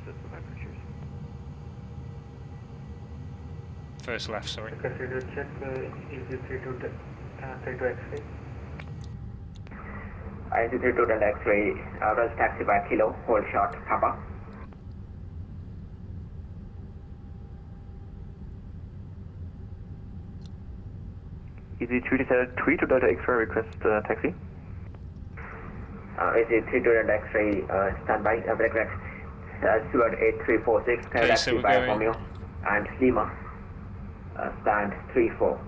First left, sorry. Consider check Easy 32 X-ray. Easy 32 X-ray, runs taxi by Kilo, hold short, Papa. Easy 32 Delta X-ray, request taxi. Easy 32 X-ray, standby, request Stewart 8346, taxi by Romeo and Lima, stand 34.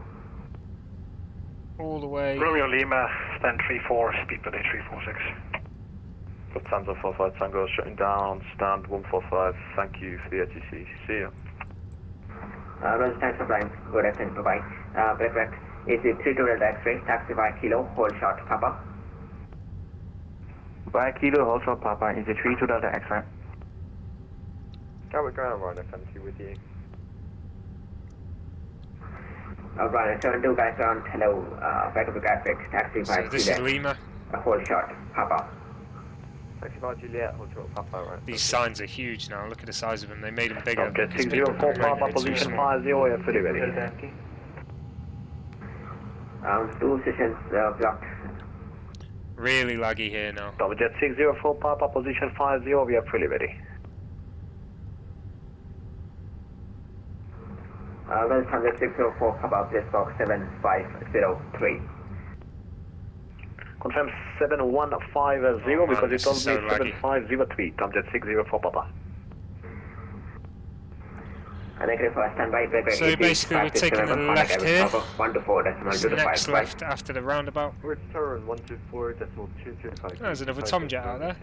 All the way. Romeo Lima, stand 34, speedbird 8346. Lufthansa 45 Tango shutting down, stand 145, thank you for the ATC, see you. Roger, thanks for flying, good afternoon, bye-bye. Request Easy 32 X-ray, taxi by Kilo, hold short, Papa. By Kilo, hold short, Papa, Easy 32 Delta X-ray. Gatwick ground runner, fancy with you. Runner 72 background, hello, back to Gatwick, taxi by Juliet. This is Lima. Hold short, Papa. Taxi by Juliet, hold short, Papa, right. These signs are huge now, look at the size of them, they made them bigger. Jet 604, Papa, position 50, you're fully ready. Two sessions blocked. Really laggy here now. Jet 604, Papa, position 50, we are fully ready. Welcome 604, Papa, please box 7503. Confirm 7150 because it told me 7503. Jet 604, Papa. So basically we're taking the left here. It's the next left after the roundabout. We're turn 124.235. There's another Tomjet out there.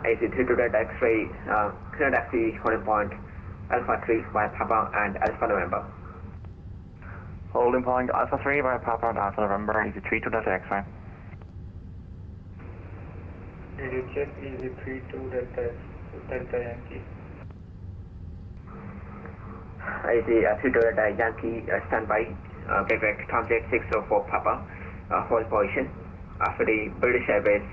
AC 32 X-ray, clear taxi, holding point, Alpha 3 by Papa and Alpha November. Holding point Alpha 3 by Papa and Alpha November, Easy 32 Delta X-ray. Did you check Easy 32 Delta Yankee? Easy 32 Delta Yankee, standby, Gatwick, Tomjet 604 Papa, hold position. After the British Airways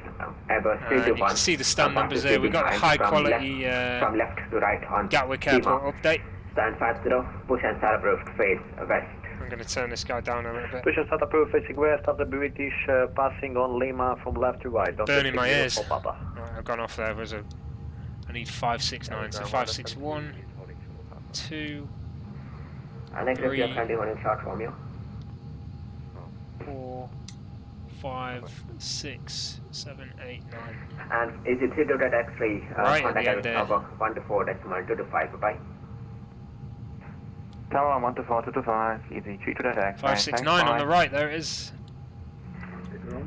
Airbus 321. You can see the stand numbers there. We've got a high quality from left to right on Gatwick Airport update. Stand 50, push and start approved, face west. I'm going going to turn this guy down a little bit. Push and start approved facing west of the British, passing on Lima from left to right. Burning my ears. Right, I've gone off there. I need 569, so 561, 2, 3, 4, 5, 6, 7, 8, 9. And is it 3.x3? Right at the end there. 124.225, bye. Tower 124.225, easy 3.x. 569 on the right, there it is.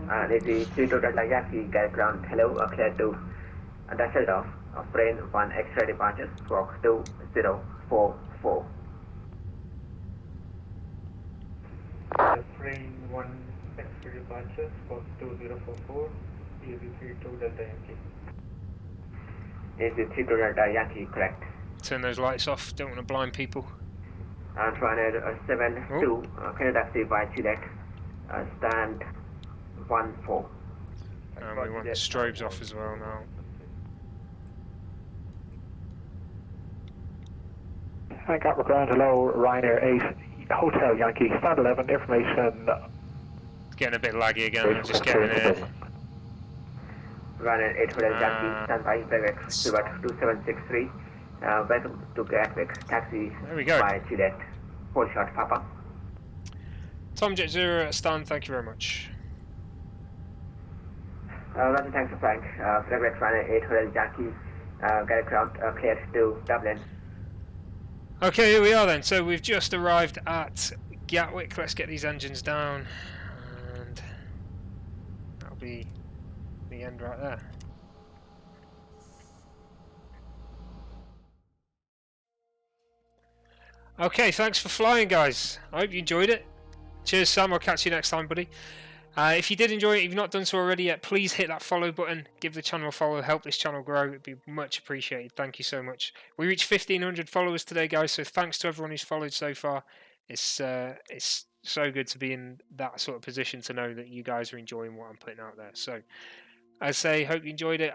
And is it 3.x Yankee, get ground, hello, clear to Düsseldorf, plane 1 extra departures, squawk 2044. Plane 1 extra departures, squawk 2044, easy 32 Delta Yankee. Is it 3 Delta Yankee, correct? Turn those lights off, don't want to blind people. And runner 72, Canada by Juliet, stand 14. And we want the strobes off as well now. I got ground hello, Ryanair 8, Hotel Yankee, stand 11, information. Getting a bit laggy again, I'm just getting it. Ryanair 8 Hotel Yankee, stand by, Gatwick, 2763. Welcome to Gatwick, taxi by Juliet, full shot, Papa. Tom Jet 0 at stand, thank you very much. Roger, thanks for Frank. Gatwick, Ryanair 8 Hotel Yankee, get a ground cleared to Dublin. Okay, here we are then. So we've just arrived at Gatwick. Let's get these engines down, and that'll be the end right there. Okay, thanks for flying, guys. I hope you enjoyed it. Cheers, Sam. I'll catch you next time, buddy. If you did enjoy it, if you've not done so already yet, please hit that follow button. Give the channel a follow. Help this channel grow. It'd be much appreciated. Thank you so much. We reached 1,500 followers today, guys. So thanks to everyone who's followed so far. It's so good to be in that sort of position to know that you guys are enjoying what I'm putting out there. So I say, hope you enjoyed it.